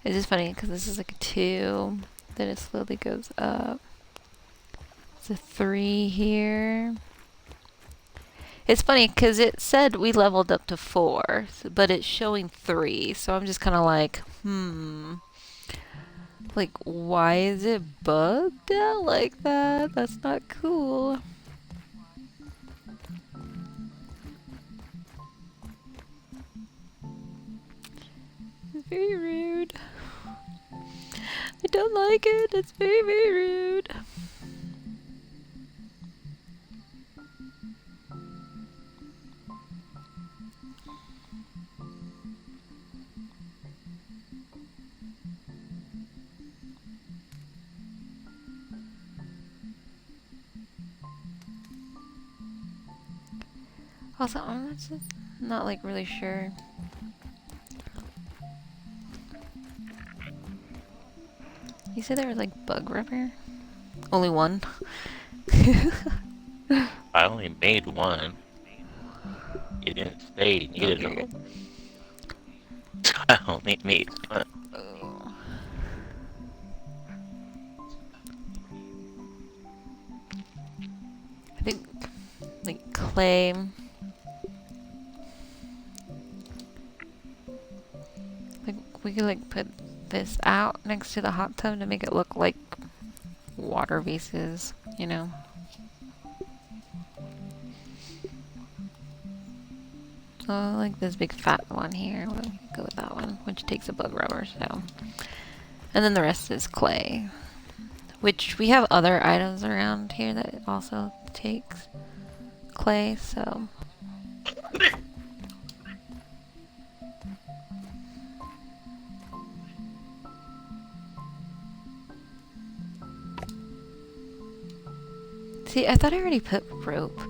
It's just funny because this is like a 2, then it slowly goes up. It's a 3 here. It's funny because it said we leveled up to 4, but it's showing 3, so I'm just kind of like, like, why is it bugged out like that? That's not cool. It's very rude. I don't like it. It's very, very rude. Also, I'm just not like really sure. You said there was like bug rubber? Only one? I only made one. You didn't say you needed Okay, them. I only made one. Oh. I think like clay. Like we could like put this out next to the hot tub to make it look like water vases, you know. Oh, like this big fat one here. We'll go with that one, which takes a bug rubber, so. And then the rest is clay. Which we have other items around here that also takes clay, so. See, I thought I already put rope.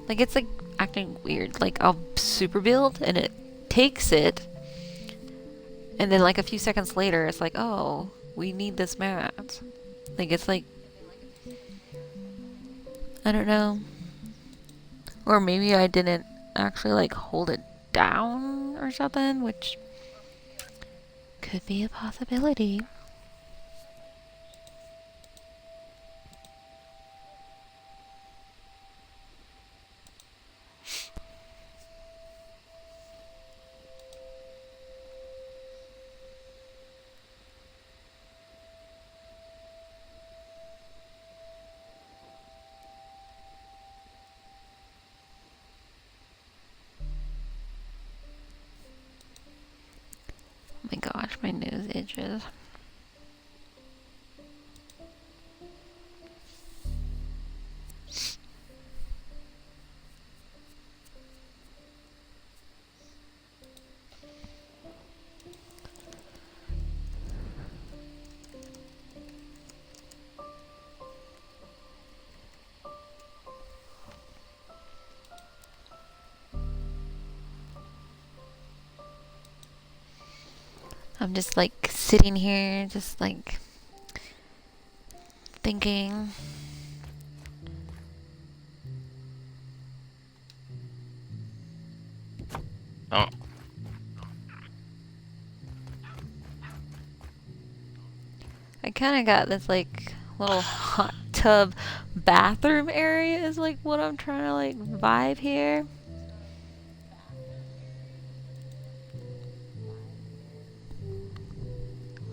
Like, it's like acting weird. Like, I'll super build and it takes it. And then, like, a few seconds later, it's like, oh, we need this mat. Like, it's like, I don't know. Or maybe I didn't actually, like, hold it down or something, which could be a possibility. Oh my gosh, my nose itches. I'm just like sitting here, just like thinking. Oh. I kind of got this like little hot tub bathroom area is like what I'm trying to like vibe here.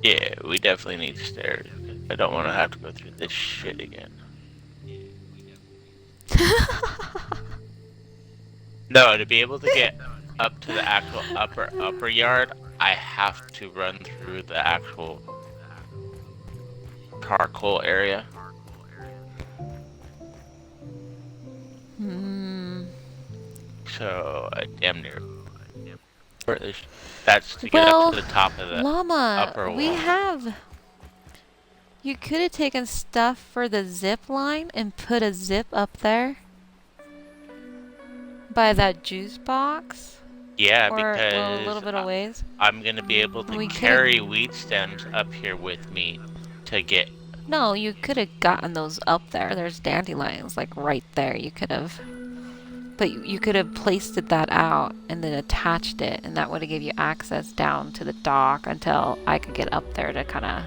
Yeah, we definitely need stairs. I don't want to have to go through this shit again. No, to be able to get up to the actual upper yard, I have to run through the actual charcoal area. So I damn near. That's to get up to the top of the Llama, upper we wall. have. You could have taken stuff for the zip line and put a zip up there by that juice box. Yeah, Or well, a because little bit of ways. I'm gonna be able to We could've- carry weed stems up here with me to get. No, you could have gotten those up there. There's dandelions like right there. You could have But you could have placed that out and then attached it, and that would have gave you access down to the dock until I could get up there to kind of.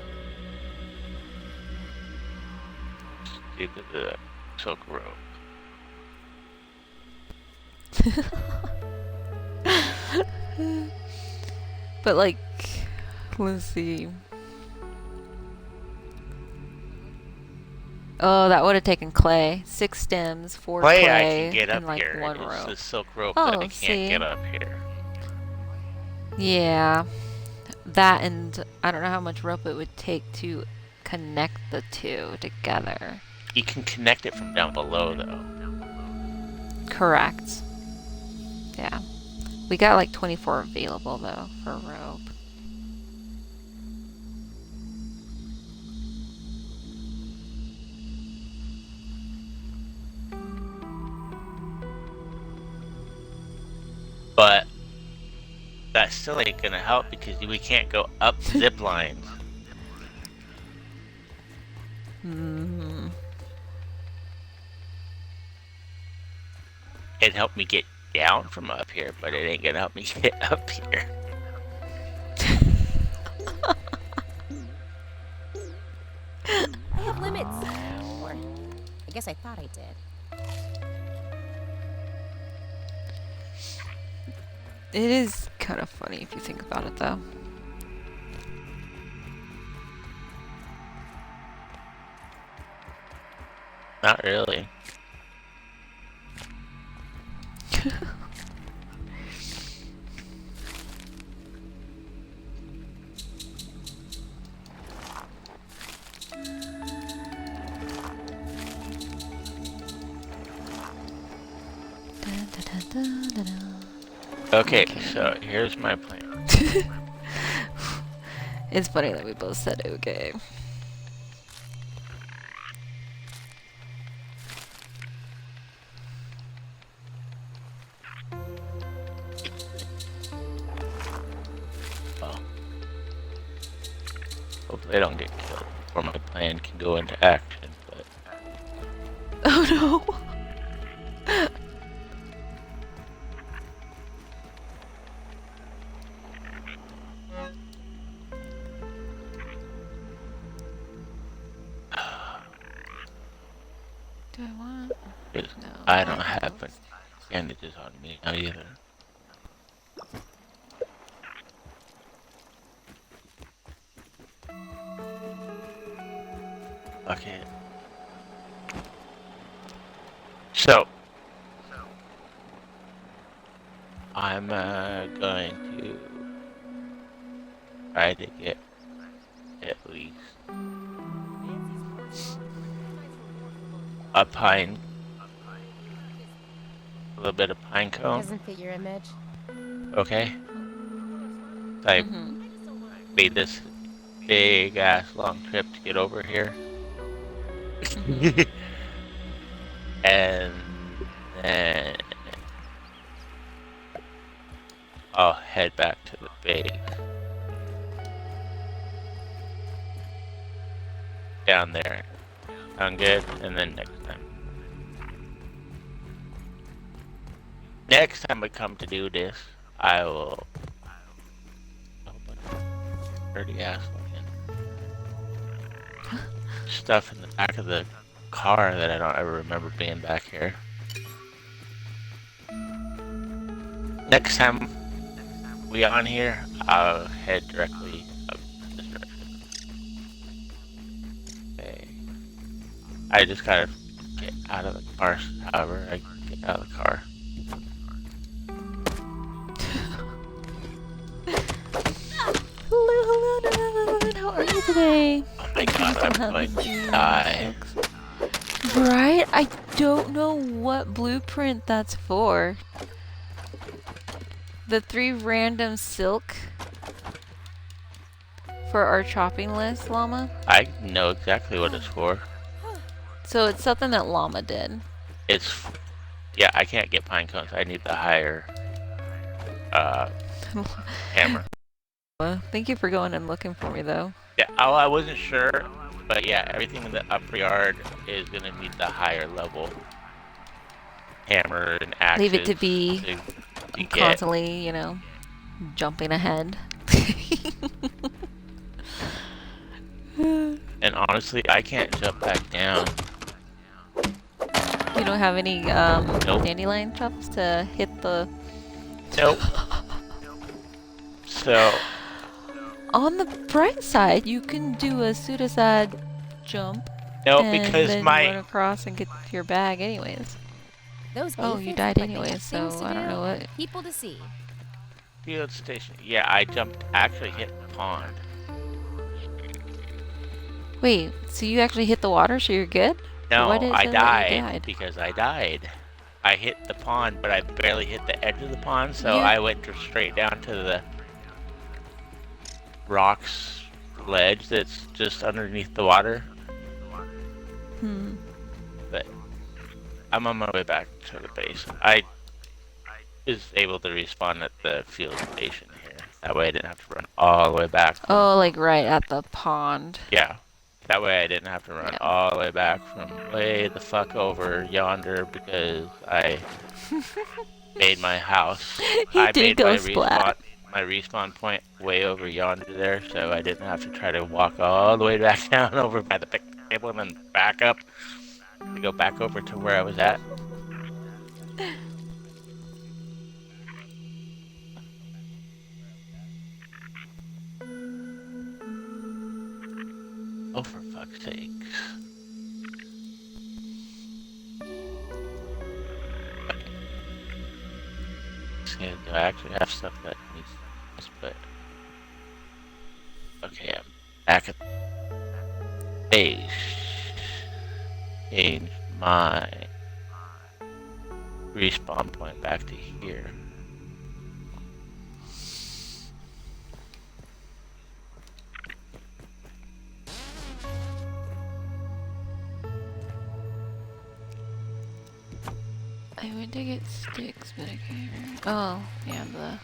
Stick to the silk rope. But like, let's see. Oh, that would have taken clay. 6 stems, 4 Clay clay, I can get up and like here. 1 It's rope. the silk rope Oh, that I can't see. get up here. Yeah, that, and I don't know how much rope it would take to connect the two together. You can connect it from down below, though. Correct. Yeah. We got like 24 available though for rope. But that still ain't gonna help because we can't go up zip lines. Mm. It helped me get down from up here, but it ain't gonna help me get up here. I have limits. Or, I guess I thought I did. It is kind of funny if you think about it though. Not really. Okay, so here's my plan. It's funny that we both said okay. Well, hopefully I don't get killed before my plan can go into action, but... Oh no! Do I want? No. I don't have any bandages on me now either. Okay. So, I'm going to try to get at least a little bit of pine cone. Doesn't fit your image. Okay. I Mhm. made this big ass long trip to get over here. And then I'll head back to the base. Down there. Sound good? And then next time. Next time I come to do this, I will... dirty ass looking stuff in the back of the car that I don't ever remember being back here. Next time we on here, I'll head directly up this direction. Okay. I just gotta get out of the car, however I can get out of the car. Hello, Dylan. How are you today? Oh my god, I'm going to die. Right? I don't know what blueprint that's for. The 3 random silk for our chopping list, Llama. I know exactly what it's for. So it's something that Llama did. It's... yeah, I can't get pine cones. I need the higher hammer. Thank you for going and looking for me, though. Yeah, oh, I wasn't sure, but yeah, everything in the upper yard is gonna need the higher level hammer and axes Leave it to be to get. constantly, you know, jumping ahead. And honestly, I can't jump back down. You don't have any Nope. dandelion chops to hit the... Nope. So, On the bright side, you can do a pseudoside jump no, and because then run across and get to your bag anyways. Those Oh, you aphids died look like they anyways, have things so to I don't do know what... and people to see. field station. Yeah, I jumped, actually hit the pond. Wait, so you actually hit the water, so you're good? No, Why did it I say that you died died? because I died. I hit the pond, but I barely hit the edge of the pond, so You- I went straight down to the rocks ledge that's just underneath the water. Hmm. But I'm on my way back to the base. I was able to respawn at the field station here. That way I didn't have to run all the way back. Oh, like right at the pond. Yeah. That way I didn't have to run Yeah. all the way back from way the fuck over yonder because I made my house. He I did made go my splat. respawn point way over yonder there, so I didn't have to try to walk all the way back down over by the picnic table and then back up to go back over to where I was at. Oh, for fuck's sakes. Okay. Do I actually have stuff that needs this, but... Okay, I'm back at base. Change my respawn point back to here. I went to get sticks, but I can't remember. Oh, yeah, the...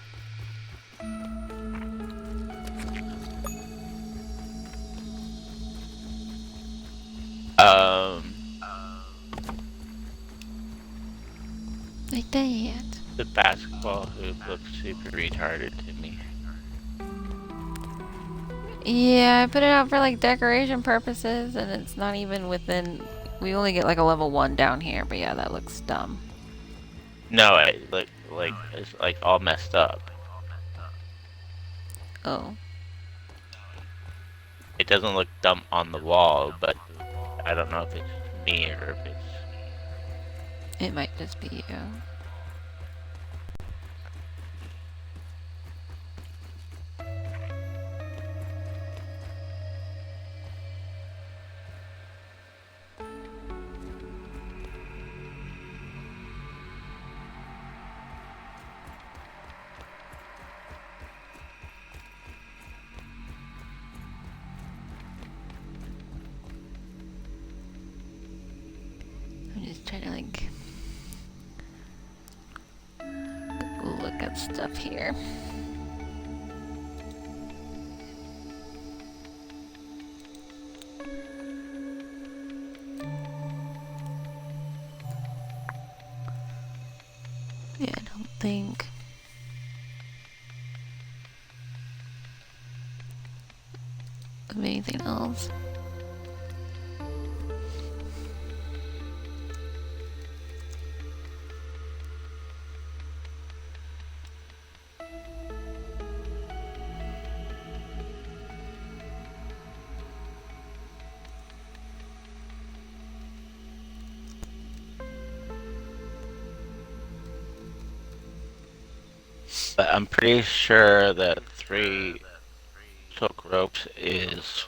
Like that. The basketball hoop looks super retarded to me. Yeah, I put it out for like decoration purposes, and it's not even within... We only get like a level 1 down here, but yeah, that looks dumb. No, it it's like all messed up. Oh. It doesn't look dumb on the wall, but I don't know if it's me or if it's... It might just be you. I'm just trying to like look at stuff here. Yeah, I don't think of anything else. But I'm pretty sure that 3 silk ropes is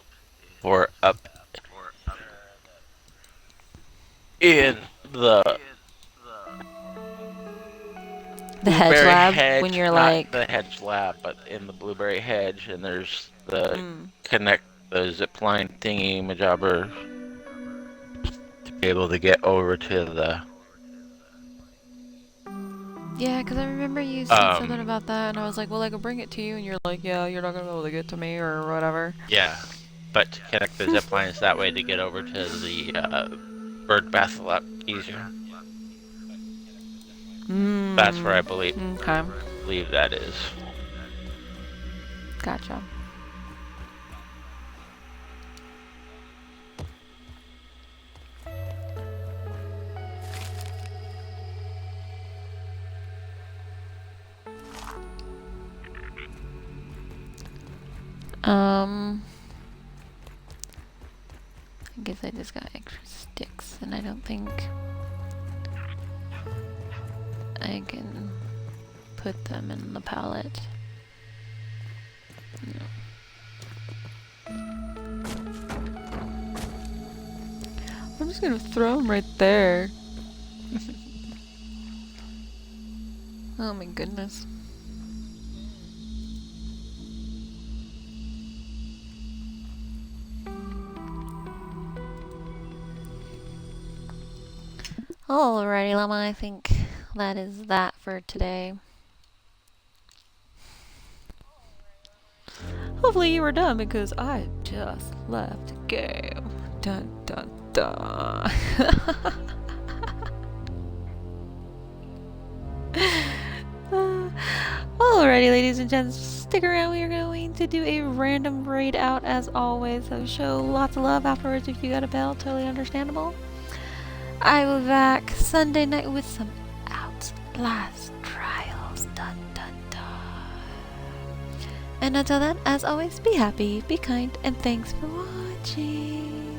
for up in the hedge blueberry lab hedge, when you're not like the hedge lab, but in the blueberry hedge, and there's the mm. connect the zip line thingy majobber to be able to get over to the Yeah, because I remember you said something about that, and I was like, well, I could bring it to you, and you're like, yeah, you're not going to be able to get to me, or whatever. yeah, but to connect the zip lines that way to get over to the bird bath a lot easier. That's where I believe Okay. that is. Gotcha. I guess I just got extra sticks, and I don't think I can put them in the pallet. No. I'm just gonna throw them right there. Oh my goodness. Alrighty, Llama, I think that is that for today. Hopefully you were done because I just left the game. Dun dun dun. Alrighty, ladies and gents, stick around. We are going to do a random raid out as always. So show lots of love afterwards if you got a bell. Totally understandable. I will be back Sunday night with some Outlast Trials. Dun dun dun. And until then, as always, be happy, be kind, and thanks for watching.